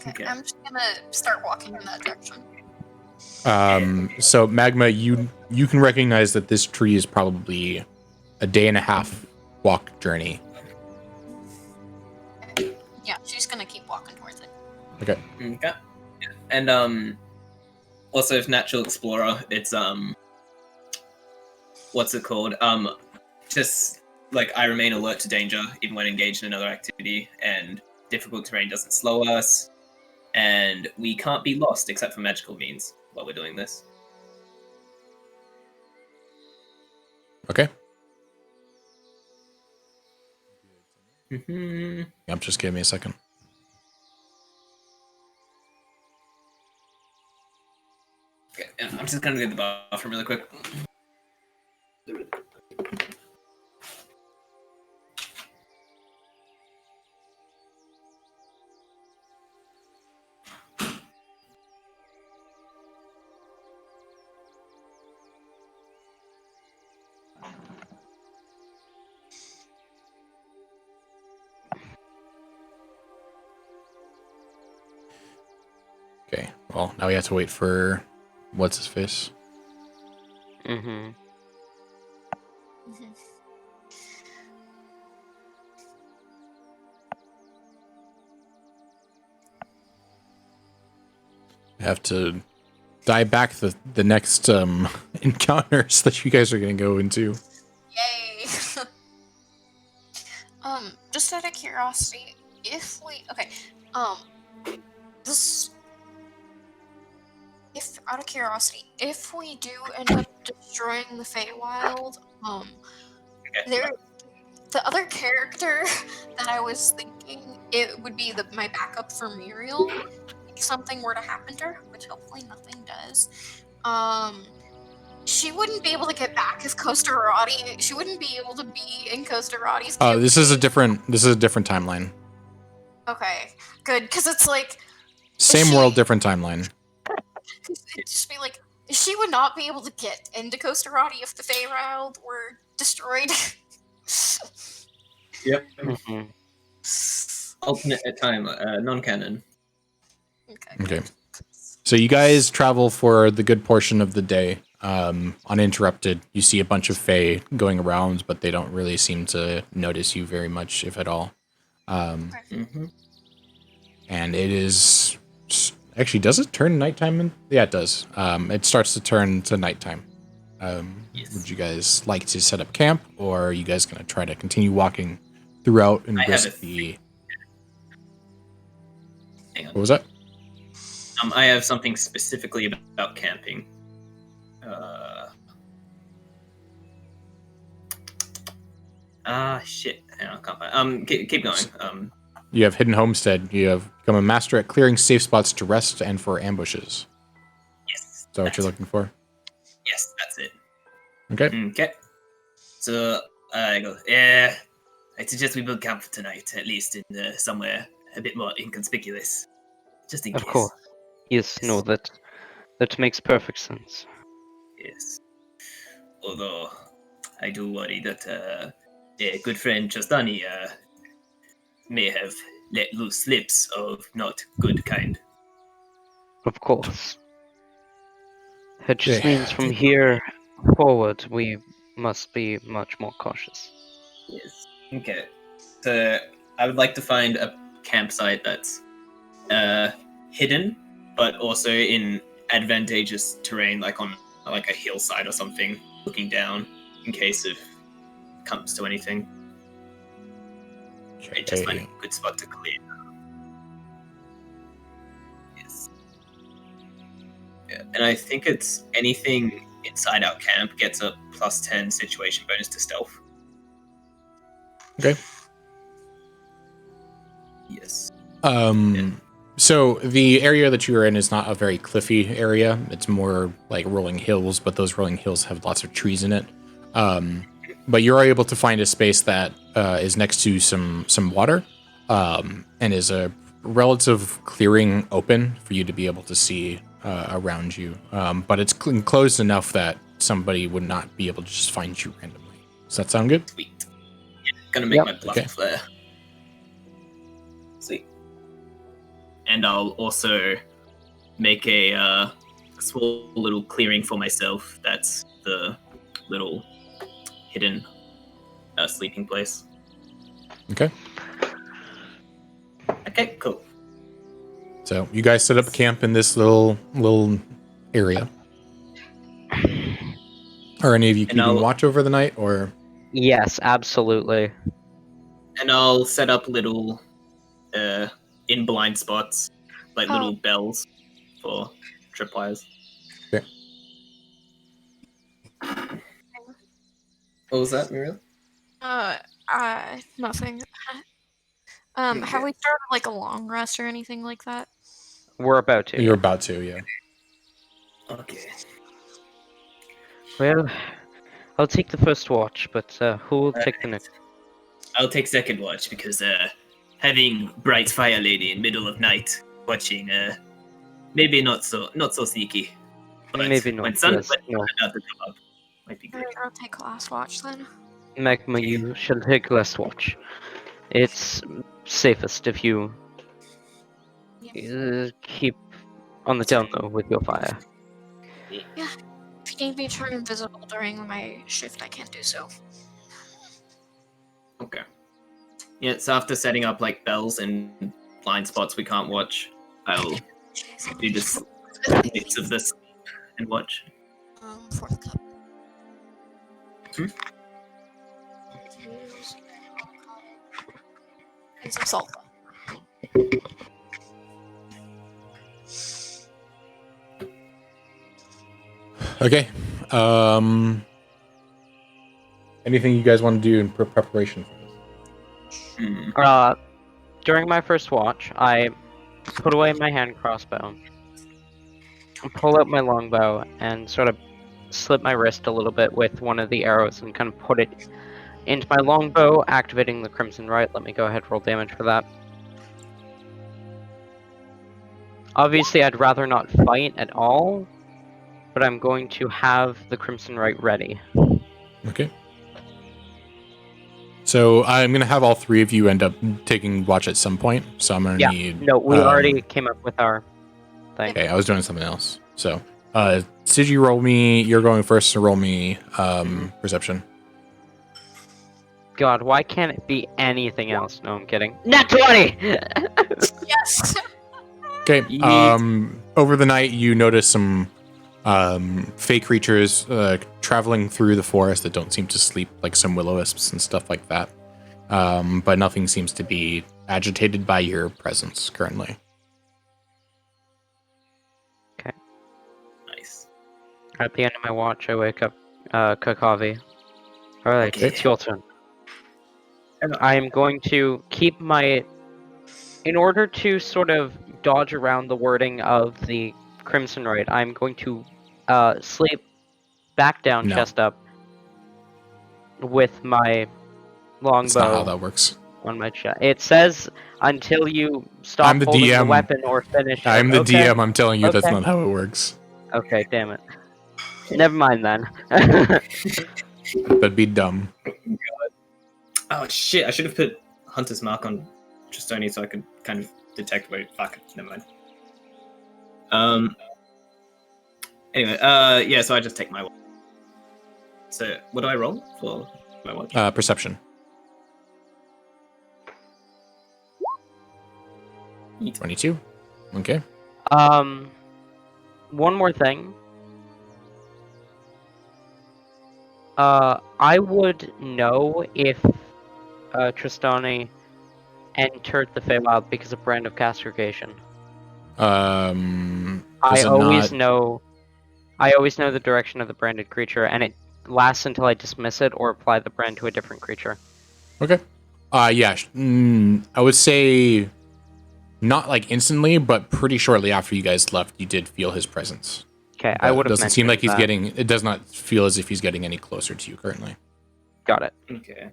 Okay, I'm just gonna start walking in that direction. So Magma, you can recognize that this tree is probably a day and a half walk journey. Yeah, she's gonna keep walking towards it. Okay. Okay. And also if natural explorer, it's what's it called? Just like I remain alert to danger even when engaged in another activity, and difficult terrain doesn't slow us, and we can't be lost except for magical means while we're doing this. Okay. Mm-hmm. Yep, just give me a second. Okay, I'm just gonna get the bathroom really quick. Okay. Well, now we have to wait for what's his face. Mm-hmm. I have to die back the next encounters that you guys are going to go into. Yay! Just out of curiosity, if we if we do end up destroying the Feywild, the other character that I was thinking it would be my backup for Muriel. If something were to happen to her, which hopefully nothing does, she wouldn't be able to get back if Costa-Rati. She wouldn't be able to be in Costa-Rati's. This is a different timeline. Okay, good, because it's like Same world, different timeline. it'd just be like she would not be able to get into Costa-Rati if the Feywild were destroyed. Yep. Mm-hmm. Alternate time, non-canon. Okay. So you guys travel for the good portion of the day, uninterrupted. You see a bunch of Fey going around, but they don't really seem to notice you very much, if at all. Mm-hmm. And it is... Actually, does it turn nighttime? Yeah, it does. It starts to turn to nighttime. Yes. Would you guys like to set up camp, or are you guys going to try to continue walking throughout and risk the... Hang on. What was that? I have something specifically about camping. Shit. I can't find. Keep going. You have Hidden Homestead. You have become a master at clearing safe spots to rest and for ambushes. Yes. Is that what you're looking for? Yes, that's it. Okay. Okay. So I go. Yeah. I suggest we build camp for tonight, at least in somewhere a bit more inconspicuous, just in Of case. course. Yes, no, that makes perfect sense. Yes. Although I do worry that their good friend Chastani may have let loose lips of not good kind. Of course. It just Okay. means from here forward we must be much more cautious. Yes. Okay. So I would like to find a campsite that's hidden, but also in advantageous terrain, like on like a hillside or something, looking down in case it comes to anything. I just find a good spot to clear. Yes. Yeah. And I think it's anything inside our camp gets a +10 situation bonus to stealth. Okay. Yes. So the area that you are in is not a very cliffy area. It's more like rolling hills, but those rolling hills have lots of trees in it. But you're able to find a space that is next to some water, and is a relative clearing open for you to be able to see around you. But it's enclosed enough that somebody would not be able to just find you randomly. Does that sound good? Sweet. Yeah, gonna make my bluff Okay. flare. Sweet. And I'll also make a small little clearing for myself. That's the little hidden sleeping place. Okay. Okay, cool. So you guys set up camp in this little area. Are any of you keeping watch over the night, or? Yes, absolutely. And I'll set up little in blind spots, like little bells for tripwires. Okay. What was that, Muriel? Nothing. Have we started like a long rest or anything like that? We're about to. You're about to, yeah. Okay. Well, I'll take the first watch, but who will take the next? I'll take second watch because having bright fire lady in middle of night watching maybe not so sneaky. But Maybe not. when sun Yes, no. about to come up, might be good. Alright, I'll take last watch then. Magma, you shall take last watch. It's safest if you keep on the down low with your fire. Yeah. If you need me to turn invisible during my shift, I can do so. Okay. Yeah, so after setting up like bells and blind spots we can't watch, I'll do this bits of this and watch. Fourth cup. And some salt. Okay. Anything you guys want to do in preparation for this? During my first watch, I put away my hand crossbow, pull out my longbow, and sort of slip my wrist a little bit with one of the arrows and kind of put it into my longbow, activating the Crimson Rite. Let me go ahead and roll damage for that. Obviously, I'd rather not fight at all, but I'm going to have the Crimson Rite ready. Okay. So I'm gonna have all three of you end up taking watch at some point. So I'm gonna need. No, we already came up with our thing. Okay, I was doing something else. So, Sigi, roll me. You're going first to roll me perception. God, why can't it be anything else? No, I'm kidding. Nat 20! Yes! Okay. Over the night, you notice some fey creatures traveling through the forest that don't seem to sleep, like some Willow Wisps and stuff like that. But nothing seems to be agitated by your presence currently. At the end of my watch, I wake up Kakavi. Alright, Okay. it's your turn. I am going to keep my... In order to sort of dodge around the wording of the Crimson Rite, I'm going to sleep back down, No. chest up, with my That's not how longbow that works. on my chest. It says until you stop I'm the holding the DM. weapon or finish. I'm the okay. DM. I'm telling you that's Okay. not how it works. Okay, damn it. Never mind then. That'd be dumb. Oh shit! I should have put Hunter's Mark on Tristoni so I could kind of detect where. Fuck. Never mind. Anyway. Yeah. So I just take my. So what do I roll for my watch? Perception. Eat. 22. Okay. One more thing. I would know if Tristani entered the Feywild because of Brand of Castigation. I always know the direction of the branded creature, and it lasts until I dismiss it or apply the brand to a different creature. Okay. Yeah. I would say not like instantly, but pretty shortly after you guys left, you did feel his presence. Okay, But I would have. It doesn't seem like he's that. getting. It does not feel as if he's getting any closer to you currently. Got it. Okay.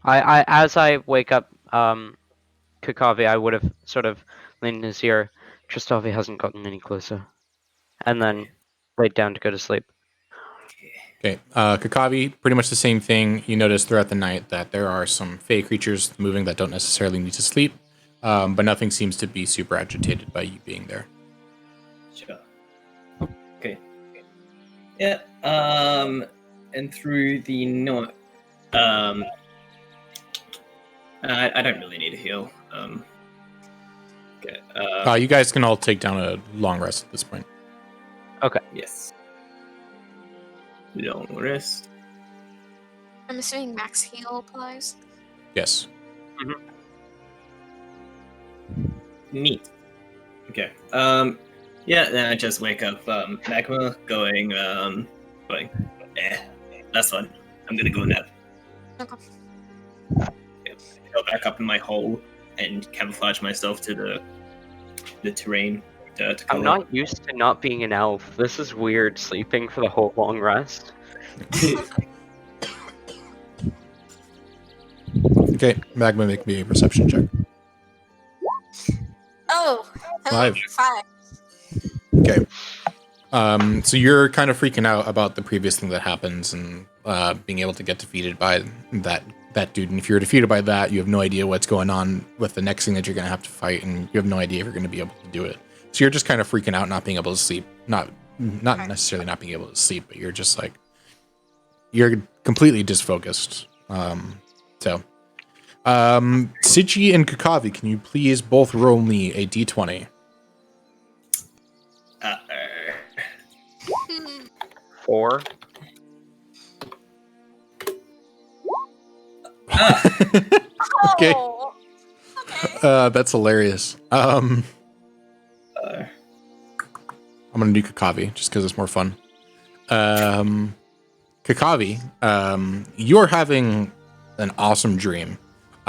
I as I wake up, Kakavi, I would have sort of leaned in his ear. Tristavi hasn't gotten any closer, and then laid down to go to sleep. Okay. Kakavi, pretty much the same thing. You notice throughout the night that there are some fey creatures moving that don't necessarily need to sleep, but nothing seems to be super agitated by you being there. Sure. Okay. Yeah. And through the north. I don't really need a heal. Okay. You guys can all take down a long rest at this point. Yes. Long rest. I'm assuming max heal applies. Yes. Neat. Okay. Yeah. Then I just wake up. Magma going. That's fun. I'm gonna go nap. Okay. Go back up in my hole and camouflage myself to the terrain. To I'm cover. not used to not being an elf. This is weird, sleeping for the whole long rest. Okay. Magma, make me a perception check. Oh, 5. 5. Okay. So you're kind of freaking out about the previous thing that happens and being able to get defeated by that dude. And if you're defeated by that, you have no idea what's going on with the next thing that you're going to have to fight, and you have no idea if you're going to be able to do it. So you're just kind of freaking out, not being able to sleep. Not necessarily not being able to sleep, but you're just like, you're completely disfocused. Siji and Kakavi, can you please both roll me a d20? 4. Okay. Oh, okay. That's hilarious. I'm gonna do Kakavi just because it's more fun. Kakavi, you're having an awesome dream.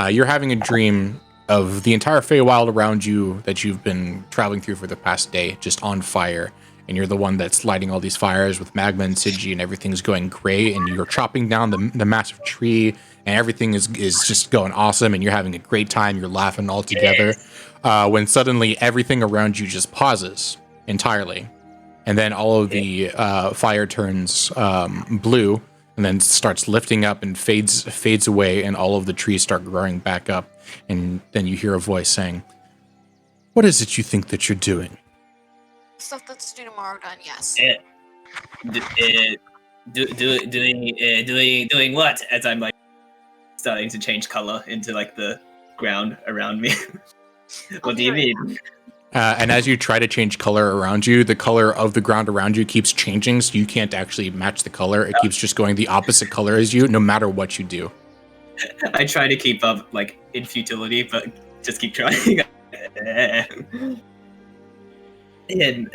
You're having a dream of the entire Feywild around you that you've been traveling through for the past day, just on fire. And you're the one that's lighting all these fires with Magma and Siji, and everything's going great. And you're chopping down the massive tree, and everything is just going awesome. And you're having a great time. You're laughing all together. When suddenly everything around you just pauses entirely, and then all of the fire turns blue, and then starts lifting up and fades away, and all of the trees start growing back up. And then you hear a voice saying, "What is it you think that you're doing?" Stuff that's due tomorrow done, yes. Doing what? As I'm like starting to change color into like the ground around me. What do you mean? And as you try to change color around you, the color of the ground around you keeps changing, so you can't actually match the color. It keeps just going the opposite color as you, no matter what you do. I try to keep up like in futility, but just keep trying. And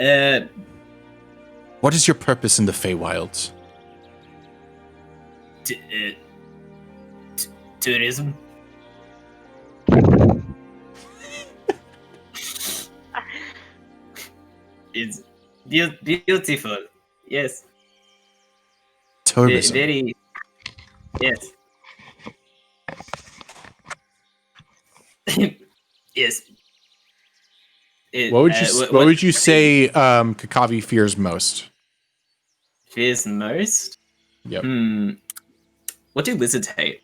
What is your purpose in the Feywilds? Tourism. It's beautiful. Yes. Tourism. Very. Yes. Yes. What would you say Kakavi fears most? Fears most? Yep. What do lizards hate?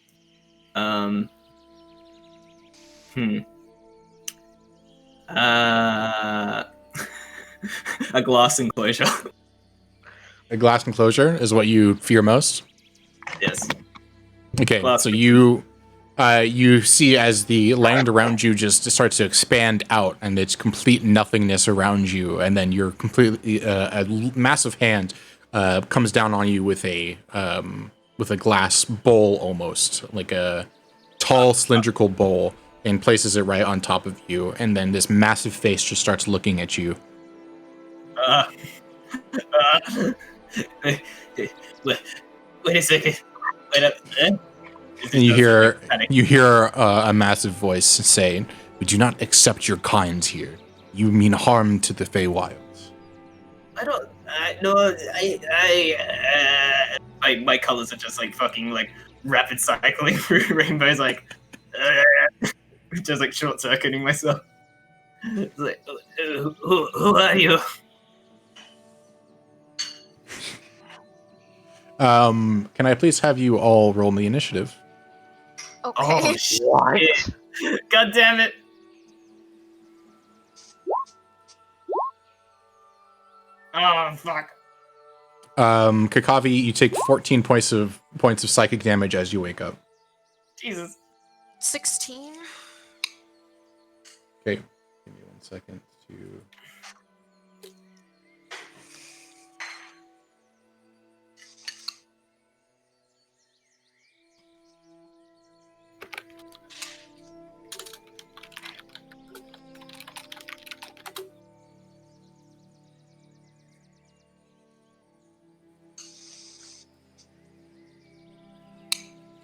A glass enclosure. A glass enclosure is what you fear most? Yes. Okay, Glass so you see as the land around you just starts to expand out, and it's complete nothingness around you, and then you're completely a massive hand comes down on you with a glass bowl, almost like a tall cylindrical bowl, and places it right on top of you, and then this massive face just starts looking at you. Wait a second. Wait up. And you hear a massive voice saying, "We do not accept your kind here. You mean harm to the Feywilds." I don't. My colors are just like fucking like rapid cycling through rainbows, like just like short circuiting myself. It's like, who are you? Can I please have you all roll me initiative? Okay. Oh shit! God damn it! Oh fuck! Kakavi, you take 14 points of psychic damage as you wake up. Jesus. 16. Okay, give me 1 second to.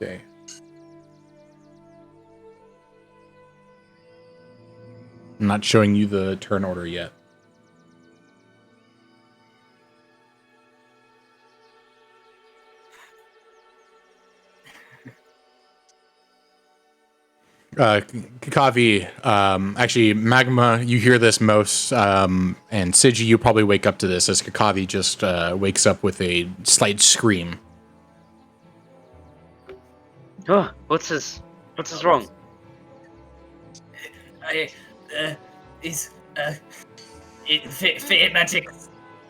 Okay. I'm not showing you the turn order yet. Kakavi, actually, Magma, you hear this most, and Sigi, you probably wake up to this as Kakavi just wakes up with a slight scream. Oh, what's wrong? Fey magic.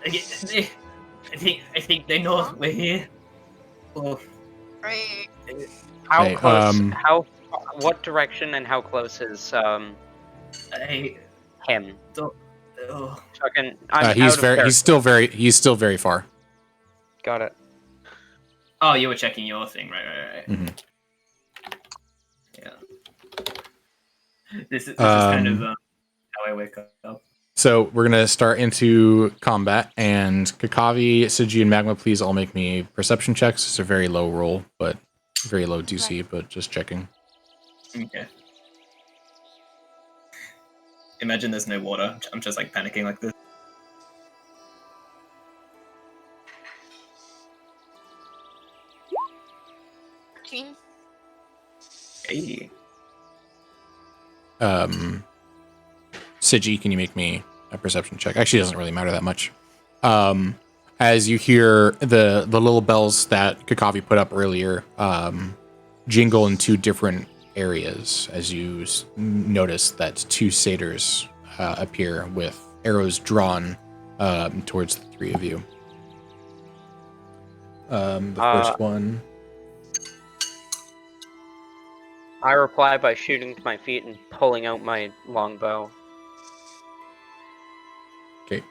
I think they know we're here. Oh. Right. How Hey, close? What direction and how close is I him? don't. Oh. Fucking, He's still very far. Got it. Oh, you were checking your thing, right. Mm-hmm. Yeah. This is kind of how I wake up. So we're gonna start into combat, and Kakavi, Sigi, and Magma, please all make me perception checks. It's a very low roll, but very low DC, but just checking. Okay. Imagine there's no water. I'm just like panicking like this. Team. Hey. Sigi, can you make me a perception check? Actually, it doesn't really matter that much. As you hear the little bells that Kakavi put up earlier jingle in two different areas, as you notice that two satyrs appear with arrows drawn towards the three of you. The first one. I reply by shooting to my feet and pulling out my longbow. Okay.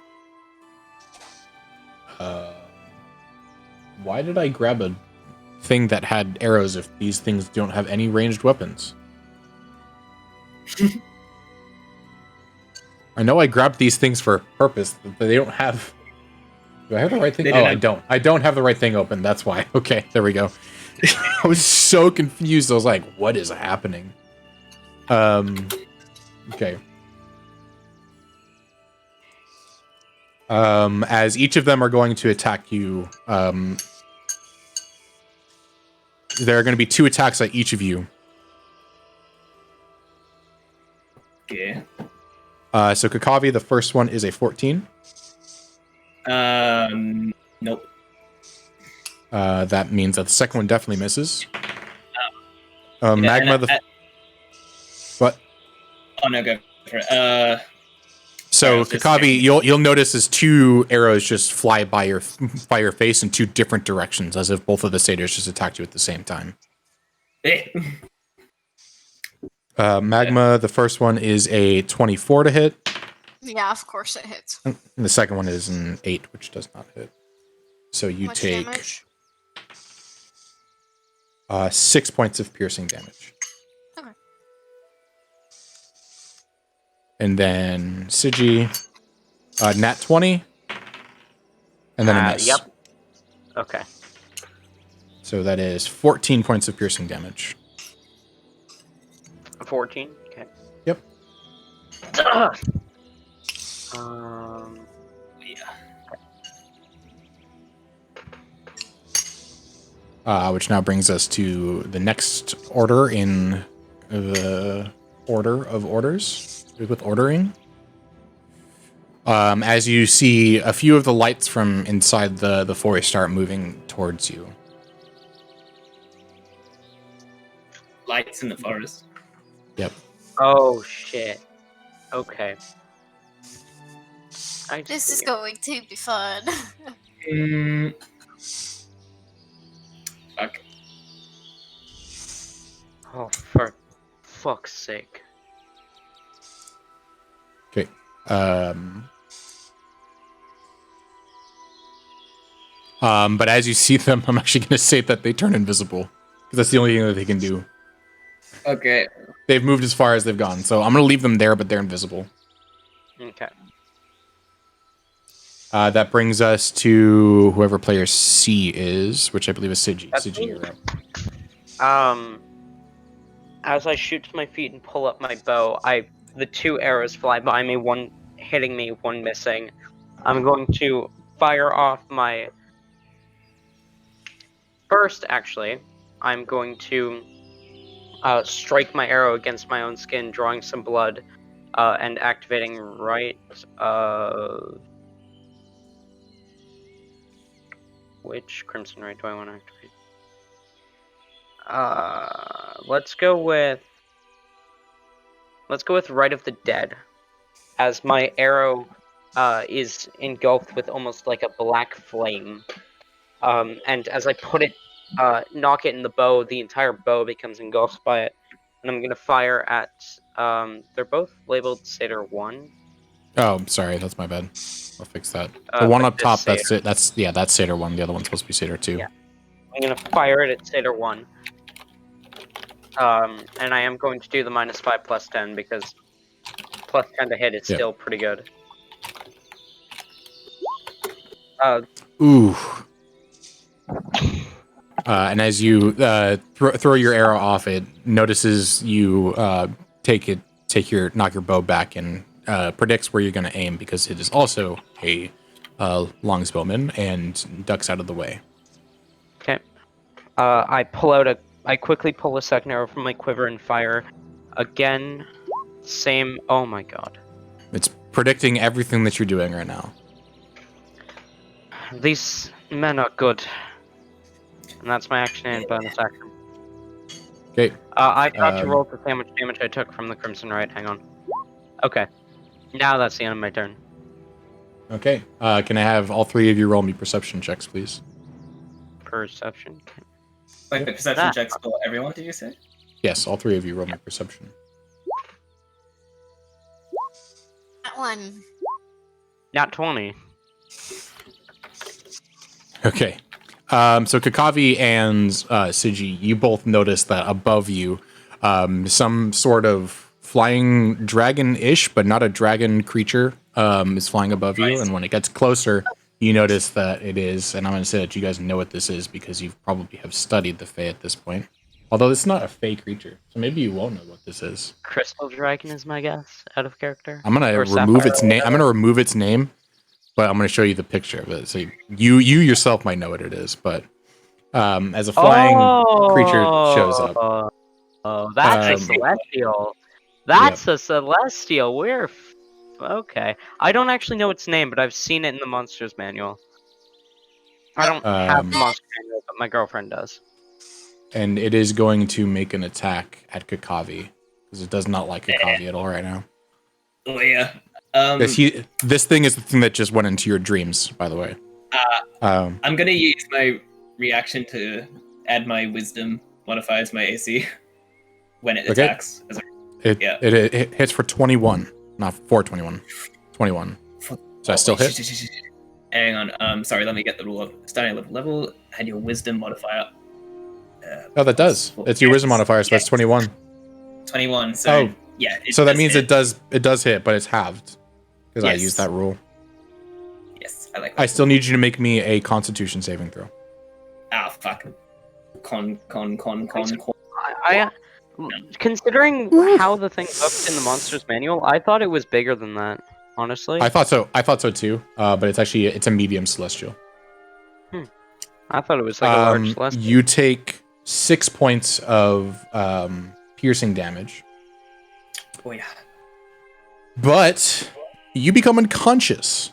Why did I grab a thing that had arrows if these things don't have any ranged weapons? I know I grabbed these things for a purpose, but they don't have Do I have the right thing? They Oh, didn't I have- don't. I don't have the right thing open. That's why. Okay, there we go. I was so confused. I was like, what is happening? Okay. As each of them are going to attack you, there are going to be 2 attacks at each of you. Okay. So Kakavi, the first one is a 14. Nope. That means that the second one definitely misses. Yeah, Magma, what? Oh no, go for it. So was just Kakavi, checking. you'll notice as 2 arrows just fly by your face in 2 different directions, as if both of the satyrs just attacked you at the same time. Magma, the first one is a 24 to hit. Yeah, of course it hits. And the second one is an 8, which does not hit. So you Much take damage? 6 points of piercing damage. Okay. And then Sigi, nat 20, and then a miss. Yep. Okay. So that is 14 points of piercing damage. 14. Okay. Yep. Which now brings us to the next order in the order of orders with ordering. As you see a few of the lights from inside the forest start moving towards you. Lights in the forest. Yep. Oh shit. Okay. This is going to be fun. Fuck. Oh, for fuck's sake. Okay. But as you see them, I'm actually going to say that they turn invisible because that's the only thing that they can do. Okay. They've moved as far as they've gone, so I'm going to leave them there, but they're invisible. Okay. That brings us to whoever player C is, which I believe is Sigi. That's Sigi, me. you're up. As I shoot to my feet and pull up my bow, the 2 arrows fly by me, one hitting me, one missing. I'm going to fire off my... First, actually, I'm going to strike my arrow against my own skin, drawing some blood, and activating right... Which Crimson Right do I want to activate? Let's go with Right of the Dead, as my arrow is engulfed with almost like a black flame, and as I put it, knock it in the bow, the entire bow becomes engulfed by it, and I'm gonna fire at. They're both labeled Satyr 1. Oh, sorry, that's my bad. I'll fix that. The one but up top, this Satyr. that's Satyr 1. The other one's supposed to be Satyr 2. Yeah. I'm gonna fire it at Satyr 1. And I am going to do the -5 +10 because +10 to hit is Yep. still pretty good. Ooh. And as you throw your arrow off, it notices you knock your bow back and predicts where you're going to aim because it is also a longsbowman and ducks out of the way. Okay. I quickly pull a second arrow from my quiver and fire. Again, same. Oh my god. It's predicting everything that you're doing right now. These men are good. And that's my action and bonus action. Okay. I got to roll for how much damage I took from the Crimson Right. Hang on. Okay. Now that's the end of my turn. Okay. Can I have all 3 of you roll me perception checks, please? Perception. Like the perception That. checks for everyone, did you say? Yes, all 3 of you roll me perception. That one. Nat 20. Okay. So Kakavi and Sigi, you both notice that above you, some sort of flying dragon-ish, but not a dragon creature, is flying above you. Nice. And when it gets closer, you notice that it is, and I'm going to say that you guys know what this is because you probably have studied the Fey at this point. Although it's not a Fey creature, so maybe you won't know what this is. Crystal Dragon is my guess, out of character. I'm going to Or remove Sapphire. its name. I'm going to remove its name, but I'm going to show you the picture of it. So you yourself might know what it is, but as a flying creature shows up. Oh, that's a Um, celestial. That's a celestial. Okay. I don't actually know its name, but I've seen it in the monsters manual. I don't have the monster manual, but my girlfriend does. And it is going to make an attack at Kakavi because it does not like Kakavi at all right now. Oh yeah. This thing is the thing that just went into your dreams, by the way. I'm gonna use my reaction to add my wisdom modifier to my AC when it attacks. It hits for 21, not 421. 21. So I still hit. Hang on. Sorry. Let me get the rule of starting level. Add your wisdom modifier. Oh, that does. It's your wisdom modifier, so that's 21. 21. So yeah. So that means it does hit, but it's halved because I Yes. used that rule. Yes, I like. I still need you to make me a Constitution saving throw. Ah, fuck. Con. Considering how the thing looked in the monsters manual, I thought it was bigger than that. Honestly, I thought so too. But it's a medium celestial. I thought it was like a large celestial. You take 6 points of piercing damage, Oh yeah. but you become unconscious.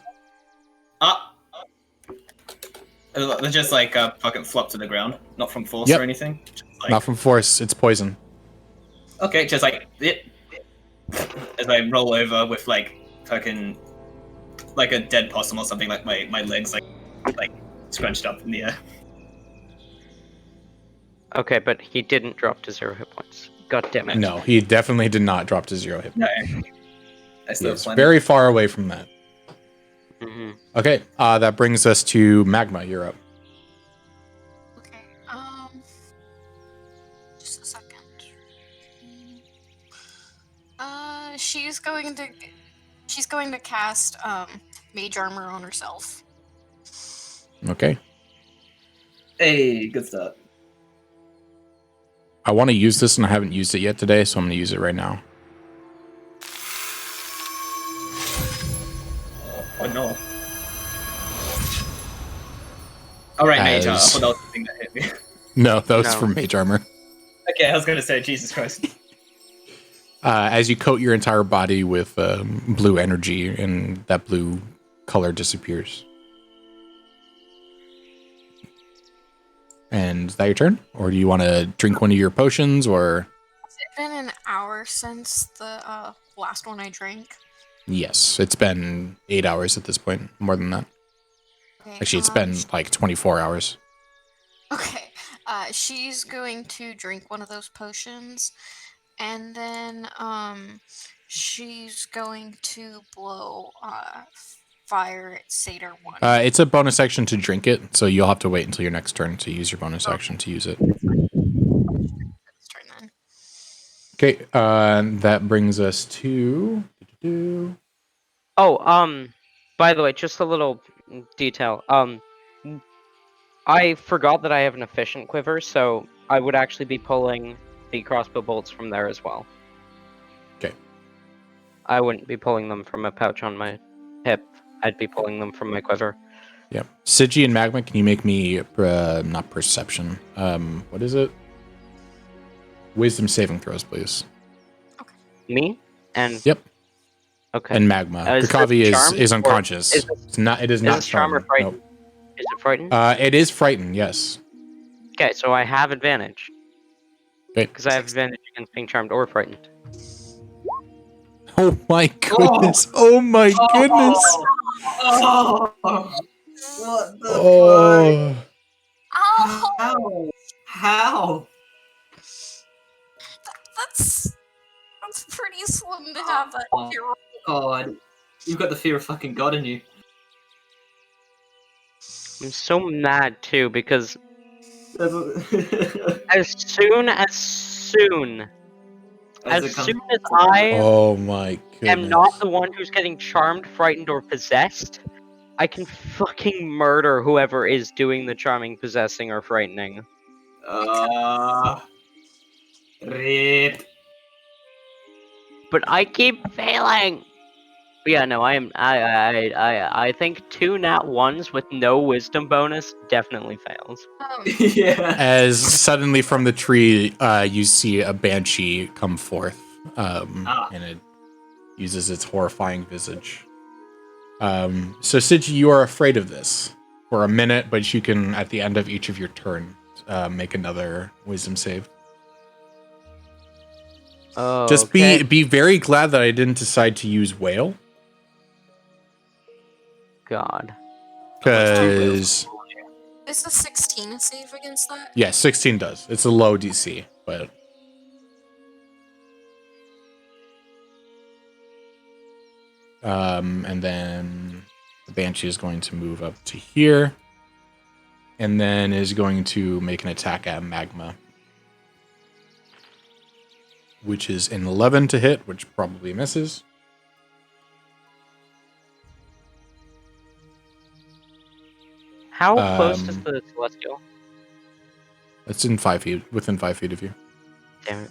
They're just like fucking flop to the ground, not from force Yep. or anything. Just, like, Not from force, it's poison. Okay, just like it. As I roll over with like fucking like a dead possum or something, like my legs like scrunched up in the air. Okay, but he didn't drop to 0 hit points. God damn it. No, he definitely did not drop to 0 hit. No, I still He's have very far away from that. Mm-hmm. Okay, that brings us to Magma. You're up. Okay, just a second. She's going to cast Mage Armor on herself. Okay. Hey, good start. I want to use this and I haven't used it yet today, so I'm going to use it right now. Oh no. Alright, Mage Armor. I As- thought that was the thing that hit me. No, that was No. from Mage Armor. Okay, I was gonna say, Jesus Christ. As you coat your entire body with blue energy, and that blue color disappears. And is that your turn? Or do you want to drink one of your potions, or... Has it been an hour since the last one I drank? Yes, it's been 8 hours at this point. More than that. Okay, Actually, it's been like 24 hours. Okay, she's going to drink one of those potions, and then she's going to blow fire at Satyr 1. It's a bonus action to drink it, so you'll have to wait until your next turn to use your bonus action to use it. This turn then. Okay, that brings us to... Oh, by the way, just a little detail. I forgot that I have an efficient quiver, so I would actually be pulling the crossbow bolts from there as well. Okay. I wouldn't be pulling them from a pouch on my hip. I'd be pulling them from my quiver. Yeah. Sigi and Magma, can you make me, not perception, what is it? Wisdom saving throws, please. Me? And Yep. okay. And Magma. Is this Kakavi charmed is or unconscious. is It's not. It is not this charm or charmed. frightened? Nope. Is it frightened? It is frightened. Yes. Okay, so I have advantage. Okay. Because I have advantage against being charmed or frightened. Oh my goodness! Oh my goodness! Oh, what the Oh. Oh, fuck? How? that's pretty slim to have that Oh. hero. God. You've got the fear of fucking God in you. I'm so mad too because As as soon as I Oh my goodness! am not the one who's getting charmed, frightened, or possessed, I can fucking murder whoever is doing the charming, possessing, or frightening. Rip. But I keep failing. But yeah, no, I think 2 nat 1s with no wisdom bonus definitely fails. Yeah. As suddenly from the tree, you see a banshee come forth, and it uses its horrifying visage. So Sigi, you are afraid of this for a minute, but you can, at the end of each of your turns, make another wisdom save. Oh, Just okay. be very glad that I didn't decide to use whale, God. because Is a 16 a save against that? yeah, 16 does. It's a low DC, but and then the banshee is going to move up to here, and then is going to make an attack at Magma, which is an 11 to hit, which probably misses. How close is the celestial? It's in 5 feet, within 5 feet of you. Damn it.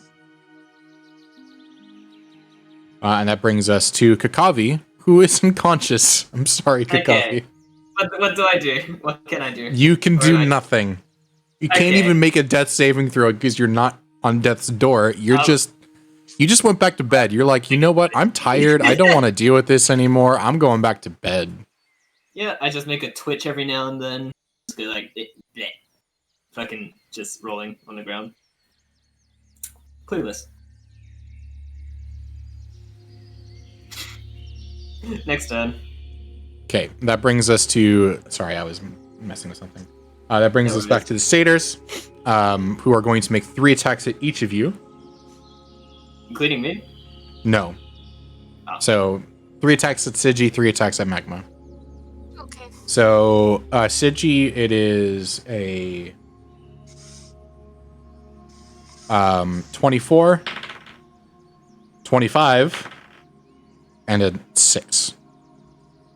And that brings us to Kakavi, who is unconscious. I'm sorry, Kakavi. Okay. What do I do? What can I do? You can Or do like- nothing. You can't Okay. even make a death saving throw because you're not on death's door. You just went back to bed. You're like, you know what? I'm tired. I don't want to deal with this anymore. I'm going back to bed. Yeah, I just make a twitch every now and then. Just go like, bleh. Fucking just rolling on the ground. Clueless. Next turn. Okay, that brings us to. Sorry, I was messing with something. That brings us back to the satyrs, who are going to make 3 attacks at each of you. Including me? No. Oh. So 3 attacks at Sigi, 3 attacks at Magma. Okay. So Sigi, it is a 24, 25, and a 6.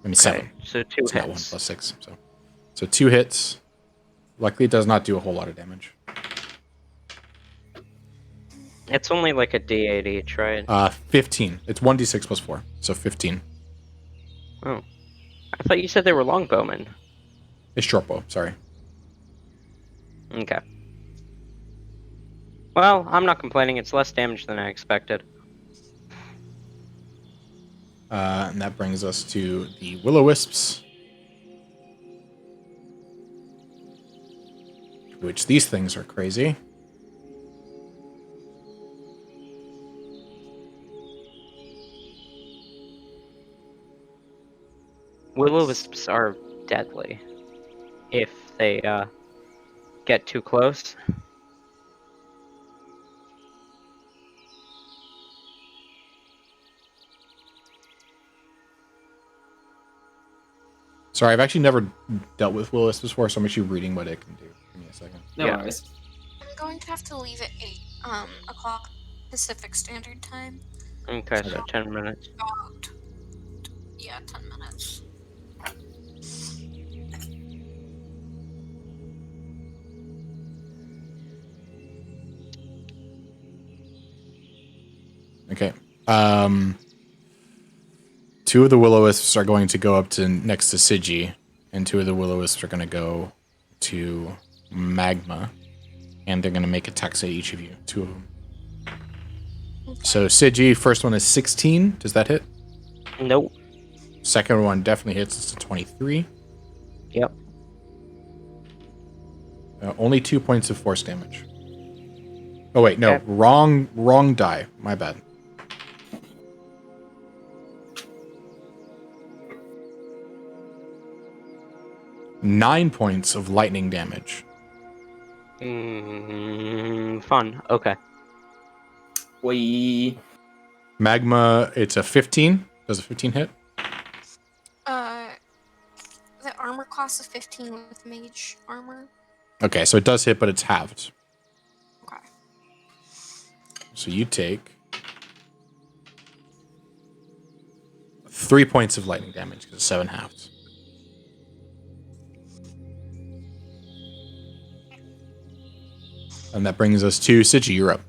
I mean 7. So 2 It's not 1 hits. plus 6. So 2 hits. Luckily, it does not do a whole lot of damage. It's only like a D8 each, right? 15. It's 1d6 plus 4, so 15. Oh. I thought you said they were longbowmen. It's short bow, sorry. Okay. Well, I'm not complaining. It's less damage than I expected. And that brings us to the Willow Wisps. Which these things are crazy. Willow Wisps are deadly. If they, get too close. Sorry, I've actually never dealt with Willow Wisps before, so I'm actually reading what it can do. Give me a second. No Yeah. worries. I'm going to have to leave at 8 o'clock Pacific Standard Time. Okay, so 10 minutes. About, yeah, 10 minutes. Okay. 2 of the Willow Wisps are going to go up to next to Sigi, and 2 of the Willow Wisps are going to go to Magma, and they're going to make attacks at each of you. 2 of them. So Sigi, first one is 16. Does that hit? Nope. Second one definitely hits. It's a 23. Yep. Only 2 points of force damage. Oh wait, no, Okay. wrong die. My bad. Nine points of lightning damage. Fun. Okay. We Magma, it's a 15. Does a 15 hit? The armor class is 15 with mage armor. Okay, so it does hit, but it's halved. Okay. So you take 3 points of lightning damage because it's 7 halved. And that brings us to Sigi. You're up.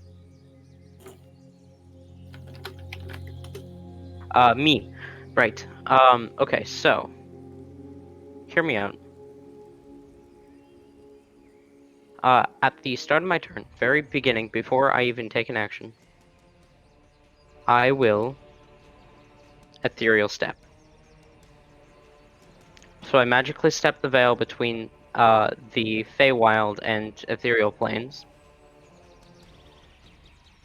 Me. Right. Okay, so. Hear me out. At the start of my turn, very beginning, before I even take an action, I will ethereal step. So I magically step the veil between the Feywild and ethereal planes.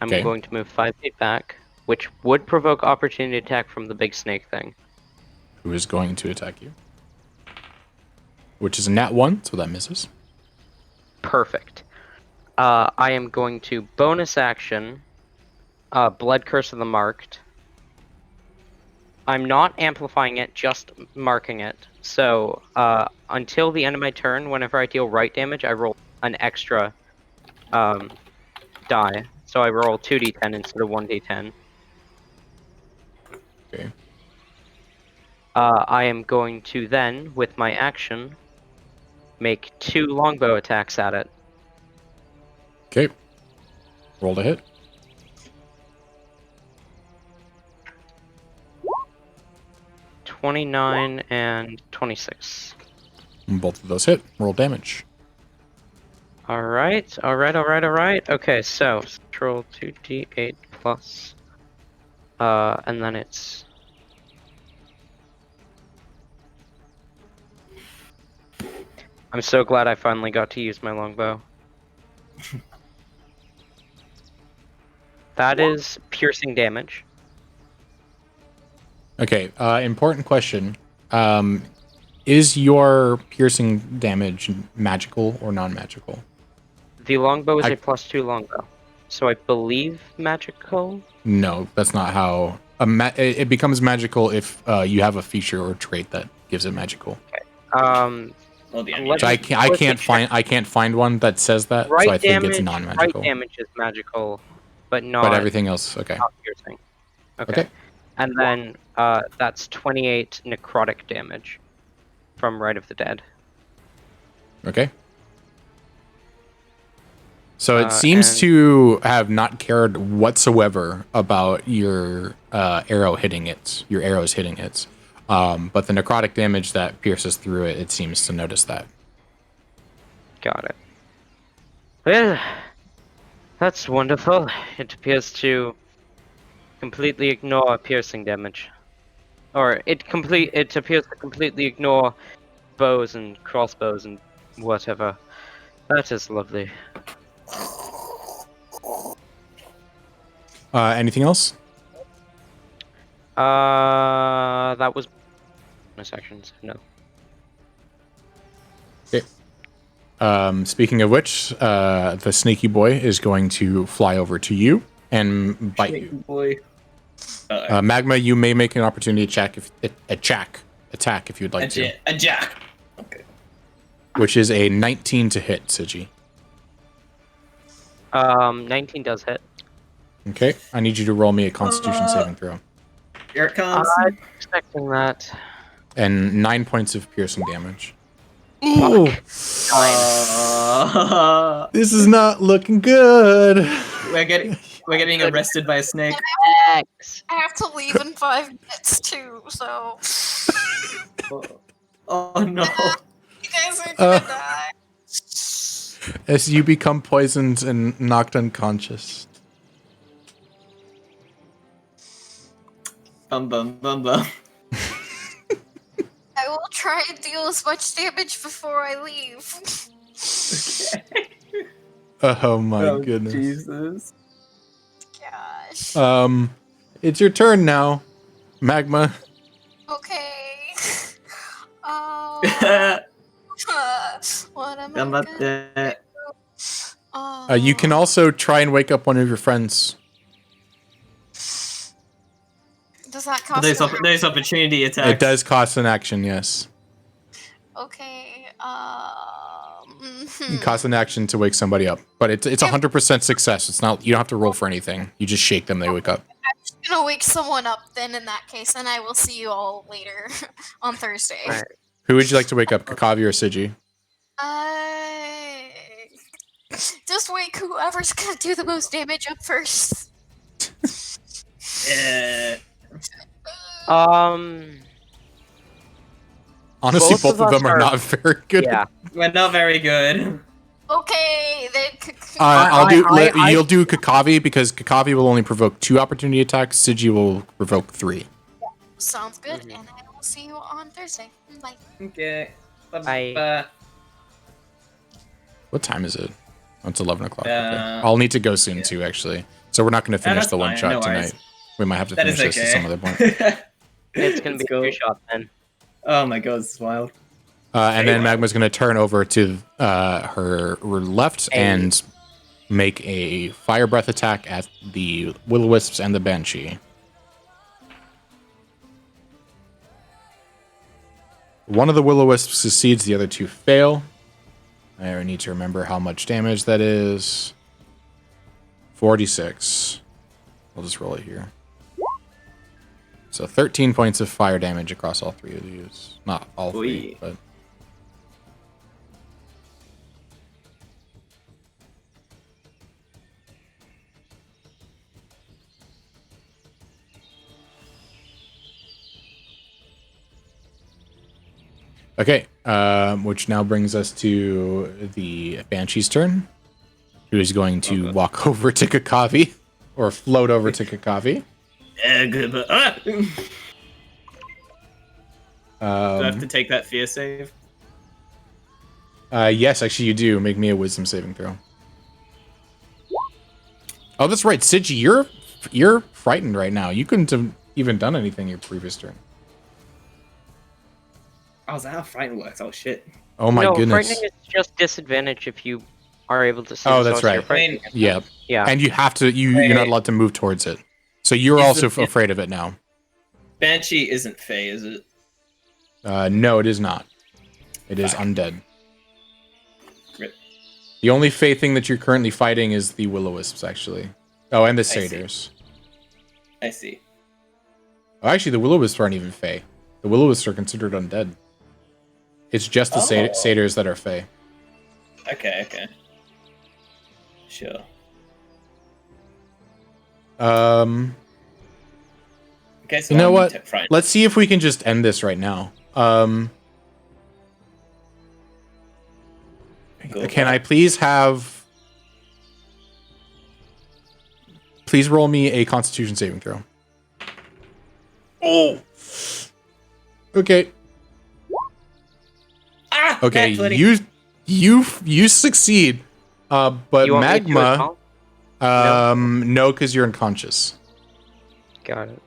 I'm Okay. going to move 5 feet back, which would provoke opportunity attack from the big snake thing. Who is going to attack you? Which is a nat 1, so that misses. Perfect. I am going to bonus action Blood Curse of the Marked. I'm not amplifying it, just marking it. So, until the end of my turn, whenever I deal right damage, I roll an extra die. So I roll 2d10 instead of 1d10. Okay. I am going to then, with my action, make 2 longbow attacks at it. Okay. Roll to hit. $29 and 26. Both of those hit. Roll damage. Alright. Okay, so roll 2d8 plus. And then it's. I'm so glad I finally got to use my longbow. That is piercing damage. Okay. Important question. Is your piercing damage magical or non-magical? The longbow is a +2 longbow. So I believe magical? No, that's not how. It becomes magical if you have a feature or trait that gives it magical. Well, the Let So me- I can't find one that says that. Right so I think damage, it's non-magical. Right damage is magical, but not, But everything else, okay. not piercing. Okay. And then that's 28 necrotic damage from Rite of the Dead. Okay. So it And- seems to have not cared whatsoever about your arrow hitting it, your arrows hitting it. But the necrotic damage that pierces through it, it seems to notice that. Got it. Well, that's wonderful. It appears to completely ignore piercing damage. Or it appears to completely ignore bows and crossbows and whatever. That is lovely. Anything else? That was bonus actions. No. Okay. Speaking of which, the sneaky boy is going to fly over to you and bite you. Boy. Magma, you may make an opportunity attack if you'd like to. A jack. Okay. Which is a 19 to hit, Sigi. 19 does hit. Okay, I need you to roll me a Constitution saving throw. Here it comes. I'm expecting that. And 9 points of piercing damage. Ooh. This is not looking good. We're getting arrested by a snake. X. I have to leave in 5 minutes too, so Oh no. you guys are gonna die. As you become poisoned and knocked unconscious. Bum bum bum bum. I will try and deal as much damage before I leave. Okay. Oh my Oh, goodness. Jesus. Gosh. It's your turn now, Magma. Okay. What am I頑張っgonnaて。do? You can also try and wake up one of your friends. Does that cost There's opportunity attacks. It does cost an action, yes. Okay. It costs an action to wake somebody up, but it's 100% success. It's not, you don't have to roll for anything. You just shake them, they wake up. I'm just gonna wake someone up then in that case, and I will see you all later on Thursday. Right. Who would you like to wake up, Kakavi or Sigi? Just Next week, whoever's gonna do the most damage up first. Honestly, Both both of of them us are are- not very good. Yeah. We're not very good. Okay, then. You'll do Kakavi because Kakavi will only provoke 2 opportunity attacks. Sigi will provoke 3. Sounds good, and I will see you on Thursday. Bye. Okay. Bye. What time is it? Oh, it's 11 o'clock. Okay. Uh, I'll need to go soon too, actually. So we're not going to finish that's the one fine, shot no worries. tonight. We might have to That finish is this at some other point. It's gonna be Cool. a 2-shot then. Oh my god, this is wild. And then Wow. Magma's going to turn over to her left and make a fire breath attack at the Willow Wisps and the Banshee. One of the Willow Wisps succeeds, the other 2 fail. I need to remember how much damage that is. 46. I'll just roll it here. So 13 points of fire damage across all 3 of these. Not all 3, but... Okay, which now brings us to the Banshee's turn, who is going to walk over to Kakavi, or float over to Kakavi. Good, but, do I have to take that fear save? Yes, actually you do. Make me a wisdom saving throw. Oh, that's right, Sigi, you're frightened right now. You couldn't have even done anything your previous turn. Oh, is that how frightened works? Oh shit. Oh my no, goodness. frightening is just disadvantage if you are able to see Oh, the that's source you're right. frightening. Yeah. Yeah. And you have to, you're not allowed to move towards it. So you're Is also the- afraid of it now. Banshee isn't Fey, is it? No, it is not. It is Fuck. undead. Rip. The only Fey thing that you're currently fighting is the Willow Wisps, actually. Oh, and the see. Satyrs. I see. Oh, actually, the Willow Wisps aren't even Fey. The Willow Wisps are considered undead. It's just the Oh. Satyrs that are Fey. Okay. Sure. Okay, so You know I'm what? frightened. Let's see if we can just end this right now. Go Can for I it. please have... Please roll me a Constitution saving throw. Oh! Okay. Ah! Okay, nat 20. you succeed. But You want me to as Magma... well? no, because you're unconscious. Got it.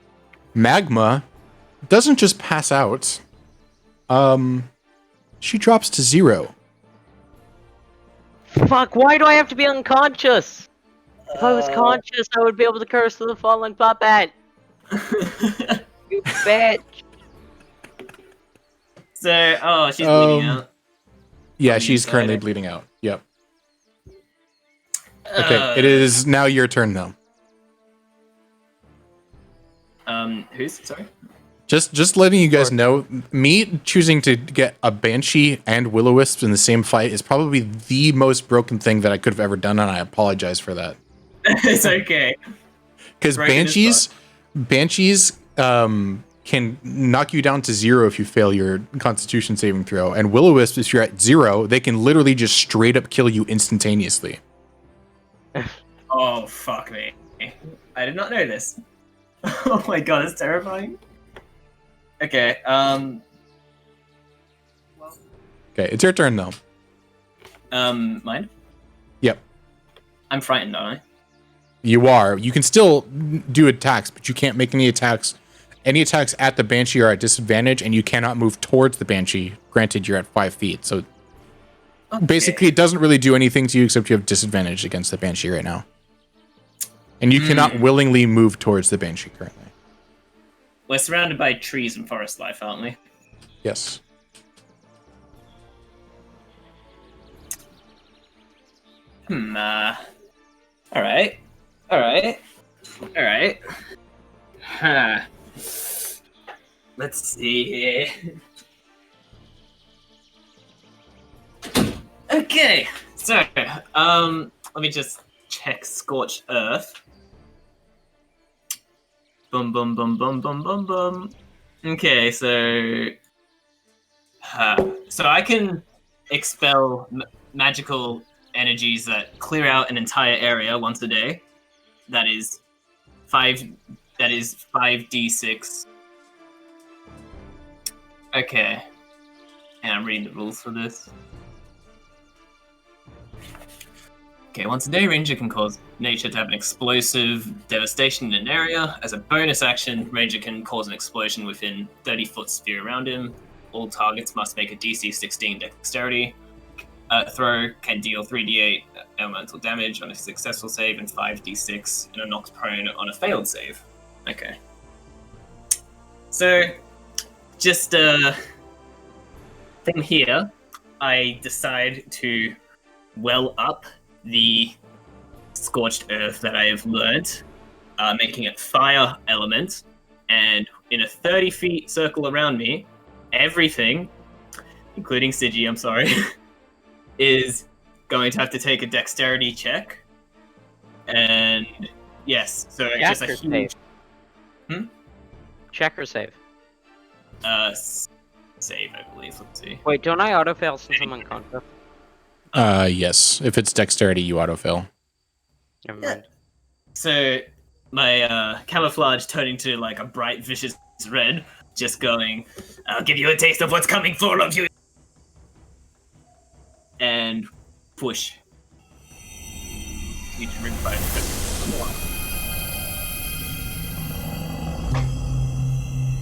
Magma doesn't just pass out. She drops to 0. Fuck, why do I have to be unconscious? If I was conscious, I would be able to curse to the fallen puppet. You bitch. So, she's bleeding out. Yeah, On the she's inside, currently eh? bleeding out. Yep. Okay, it is now your turn, though. Who's sorry? Just letting you guys know, me choosing to get a Banshee and Will-O-Wisp in the same fight is probably the most broken thing that I could have ever done, and I apologize for that. It's okay. Because Broken as Banshees can knock you down to 0 if you fail your Constitution saving throw, and Will-O-Wisp, if you're at 0, they can literally just straight up kill you instantaneously. Oh, fuck me. I did not know this. Oh my god, that's terrifying. Okay, Okay, it's your turn, though. mine? Yep. I'm frightened, aren't I? You are. You can still do attacks, but you can't make any attacks. Any attacks at the Banshee are at disadvantage, and you cannot move towards the Banshee. Granted, you're at 5 feet, so Okay. basically it doesn't really do anything to you except you have disadvantage against the Banshee right now. And you cannot willingly move towards the Banshee currently. We're surrounded by trees and forest life, aren't we? Yes. Alright. Huh. Let's see here. Okay, so, let me just check Scorched Earth. Boom, boom, boom, boom, boom, boom, boom. Okay, so I can expel magical energies that clear out an entire area once a day. That is 5d6. Okay. And I'm reading the rules for this. Okay, once a day, Ranger can cause nature to have an explosive devastation in an area. As a bonus action, Ranger can cause an explosion within 30-foot sphere around him. All targets must make a DC 16 dexterity throw, can deal 3d8 elemental damage on a successful save and 5d6 and are knocked prone on a failed save. Okay. So, just from here, I decide to well up the Scorched Earth that I have learned, making it fire element, and in a 30-feet circle around me, everything, including Sigi, I'm sorry, is going to have to take a dexterity check. And yes, so it's just a huge... Check or save? Save, I believe. Let's see. Wait, don't I auto-fail since I'm unconscious? Yes. If it's dexterity, you autofill. Never mind. So my camouflage turning to like a bright, vicious red, just going, I'll give you a taste of what's coming for all of you. And push. Each ring fight.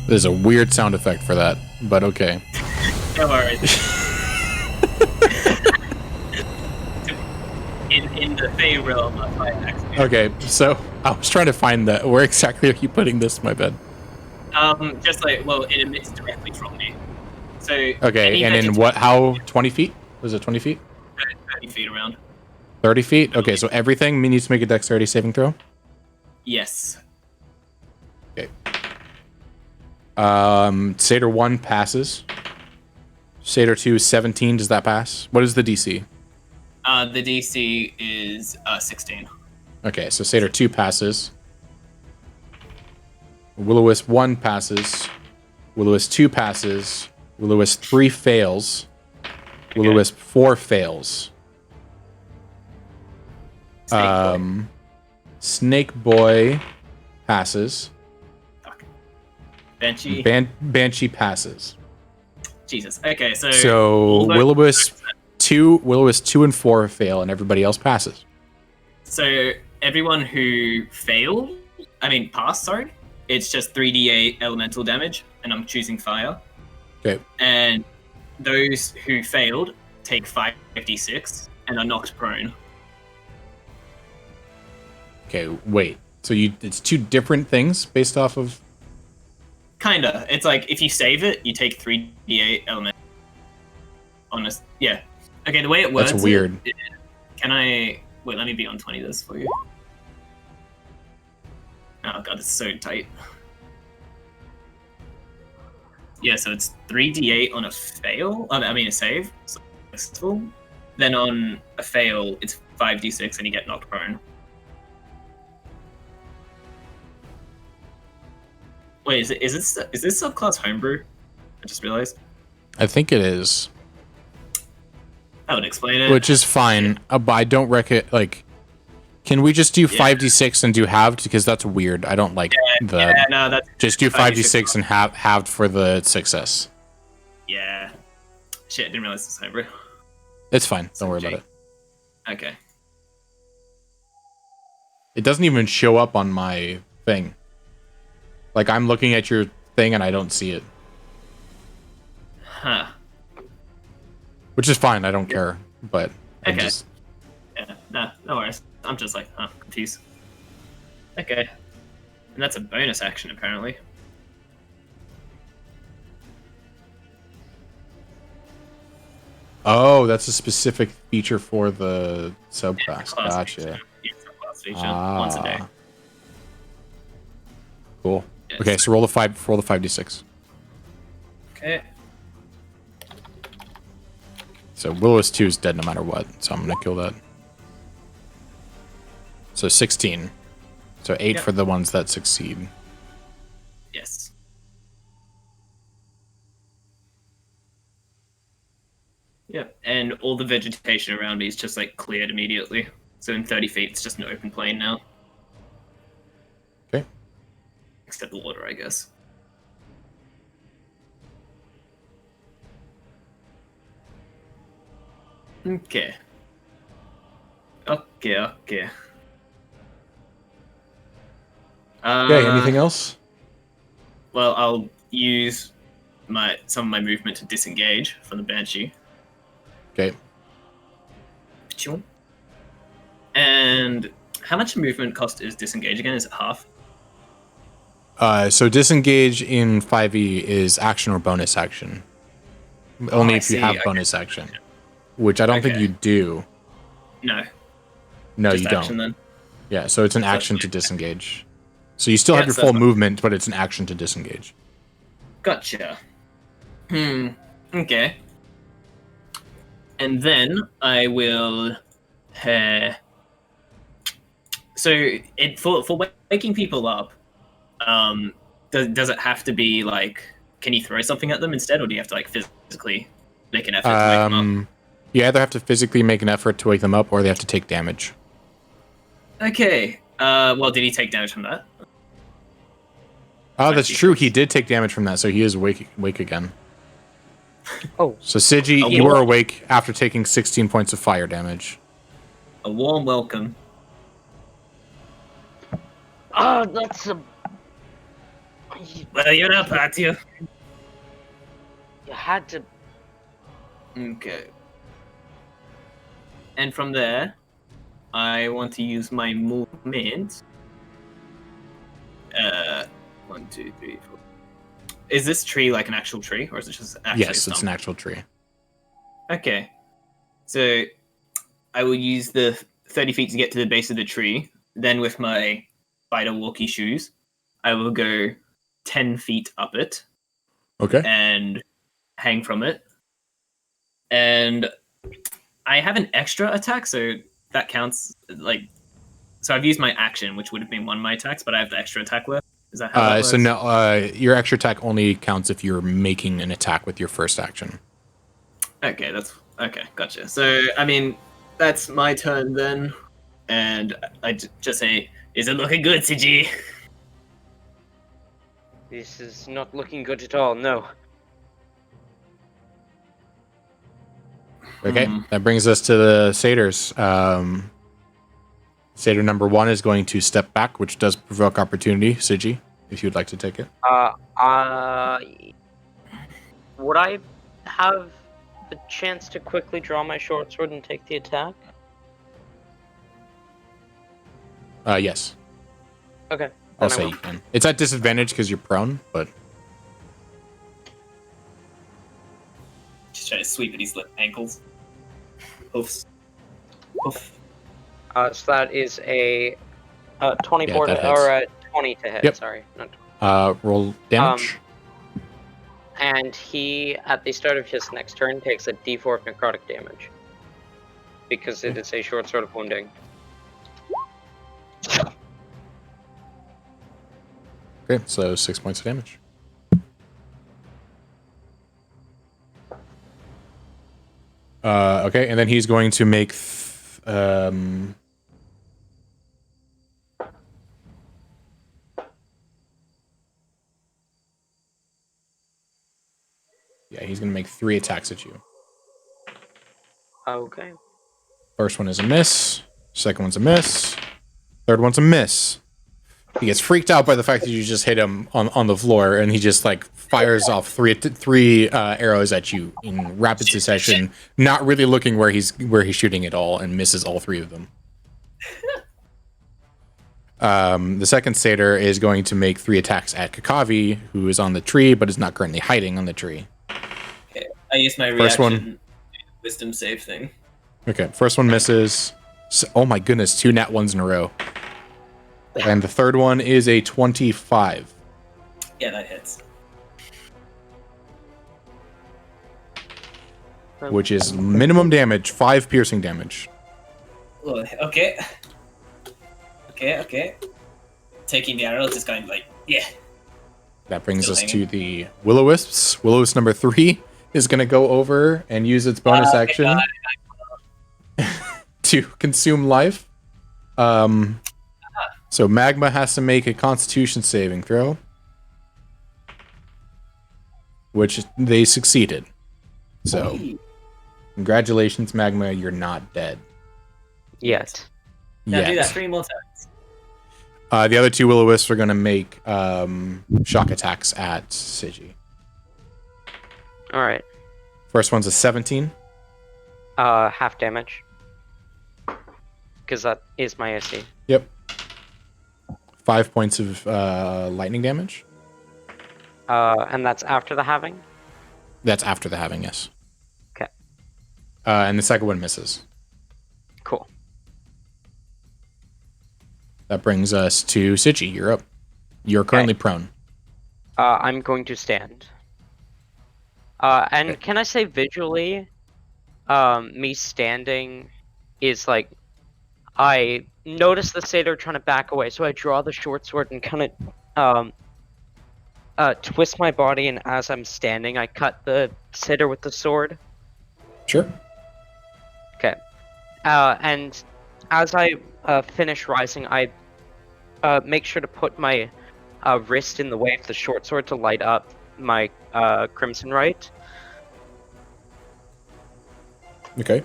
There's a weird sound effect for that, but okay. No worries. In the Fey realm of my accident. Okay, so I was trying to find that. Where exactly are you putting this, my bed? Just like, well, it emits directly from me. So okay, and in what? How? 20 feet? Was it 20 feet? 30 feet around. 30 feet. Okay, so everything needs to make a dexterity saving throw. Yes. Okay. Satyr 1 passes. Satyr 2 is 17. Does that pass? What is the DC? The DC is 16. Okay, so Satyr 2 passes. Willow Wisp 1 passes. Willow Wisp 2 passes. Willow Wisp 3 fails. Willow Wisp 4 fails. Snake Boy passes. Banshee. Banshee passes. Jesus. Okay, so Willow Wisp 2 and 4 fail, and everybody else passes. So everyone who passed, sorry, it's just 3d8 elemental damage, and I'm choosing fire. Okay. And those who failed take 5d6 and are knocked prone. Okay, wait. So it's two different things based off of... Kinda. It's like, if you save it, you take 3d8 element. Honest. Yeah. Okay, the way it works... That's weird. Can I... Wait, let me be on 20 this for you. Oh god, it's so tight. Yeah, so it's 3d8 on a fail. A save. Successful. Then on a fail, it's 5d6 and you get knocked prone. Wait, is this subclass homebrew? I just realized. I think it is. That would explain it. Which is fine, but I don't can we just do 5d6 and do halved? Because that's weird. I don't like that. Yeah, no, that's... Just do 5d6 and halved for the success. Yeah. Shit, I didn't realize this was homebrew. It's fine. Don't worry about it. Okay. It doesn't even show up on my thing. Like, I'm looking at your thing and I don't see it. Huh. Which is fine. I don't care. But okay. Yeah, no worries. I'm just like, confused. Okay. And that's a bonus action, apparently. Oh, that's a specific feature for the subclass. Yeah, Gotcha. Yeah, subclass feature. Once a day. Cool. Yes. Okay, so roll the 5d6. Okay. So Willow 2 is dead no matter what, so I'm gonna kill that. So 16. So 8 Yep. for the ones that succeed. Yes. Yep, and all the vegetation around me is just like cleared immediately. So in 30 feet, it's just an open plain now. Okay. Except the water, I guess. Okay. Okay. Okay, anything else? Well, I'll use some of my movement to disengage from the Banshee. Okay. Choo. And how much movement cost is disengage again? Is it half? So disengage in 5e is action or bonus action. Only I if you see. have Okay. bonus action. Which I don't think Okay. you do. No. No, Just you action don't. then. Yeah, so it's an action to disengage. So you still have Yeah, your so full that's fine. movement, but it's an action to disengage. Gotcha. Okay. And then I will. So for waking people up, does it have to be like? Can you throw something at them instead, or do you have to like physically make an effort to wake them You either have to physically make an effort to wake them up, or they have to take damage. up? Okay. Well, did he take damage from that? Oh, that's true. He did take damage from that, so he is awake again. Oh. So Sigi, you were awake after taking 16 points of fire damage. A warm welcome. Oh, that's a. Well, you're up, aren't you? You had to. Okay. And from there, I want to use my movement. 1, 2, 3, 4. Is this tree like an actual tree, or is it just actually a Yes, stump? it's an actual tree. Okay. So I will use the 30 feet to get to the base of the tree. Then with my spider walkie shoes, I will go 10 feet up it Okay. and hang from it. And I have an extra attack, so that counts. So I've used my action, which would have been one of my attacks, but I have the extra attack left. Is that how that works? So no, your extra attack only counts if you're making an attack with your first action. Okay, gotcha. So I mean, that's my turn then, and I just say, "Is it looking good, CG?" This is not looking good at all. No. Okay, that brings us to the satyrs. Satyr number 1 is going to step back, which does provoke opportunity. Sigi, if you'd like to take it. Would I have the chance to quickly draw my short sword and take the attack? Yes. Okay. I'll then I say will. you can. It's at disadvantage because you're prone, but Just trying to sweep at his ankles. Hoofs. Hoof. So that is a 24 that to, hits. or a 20 to hit. Yep. Sorry, not. roll damage. And he, at the start of his next turn, takes a D4 of necrotic damage because it is a short sword of wounding. Okay, so 6 points of damage. Okay, and then he's going to make yeah, he's going to make 3 attacks at you. Okay. First one is a miss. Second one's a miss. Third one's a miss. He gets freaked out by the fact that you just hit him on the floor, and he just like fires off three arrows at you in rapid succession, not really looking where he's shooting at all, and misses all 3 of them. The second satyr is going to make 3 attacks at Kakavi, who is on the tree but is not currently hiding on the tree. Okay, I use my First reaction one. wisdom save thing. Okay, first one misses. Oh my goodness, 2 nat 1s in a row. And the third one is a 25. Yeah, that hits. Which is minimum damage, 5 piercing damage. Okay. Okay. Taking the arrow, just going like, yeah. That brings Still us hanging. to the Willow Wisps. Willow Wisp number 3 is going to go over and use its bonus action to consume life. So Magma has to make a Constitution saving throw, which they succeeded. So, congratulations, Magma. You're not dead Yet. Now do that yet. 3 more times. The other 2 Will-O-Wisps are going to make shock attacks at Sigi. All right. First one's a 17. Half damage. Because that is my AC. Yep. 5 points of lightning damage. And that's after the halving? That's after the halving, yes. Okay. And the second one misses. Cool. That brings us to Sigi. You're up. You're currently prone. I'm going to stand. And can I say visually, me standing is like, I notice the satyr trying to back away, so I draw the short sword and kind of twist my body, and as I'm standing, I cut the satyr with the sword. Sure. Okay. And as I finish rising, I make sure to put my wrist in the way of the short sword to light up my crimson right. Okay.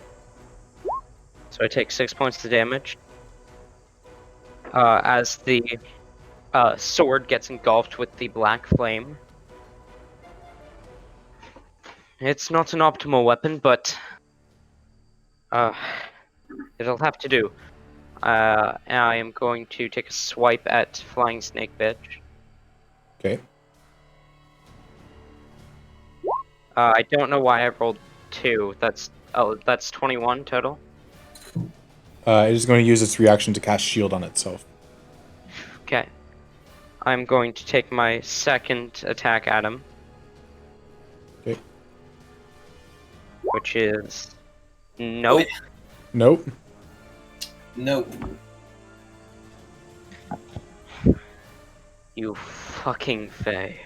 So I take 6 points of damage. As the sword gets engulfed with the black flame. It's not an optimal weapon, but it'll have to do. I am going to take a swipe at Flying Snake Bitch. Okay. I don't know why I rolled 2. That's 21 total. It is going to use its reaction to cast shield on itself. Okay. I'm going to take my second attack at him. Okay. Which is... Nope. Nope. Nope. You fucking Fey.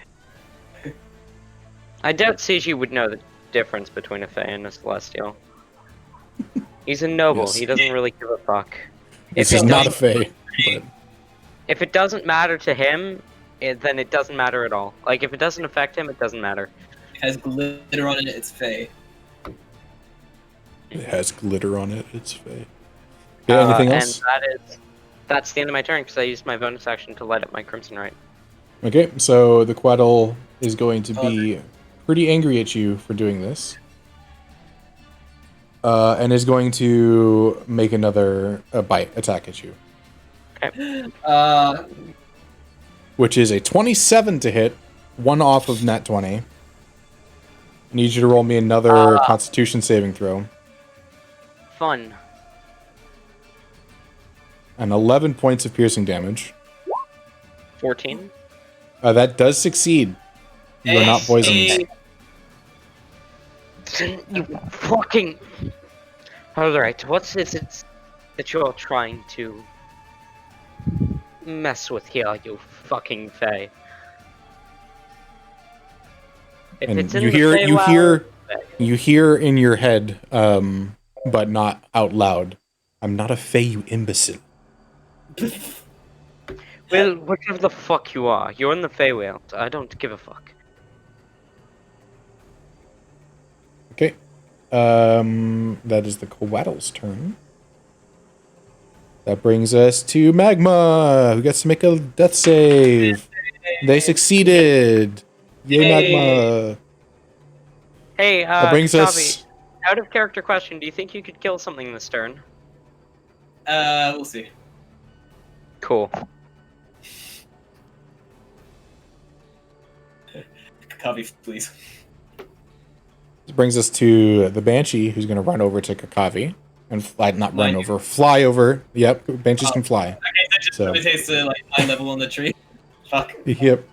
I doubt Sigi would know the difference between a Fey and a Celestial. He's a noble. Yes. He doesn't really give a fuck. This If is it not a doesn't- Fey. But If it doesn't matter to him, then it doesn't matter at all. Like, if it doesn't affect him, it doesn't matter. It has glitter on it, it's Fey. it has glitter on it. It's Fey. Okay, anything else? And that's the end of my turn, because I used my bonus action to light up my Crimson Right. Okay, so the Quaddle is going to be pretty angry at you for doing this. And is going to make another bite attack at you. Which is a 27 to hit, 1 off of nat 20. I need you to roll me another Constitution saving throw. Fun. And 11 points of piercing damage. 14. That does succeed. You are not poisoned. You fucking... Alright, what is it that you're trying to mess with here, you fucking Fey? If And it's in you the hear, Feywild, you hear in your head, but not out loud. I'm not a Fey, you imbecile. well, whatever the fuck you are, you're in the Feywild. I don't give a fuck. Okay. That is the Quaddle's turn. That brings us to Magma, who gets to make a death save. They succeeded. Yay, Magma. Hey, That brings Kavi, us. out of character question, do you think you could kill something this turn? We'll see. Cool. Kakavi, please. This brings us to the Banshee, who's going to run over to Kakavi. And fly, not run over, fly over. Yep, Banshees can fly. Okay, that just limitates to like eye level on the tree. Fuck. Yep.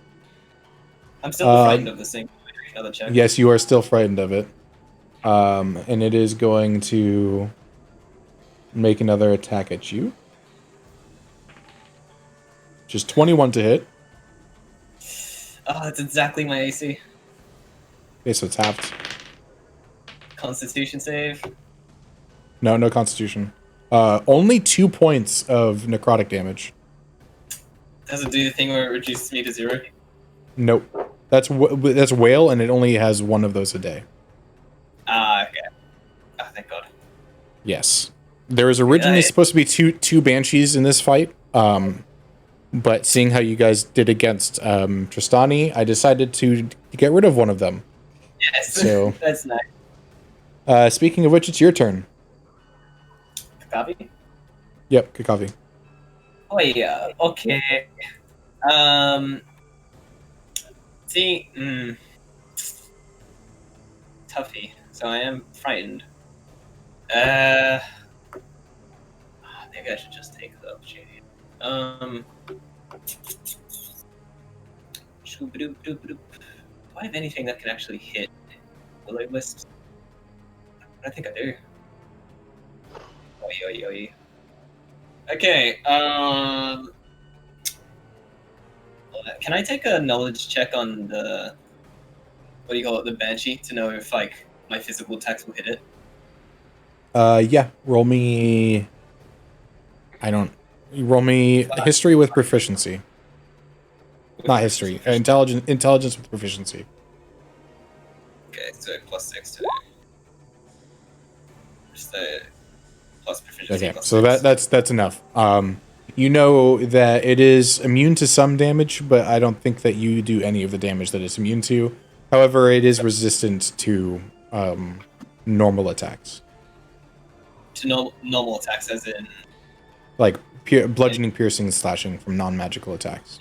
I'm still frightened of this thing. Another check. Yes, you are still frightened of it. And it is going to make another attack at you. Just 21 to hit. Oh, that's exactly my AC. Okay, so it's halved. Constitution save. No Constitution. Only 2 points of necrotic damage. Doesn't do the thing where it reduces me to 0. Nope. That's whale, and it only has 1 of those a day. Ah, okay. Oh, thank God. Yes. There was originally supposed to be two banshees in this fight. But seeing how you guys did against Tristani, I decided to get rid of one of them. Yes, So that's nice. Speaking of which, it's your turn. Copy? Yep, Kakavi. Oh yeah, okay. See, toughy. So I am frightened. Maybe I should just take the opportunity. Do I have anything that can actually hit Willow Wisps? I think I do. Oi. Okay, can I take a knowledge check on the, what do you call it, the Banshee, to know if, like, my physical attacks will hit it? Yeah, roll me history with proficiency. Not history, intelligence with proficiency. Okay, so +6 to just plus proficiency. Okay, plus so 6. that's enough. You know that it is immune to some damage, but I don't think that you do any of the damage that it's immune to. However, it is resistant to normal attacks. To normal attacks, as in Like bludgeoning, piercing, slashing from non-magical attacks.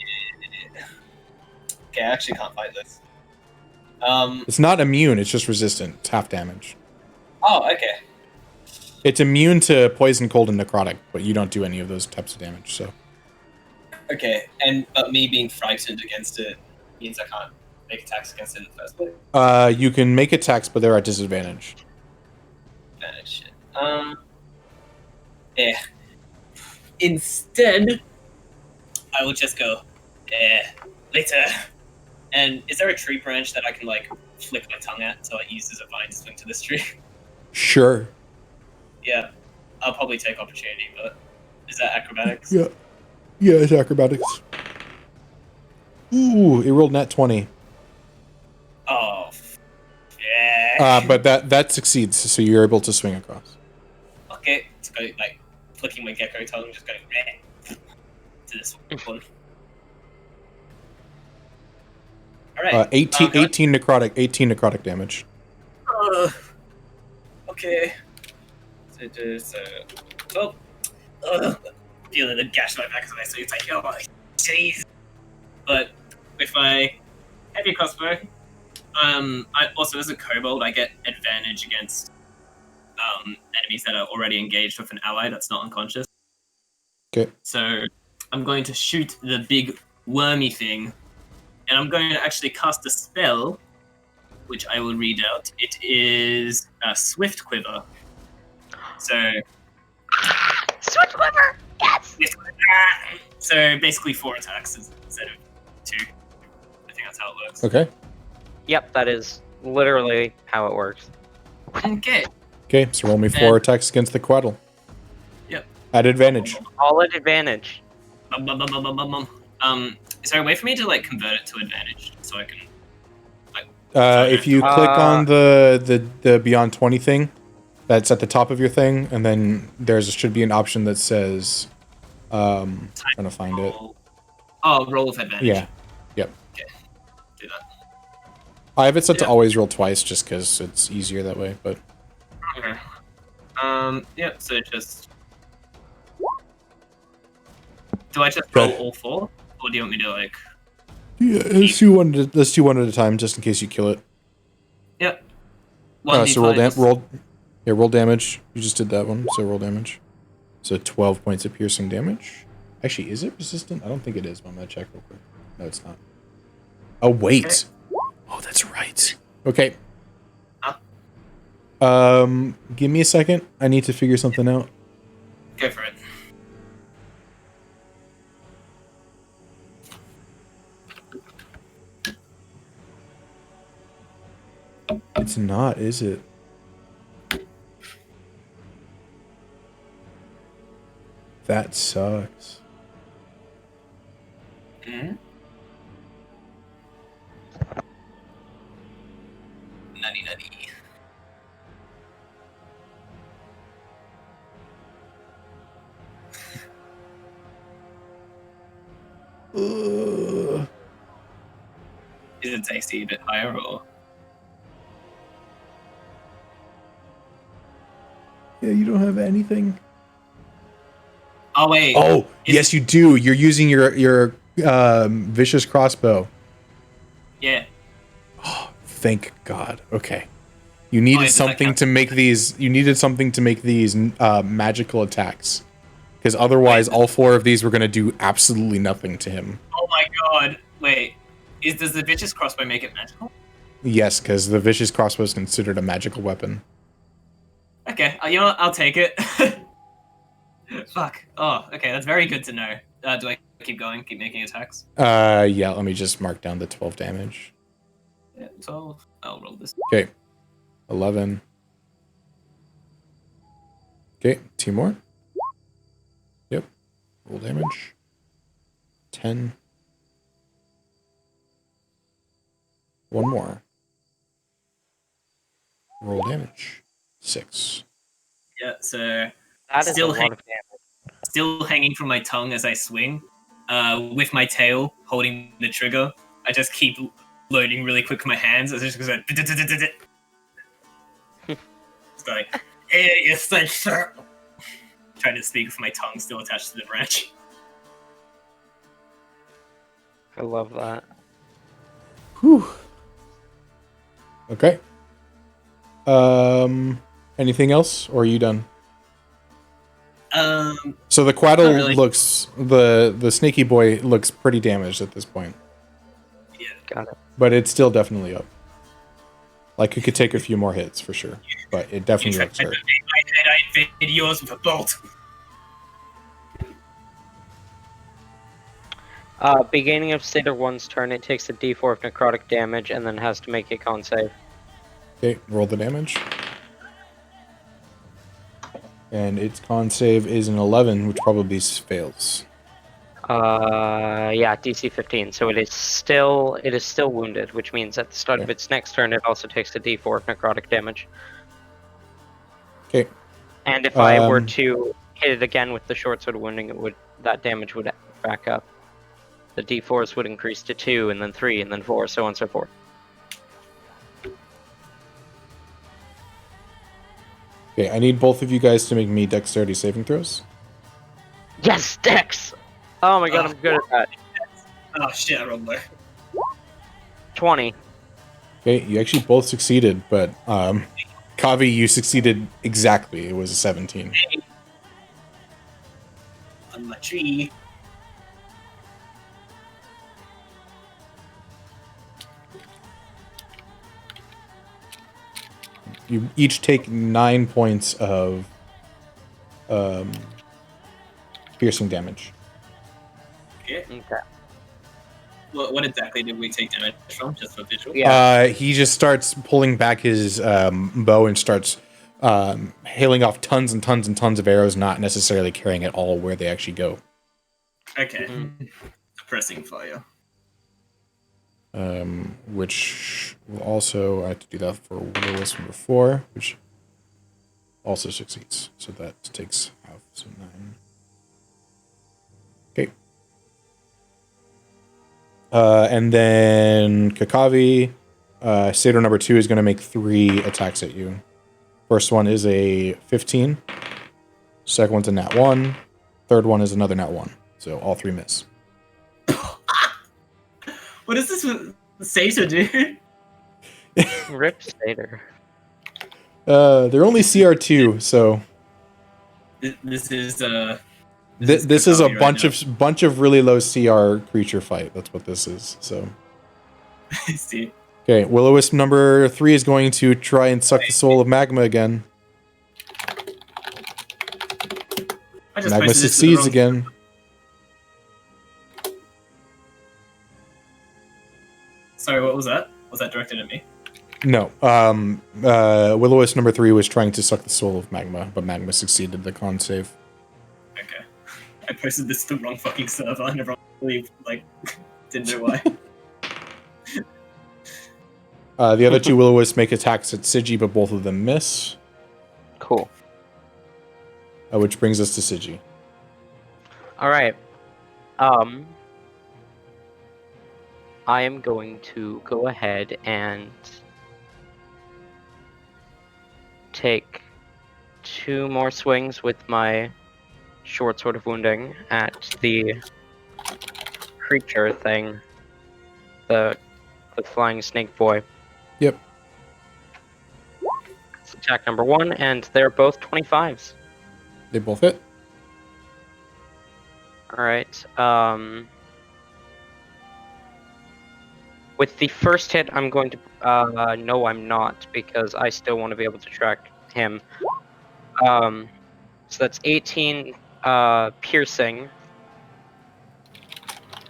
Okay, I actually can't find this. It's not immune, it's just resistant. It's half damage. Oh, okay. It's immune to poison, cold, and necrotic, but you don't do any of those types of damage, so. Okay, but me being frightened against it means I can't make attacks against it in the first place? You can make attacks, but they're at disadvantage. Shit. Yeah. Instead, I will just go, later. And is there a tree branch that I can, like, flick my tongue at so it uses a vine to swing to this tree? Sure. Yeah. I'll probably take opportunity, but is that acrobatics? Yeah, it's acrobatics. Ooh, it rolled nat 20. Oh, yeah. But that succeeds, so you're able to swing across. Okay, it's going, like, flicking my gecko tongue, just going, to this one. Alright. 18 necrotic damage. Okay. So 12. Feeling the gash in my back as I say it's like, oh, jeez. But with my heavy crossbow, I also, as a kobold, I get advantage against enemies that are already engaged with an ally that's not unconscious. Okay. So I'm going to shoot the big wormy thing, and I'm going to actually cast a spell, which I will read out. It is a Swift Quiver. So... Swift Quiver! Yes! So basically 4 attacks instead of 2. I think that's how it works. Okay. Yep, that is literally how it works. Okay. Okay, so roll me 4 attacks against the Quaddle. Yep. At advantage. All at advantage. Is there a way for me to, like, convert it to advantage so I can, like... If you click on the Beyond 20 thing, that's at the top of your thing, and then should be an option that says, trying to find it. Oh, roll with advantage. Yeah. Yep. Okay. Do that. I have it set to always roll twice, just because it's easier that way, but... Okay. Yep, so just... Do I just roll all 4? Or do you want me to, like... Yeah, let's do one at a time, just in case you kill it. Yep. So roll damage. You just did that one, so roll damage. So 12 points of piercing damage. Actually, is it resistant? I don't think it is, but I'm gonna check real quick. No, it's not. Oh, wait. Okay. Oh, that's right. Okay. Huh? Give me a second. I need to figure something out. Go for it. It's not, is it? That sucks. Hmm? Nutty nutty. Ugh. Is it tasty a bit higher or? Yeah, you don't have anything. Oh wait. Oh, Is yes, you do. You're using your vicious crossbow. Yeah. Oh, thank God. Okay. You needed yeah, does that something count? to make these. You needed something to make these magical attacks, because otherwise, all 4 of these were going to do absolutely nothing to him. Oh my god. Wait. Does the vicious crossbow make it magical? Yes, because the vicious crossbow is considered a magical weapon. Okay. You know what? I'll take it. Fuck. Oh, okay. That's very good to know. Do I keep going? Keep making attacks? Yeah. Let me just mark down the 12 damage. Yeah, 12. I'll roll this. Okay. 11. Okay, 2 more. Yep. Roll damage. 10. 1 more. Roll damage. 6. Yeah, so That is Still a lot of damage. still hanging from my tongue as I swing, with my tail holding the trigger. I just keep loading really quick with my hands. It's just going. It's like, hey, yes, sir. Trying to speak with my tongue still attached to the branch. I love that. Whew. Okay. Anything else, or are you done? So the Not Quaddle really. looks the snaky boy looks pretty damaged at this point, Yeah. Got it. but it's still definitely up. Like it could take a few more hits for sure, but it You definitely tried looks to hurt. invade my head, I invaded yours with a bolt. Beginning of Satyr 1's turn, it takes a d4 of necrotic damage and then has to make a con save. Okay, roll the damage. And its con save is an 11, which probably fails. Yeah, DC 15. So it is still wounded, which means at the start of its next turn, it also takes a d4 of necrotic damage. Okay. And if I were to hit it again with the short sword wounding, that damage would back up. The d4s would increase to 2, and then 3, and then 4, so on and so forth. Okay, I need both of you guys to make me dexterity saving throws. Yes, Dex! Oh my god, I'm good at that. Oh shit, I rolled low. 20. Okay, you actually both succeeded, but Kavi, you succeeded exactly. It was a 17. On my tree. You each take 9 points of piercing damage. Okay. Okay. What exactly did we take damage from? Just for visual? Yeah. He just starts pulling back his bow and starts hailing off tons and tons and tons of arrows, not necessarily carrying it all where they actually go. Okay. Depressing fire. Which will also, I have to do that for Willow Wisp number 4, which also succeeds. So that takes half, so 9. Okay. And then Kakavi, Satyr number 2 is going to make 3 attacks at you. First one is a 15. Second one's a nat 1. Third one is another nat 1. So all 3 miss. What does this Satyr do? Rip Satyr. They're only CR2, so This is this is a Kakavi bunch of really low CR creature fight. That's what this is. So I see. okay, Willow Wisp number 3 is going to try and suck the soul of Magma again. I just Magma posted this to the succeeds wrong- again. Sorry, what was that? Was that directed at me? No. Willow Wisp number 3 was trying to suck the soul of Magma, but Magma succeeded the con save. Okay. I posted this to the wrong fucking server and everyone really, like, didn't know why. The other 2 Willow Wisps make attacks at Sigi, but both of them miss. Cool. Which brings us to Sigi. All right. I am going to go ahead and take 2 more swings with my short sword of wounding at the creature thing, the flying snake boy. Yep. It's attack number 1, and they're both 25s. They both hit. All right. With the first hit, I'm going to... no, I'm not, because I still want to be able to track him. So that's 18 piercing.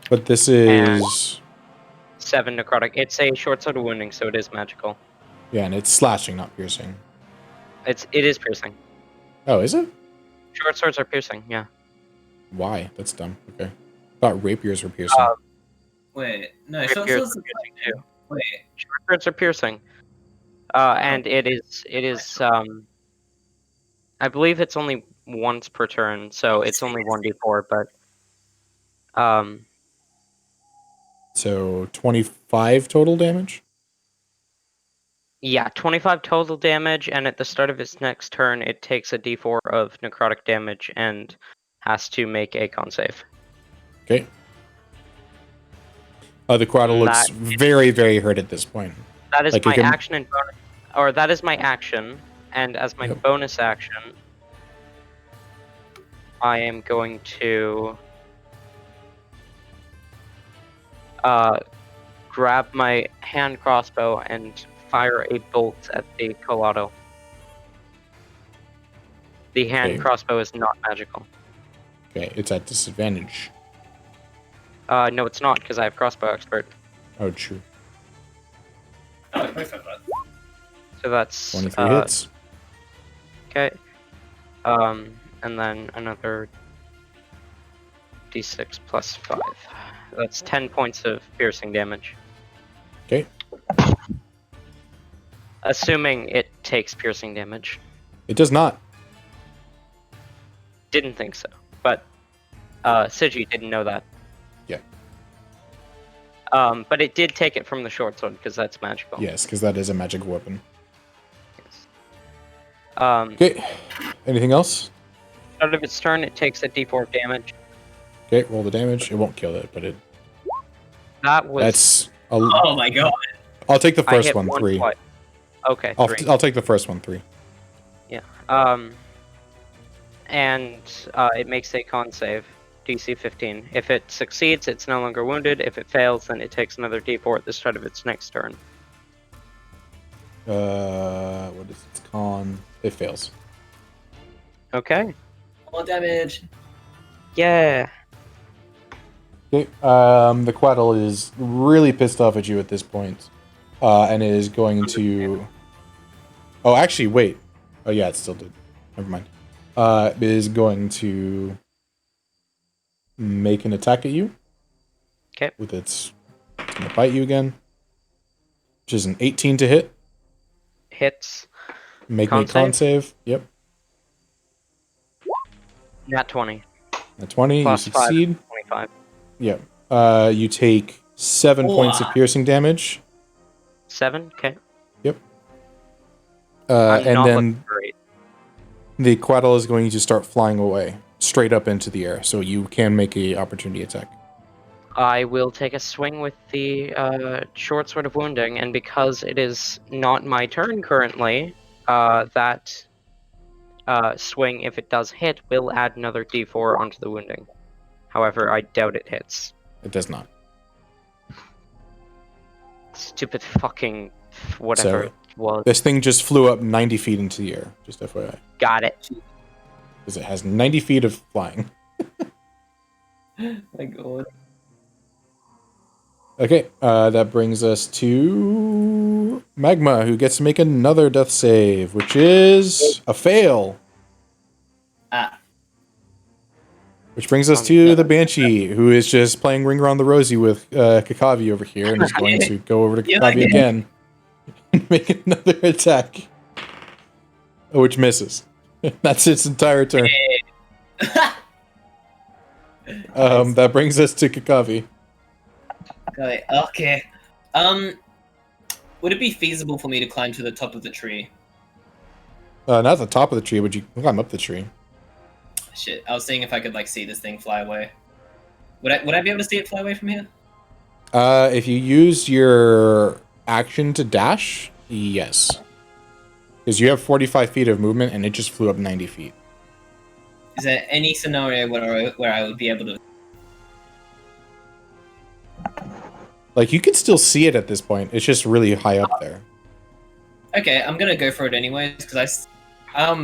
But this is... 7 necrotic. It's a short sword of wounding, so it is magical. Yeah, and it's slashing, not piercing. It is piercing. Oh, is it? Short swords are piercing, yeah. Why? That's dumb. Okay. Thought rapiers were piercing. Wait, no, short Rapiers swords are piercing too. Wait, Short swords are piercing. And it is I believe it's only once per turn, so it's only 1d4, but So 25 total damage? yeah, 25 total damage, and at the start of its next turn, it takes a d4 of necrotic damage and has to make a con save. Okay. The Quaddle looks very, very hurt at this point. That is Like, my you can- action and bonus, or that is my action, and as my Yep. bonus action, I am going to grab my hand crossbow and fire a bolt at the Colado. The hand Okay. crossbow is not magical. Okay, it's at disadvantage. No, it's not, because I have crossbow expert. Oh, true. oh, I both have that. So that's 23 hits. okay. And then another d6 plus 5. That's 10 points of piercing damage. Okay. Assuming it takes piercing damage. It does not. Didn't think so, but Sigi didn't know that. Yeah. But it did take it from the short sword because that's magical. Yes, because that is a magic weapon. Yes. Okay. Anything else? Out of its turn, it takes a d4 of damage. Okay, roll the damage. It won't kill it, but it. That was. That's. Oh my god. I'll take the I first hit one, 3. twice. Okay, 3. I'll take the first one, 3. Yeah. And it makes a con save, DC 15. If it succeeds, it's no longer wounded. If it fails, then it takes another d4 at the start of its next turn. What is its con? It fails. Okay. More damage. Yeah. Okay. The Quaddle is really pissed off at you at this point, and is going to. Oh, actually, wait. Oh, yeah, it still did. Never mind. It is going to make an attack at you. Okay. With its, it's gonna bite you again, which is an 18 to hit. Hits. Make me a con save. Yep. Nat 20. A 20. Plus you succeed. 25. Yep. You take 7 points of piercing damage. 7? Okay. Yep. I'm And not then looking great. the Quaddle is going to start flying away, straight up into the air, so you can make a opportunity attack. I will take a swing with the short sword of wounding, and because it is not my turn currently, that swing, if it does hit, will add another d4 onto the wounding. However, I doubt it hits. It does not. Stupid fucking whatever So, it was. This thing just flew up 90 feet into the air, just FYI. Got it. Because it has 90 feet of flying. My god. Okay, that brings us to Magma, who gets to make another death save, which is a fail. Ah. Which brings us to the Banshee, who is just playing Ring Around the Rosie with Kakavi over here, and is going to go over to Kakavi again and make another attack, which misses. That's its entire turn. That brings us to Kakavi. Okay. Would it be feasible for me to climb to the top of the tree? Not the top of the tree, but you can climb up the tree. Shit, I was seeing if I could like see this thing fly away. Would I be able to see it fly away from here? If you use your action to dash, yes. Because you have 45 feet of movement, and it just flew up 90 feet. Is there any scenario where I would be able to? Like, you can still see it at this point. It's just really high up there. Okay, I'm gonna go for it anyways because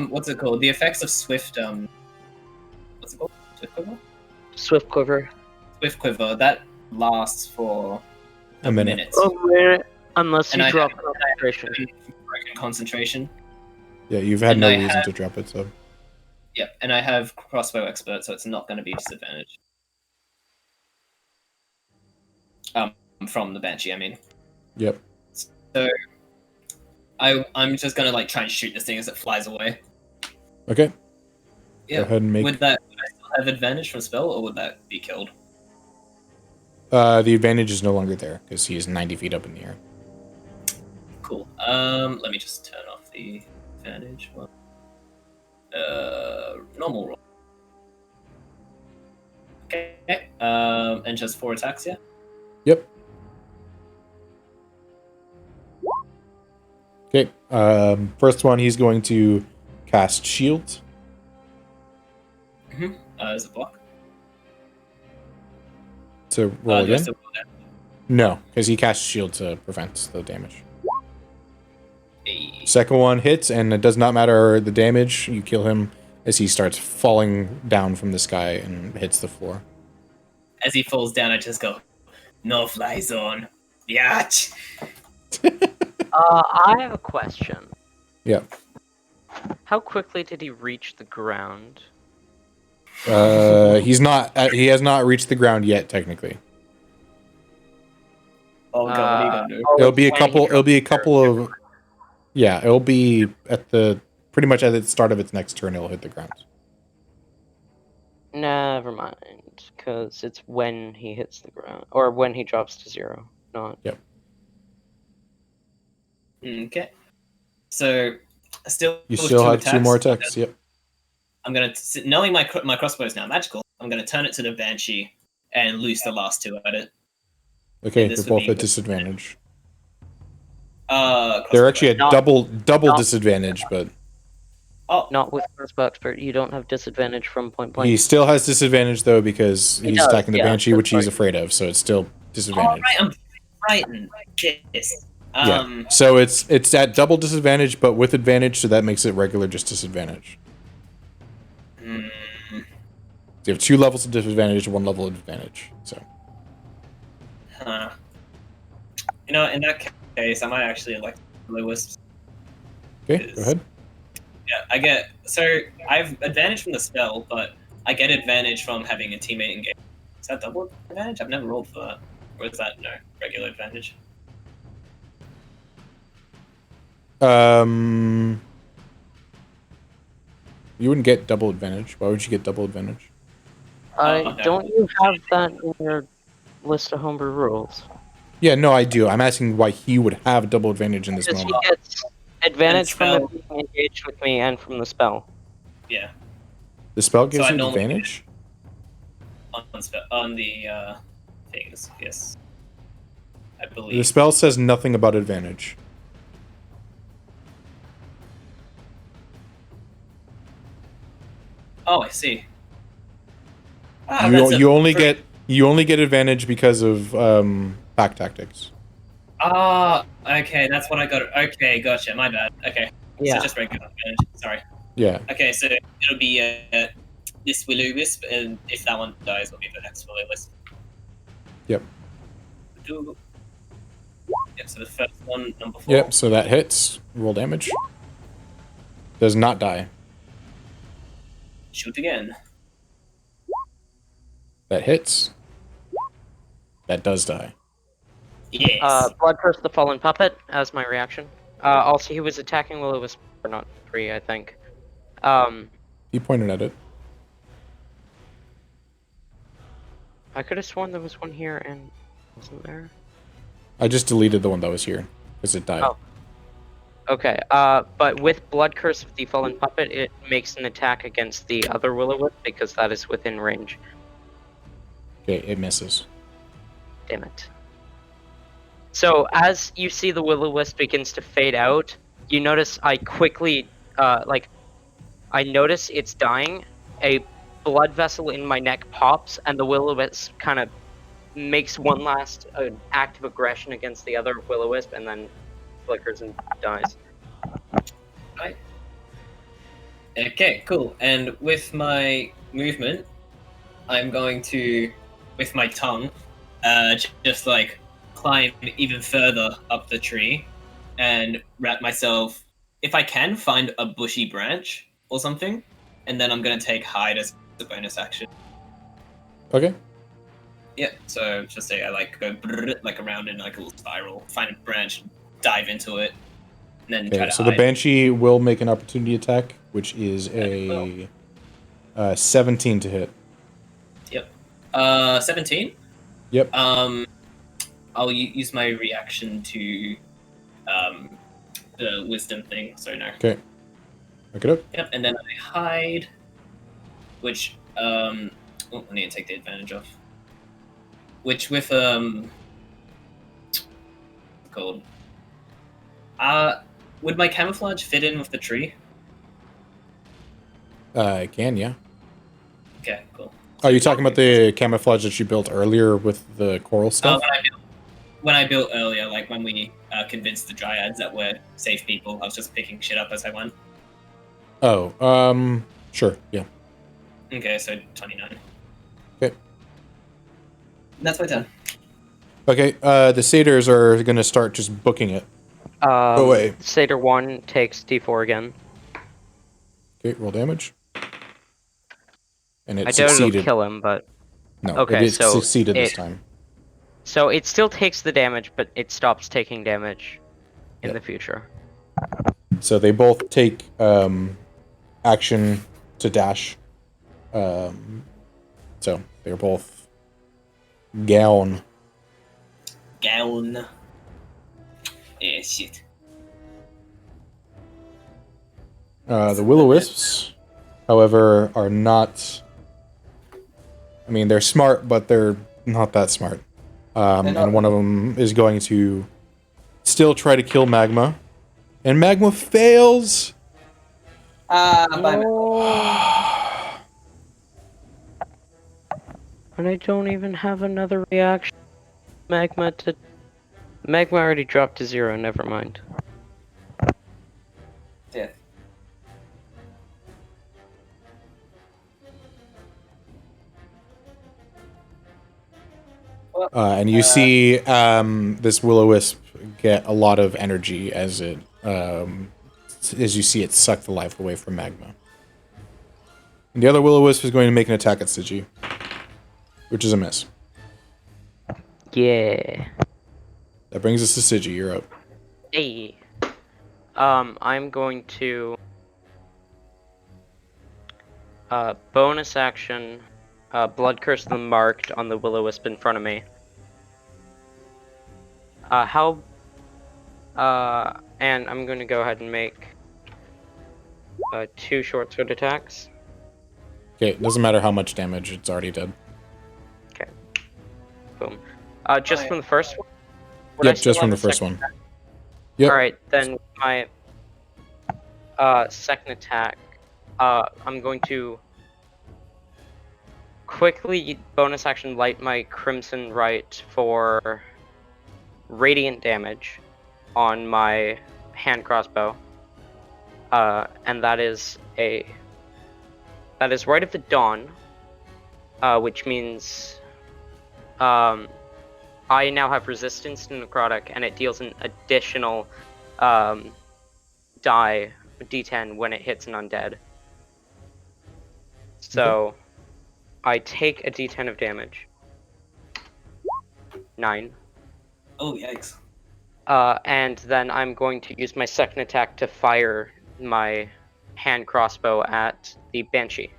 what's it called? The effects of Swift what's it called? Swift Quiver. Swift Quiver. Swift Quiver that lasts for A minute. Unless you drop concentration. Broken concentration. Yeah, you've had And no I reason have- to drop it, so. Yep, and I have crossbow expert, so it's not going to be a disadvantage. From the Banshee, I mean. Yep. So, I'm just going to like try and shoot this thing as it flies away. Okay. Yeah. Go ahead and make... Would I still have advantage from spell, or would that be killed? The advantage is no longer there, because he is 90 feet up in the air. Cool. Let me just turn off the advantage one. Normal roll. Okay. And just 4 attacks, yeah? Yep. Okay. First one, he's going to cast Shield. As a block. To roll again? just a roll down. No, because he casts Shield to prevent the damage. Hey. Second one hits, and it does not matter the damage. You kill him as he starts falling down from the sky and hits the floor. As he falls down, I just go, no fly zone. Biatch. I have a question. Yeah. How quickly did he reach the ground? He has not reached the ground yet, technically. Oh god, what are you gonna do? It'll be a couple of... Yeah, it'll be pretty much at the start of its next turn, it'll hit the ground. Never mind, because it's when he hits the ground, or when he drops to 0, not... Yep. Okay. So, You still have 2 more attacks, yep. I'm gonna, knowing my crossbow is now magical, I'm gonna turn it to the Banshee and loose the last 2 at it. Okay, this they're would both be at disadvantage. Crossbow. They're actually at Not- double not- disadvantage, but Oh, Not with crossbow expert, you don't have disadvantage from point blank. he still has disadvantage, though, because He he's does, attacking the yeah, Banshee, that's which he's right. afraid of, so it's still disadvantage. right, I'm frightened. Yes. Yeah. So it's at double disadvantage, but with advantage, so that makes it regular just disadvantage. mm, So you have 2 levels of disadvantage, 1 level of advantage. So huh. You know, in that case, I might actually like Willow Wisps. okay, go ahead. Yeah, I have advantage from the spell, but I get advantage from having a teammate engage. Is that double advantage? I've never rolled for that. Or is that, no, regular advantage? You wouldn't get double advantage. Why would you get double advantage? Okay. Don't you have that in your list of homebrew rules? Yeah, no, I do. I'm asking why he would have double advantage in this Because he moment. gets advantage from spell. it being engaged with me and from the spell. Yeah, The spell gives So I you normally- advantage? on the things, yes. I The believe. spell says nothing about advantage. Oh, I see. Ah, that's You a- only get advantage because of pack tactics. Ah, okay, that's what I got. Okay, gotcha. My bad. Okay, Yeah. so just regular advantage. Sorry. Yeah. Okay, so it'll be this Willow Wisp, and if that one dies, it'll be the next Willow Wisp. Yep. Yep, so the first one, number 4. Yep, so that hits. Roll damage. Does not die. Shoot again. That hits. That does die. Yes. Blood Curse the Fallen Puppet as my reaction. Also, he was attacking Willow Wisp, or not 3, I think. He pointed at it. I could have sworn there was one here and wasn't there. I just deleted the one that was here because it died. Oh. Okay, but with Blood Curse of the Fallen Puppet, it makes an attack against the other Will-O-Wisp because that is within range. Okay, it misses. Damn it. So, as you see the Will-O-Wisp begins to fade out, you notice I quickly, I notice it's dying, a blood vessel in my neck pops, and the Will-O-Wisp kind of makes one last act of aggression against the other Will-O-Wisp, and then flickers and dies. Right. Okay, cool. And with my movement, I'm going to, with my tongue, just like climb even further up the tree and wrap myself, if I can, find a bushy branch or something, and then I'm going to take hide as a bonus action. Okay. Yeah, so just say I like go like around in like a little spiral, find a branch, dive into it, and then try Okay, to so hide. the Banshee will make an opportunity attack, which is a 17 to hit. Yep. 17? Yep. I'll use my reaction to the wisdom thing, so no. Okay. Look it up. Yep, and then I hide, which, I need to take the advantage of. Which with, called? Would my camouflage fit in with the tree? I can, yeah. Okay, cool. Are you talking about the camouflage that you built earlier with the coral stuff? When I built earlier, like when we convinced the dryads that we're safe people, I was just picking shit up as I went. Oh, sure, yeah. Okay, so 29. Okay. That's my turn. Okay, the satyrs are going to start just booking it. Go away. Satyr 1 takes D4 again. Okay, roll damage. And it I doubt it'll succeeded. kill him, but... No, Okay, it so succeeded this it- time. So it still takes the damage, but it stops taking damage in Yep. the future. So they both take action to dash. So they're both gown. Gown. Yeah, shit. The Willow Wisps, however, are not. I mean, they're smart, but they're not that smart. And one of them is going to still try to kill Magma, and Magma fails. And I don't even have another reaction. Magma already dropped to 0, never mind. Yeah. And you see this Will-O-Wisp get a lot of energy as it, as you see it suck the life away from Magma. And the other Will-O-Wisp is going to make an attack at Sigi, which is a miss. Yeah. That brings us to Sigi. You're up. Hey. I'm going to bonus action Blood Curse the Marked on the Will-O-Wisp in front of me. And I'm going to go ahead and make 2 short sword attacks. Okay, it doesn't matter how much damage, it's already dead. Okay. Boom. Just from the first one? Would I Yep, still just from have the a first second one. Yep. Alright, then my second attack, I'm going to quickly bonus action light my Crimson Right for radiant damage on my hand crossbow. And that is right at the dawn, which means I I now have resistance to necrotic, and it deals an additional die d10 when it hits an undead. So I take a d10 of damage. 9. Oh, yikes. And then I'm going to use my second attack to fire my hand crossbow at the Banshee.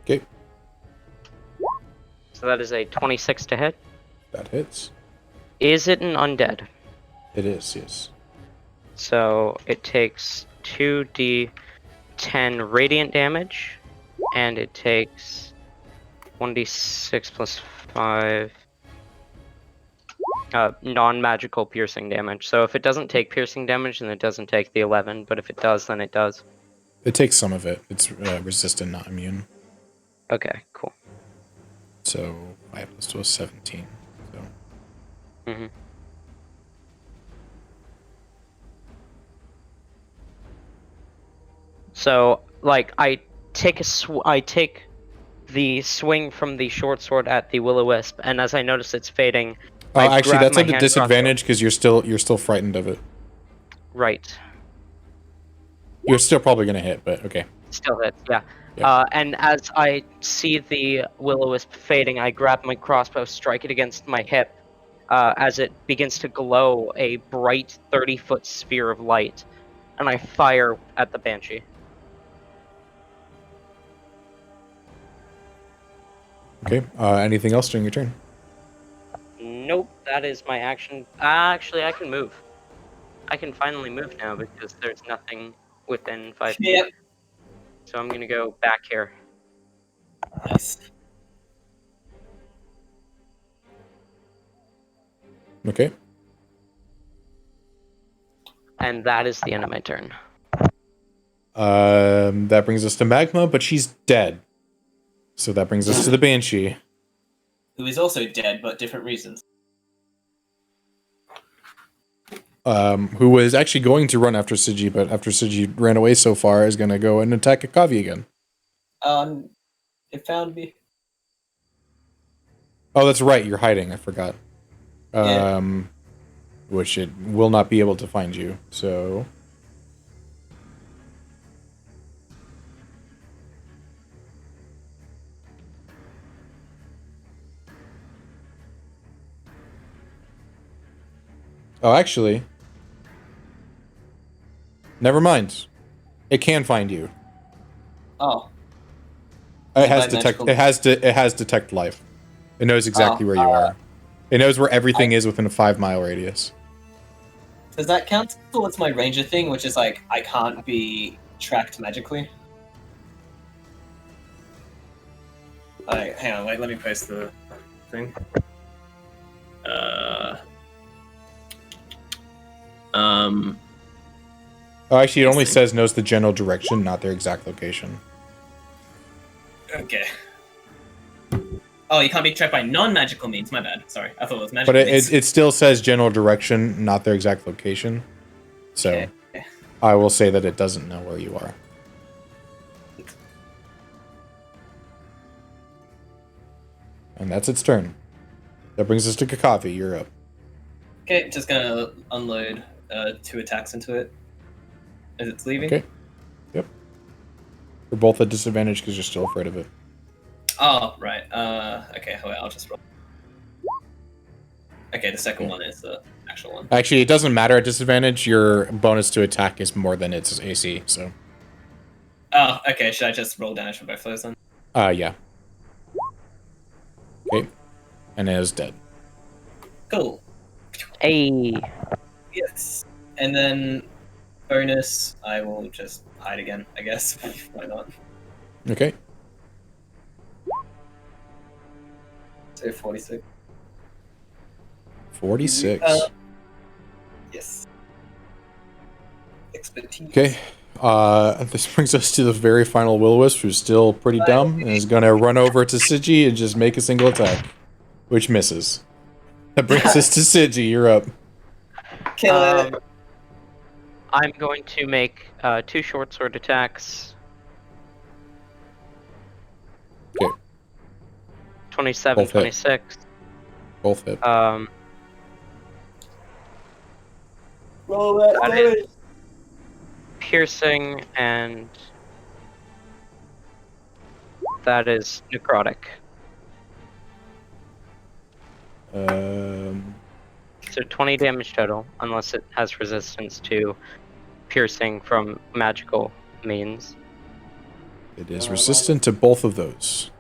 Okay, So that is a 26 to hit. that hits. Is it an undead? It is, yes. So it takes 2d10 radiant damage, and it takes 1d6 plus 5 non-magical piercing damage. So if it doesn't take piercing damage, then it doesn't take the 11, but if it does, then it does. It takes some of it. It's resistant, not immune. Okay, cool. So 5 plus 2 is 17. So Mm-hmm. So, like, I take the swing from the short sword at the Willow Wisp, and as I notice it's fading, I actually, grab that's my at a hand disadvantage because you're still frightened of it. crossbow. Right. You're still probably gonna hit, but okay. Still hits, yeah. Yeah. And as I see the Will-O-Wisp fading, I grab my crossbow, strike it against my hip, as it begins to glow a bright 30-foot sphere of light, and I fire at the Banshee. Okay. Anything else during your turn? Nope, that is my action. Actually, I can move. I can finally move now because there's nothing within 5 feet. Yep. So I'm gonna go back here. Nice. Okay. And that is the end of my turn. That brings us to Magma, but she's dead. So that brings us to the Banshee. Who is also dead, but different reasons. Who was actually going to run after Siji, but after Siji ran away so far, is going to go and attack Akavi again. It found me. Oh, that's right. You're hiding. I forgot. Yeah. Which it will not be able to find you. So. Oh, actually. Never mind. It can find you. Oh. It has By detect. magical- It has detect life. It knows exactly where you are. It knows where everything is within a 5-mile radius. Does that count towards my ranger thing, which is like I can't be tracked magically? Alright, hang on, wait, let me post the thing. Oh, actually, it only says knows the general direction, not their exact location. Okay. Oh, you can't be tracked by non-magical means. My bad. Sorry, I thought it was magical But means. it still says general direction, not their exact location. So Okay. I will say that it doesn't know where you are. And that's its turn. That brings us to Kakavi. You're up. Okay, just gonna unload 2 attacks into it as it's leaving. Okay. Yep. You're both at disadvantage because you're still afraid of it. Oh, right. Okay, wait, I'll just roll. Okay, the second one is the actual one. Actually, it doesn't matter at disadvantage. Your bonus to attack is more than its AC, so. Oh, okay, should I just roll damage for both those then? Yeah. Okay. And it is dead. Cool. Hey. Yes. And then bonus, I will just hide again, I guess. Why not? Okay. So 46. 46. Yes. Expertise. Okay. This brings us to the very final Will-O-Wisp, who's still pretty dumb, and is going to run over to Siji and just make a single attack, which misses. That brings us to Siji. You're up. Kill it. I'm going to make 2 short sword attacks. Okay. 27, Both hit. 26. Both hit. Roll that That is- piercing, and that is necrotic. So 20 damage total, unless it has resistance to piercing from magical means. It is resistant to both of those.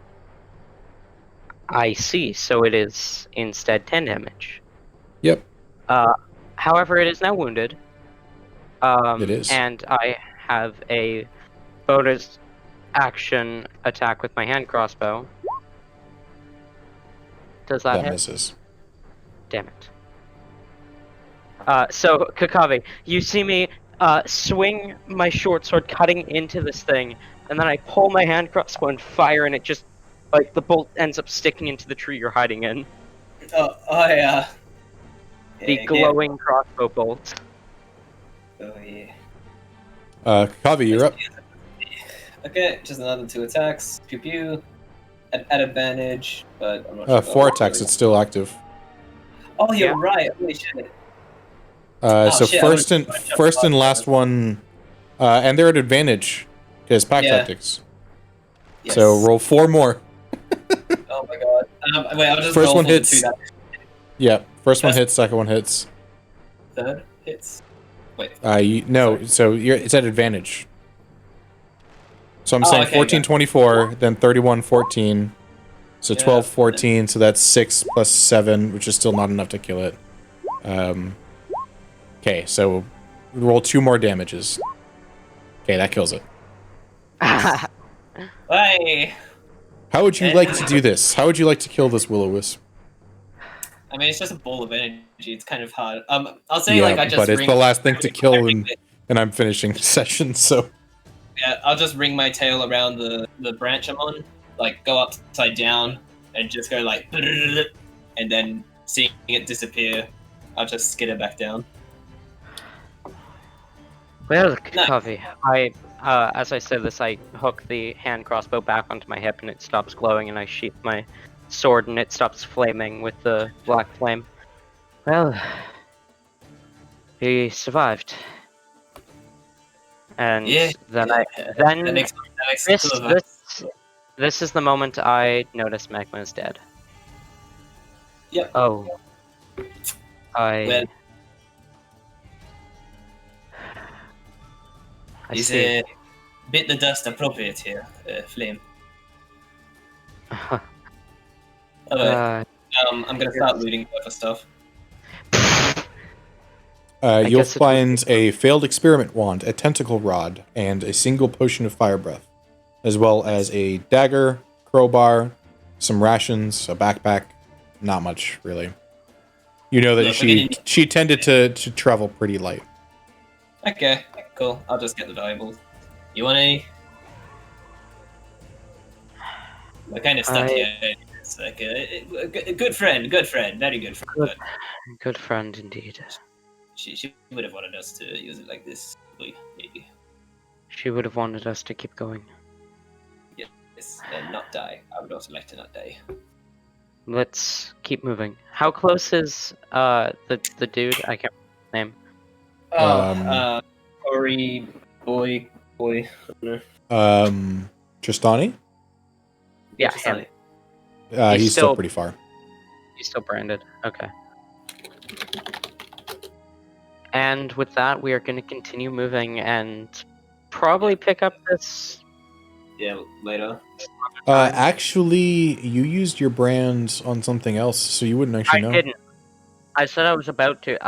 I see, so it is instead 10 damage. Yep. However, it is now wounded. It is. And I have a bonus action attack with my hand crossbow. Does that hit? misses. Damn it. So, Kakavi, you see me swing my short sword cutting into this thing, and then I pull my hand crossbow and fire, and it just, like, the bolt ends up sticking into the tree you're hiding in. Yeah. The glowing crossbow bolt. Oh, yeah. Kavi, you're up. Okay, just another 2 attacks. Pew pew. At advantage, but I'm not sure. 4 attacks, it's still active. Oh, you're Yeah. right. Holy shit. So shit, first I and would've first and last one, and they're at advantage because pack Yeah. tactics. Yes. So roll 4 more. Oh my god. Wait, I'll just First roll one for the hits. 2 that Yeah, first one hits, second one hits. third hits. Wait. No, so it's at advantage. So I'm saying okay, 14, got it. 24, then 31, 14. So Yeah. 12, 14, so that's 6 plus 7, which is still not enough to kill it. Okay, so roll 2 more damages. Okay, that kills it. Hey. How would you like to do this? How would you like to kill this Willow Wisp? I mean, it's just a ball of energy. It's kind of hard. I'll say I just but it's ring the last thing to kill, ring and I'm finishing the session, so... Yeah, I'll just ring my tail around the branch I'm on, like go upside down, and just go like, and then seeing it disappear, I'll just skid it back down. Well, Kakavi, as I said this, I hook the hand crossbow back onto my hip, and it stops glowing, and I sheath my sword, and it stops flaming with the black flame. Well, he survived. And Yeah. then That makes this is the moment I notice Magma is dead. Yep. Oh. Well, I is see. bit the dust appropriate here, Flame? Okay. I'm gonna start looting for stuff. You'll guess it- find a failed experiment wand, a tentacle rod, and a single potion of fire breath, as well as a dagger, crowbar, some rations, a backpack. Not much, really. You know that Look, she tended to travel pretty light. Okay, cool. I'll just get the valuables. You want any? We're kind of stuck here. It's like a good friend, very good friend. Good friend indeed. She would have wanted us to use it like this, maybe. She would have wanted us to keep going. Yes, and not die. I would also like to not die. Let's keep moving. How close is the dude? I can't remember his name. Corey, boy. Tristani? Yeah, Just him. He's still pretty far. He's still branded. Okay. And with that, we are going to continue moving and probably pick up this. Yeah, later. Actually, you used your brand on something else, so you wouldn't actually know. I didn't. I said I was about to.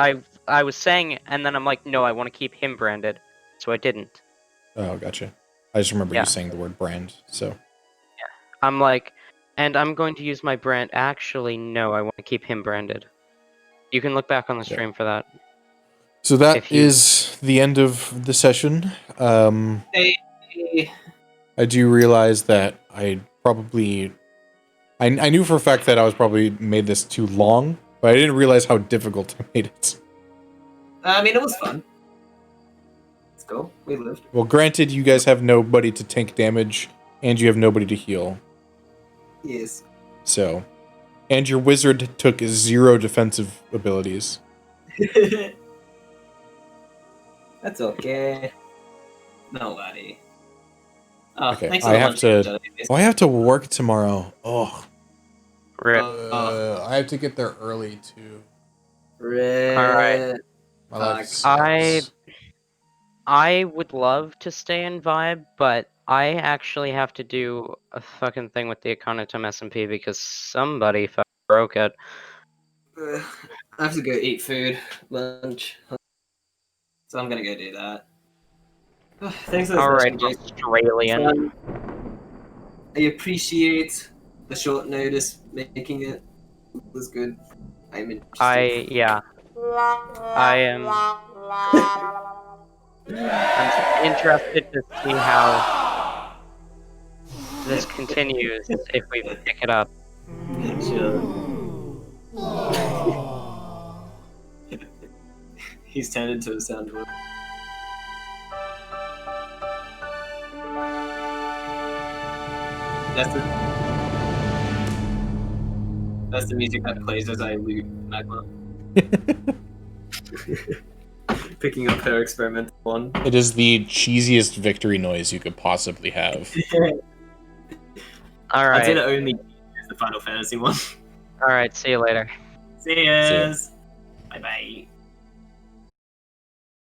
I was saying, and then I'm like, no, I want to keep him branded, so I didn't. Oh, gotcha. I just remember you saying the word brand, so... I'm like, and I'm going to use my brand. Actually, no, I want to keep him branded. You can look back on the stream for that. So that is the end of the session. Hey. I do realize that I probably... I knew for a fact that I was probably made this too long, but I didn't realize how difficult I made it. I mean, it was fun. Let's go. We lived. Well, granted, you guys have nobody to tank damage, and you have nobody to heal. Yes. So, And your wizard took 0 defensive abilities. That's okay. No worry. Oh, Okay, thanks I for have the to. lunch. Oh, I have to work tomorrow. Oh, Rip. I have to get there early too. Alright. My life I sucks. I would love to stay in Vibe, but I actually have to do a fucking thing with the Econotum SMP because somebody broke it. I have to go eat food, lunch. So I'm gonna go do that. Thanks for the Alright, session, Jason. Australian. I appreciate the short notice making it. It was good. I'm interested. I am I'm interested to see how this continues if we pick it up. Sure. He's turned into a soundboard. That's the music that plays as I loot Magma. Picking up her experimental one. It is the cheesiest victory noise you could possibly have. Alright. I did it only as the Final Fantasy one. Alright, see you later. See yas. Bye bye.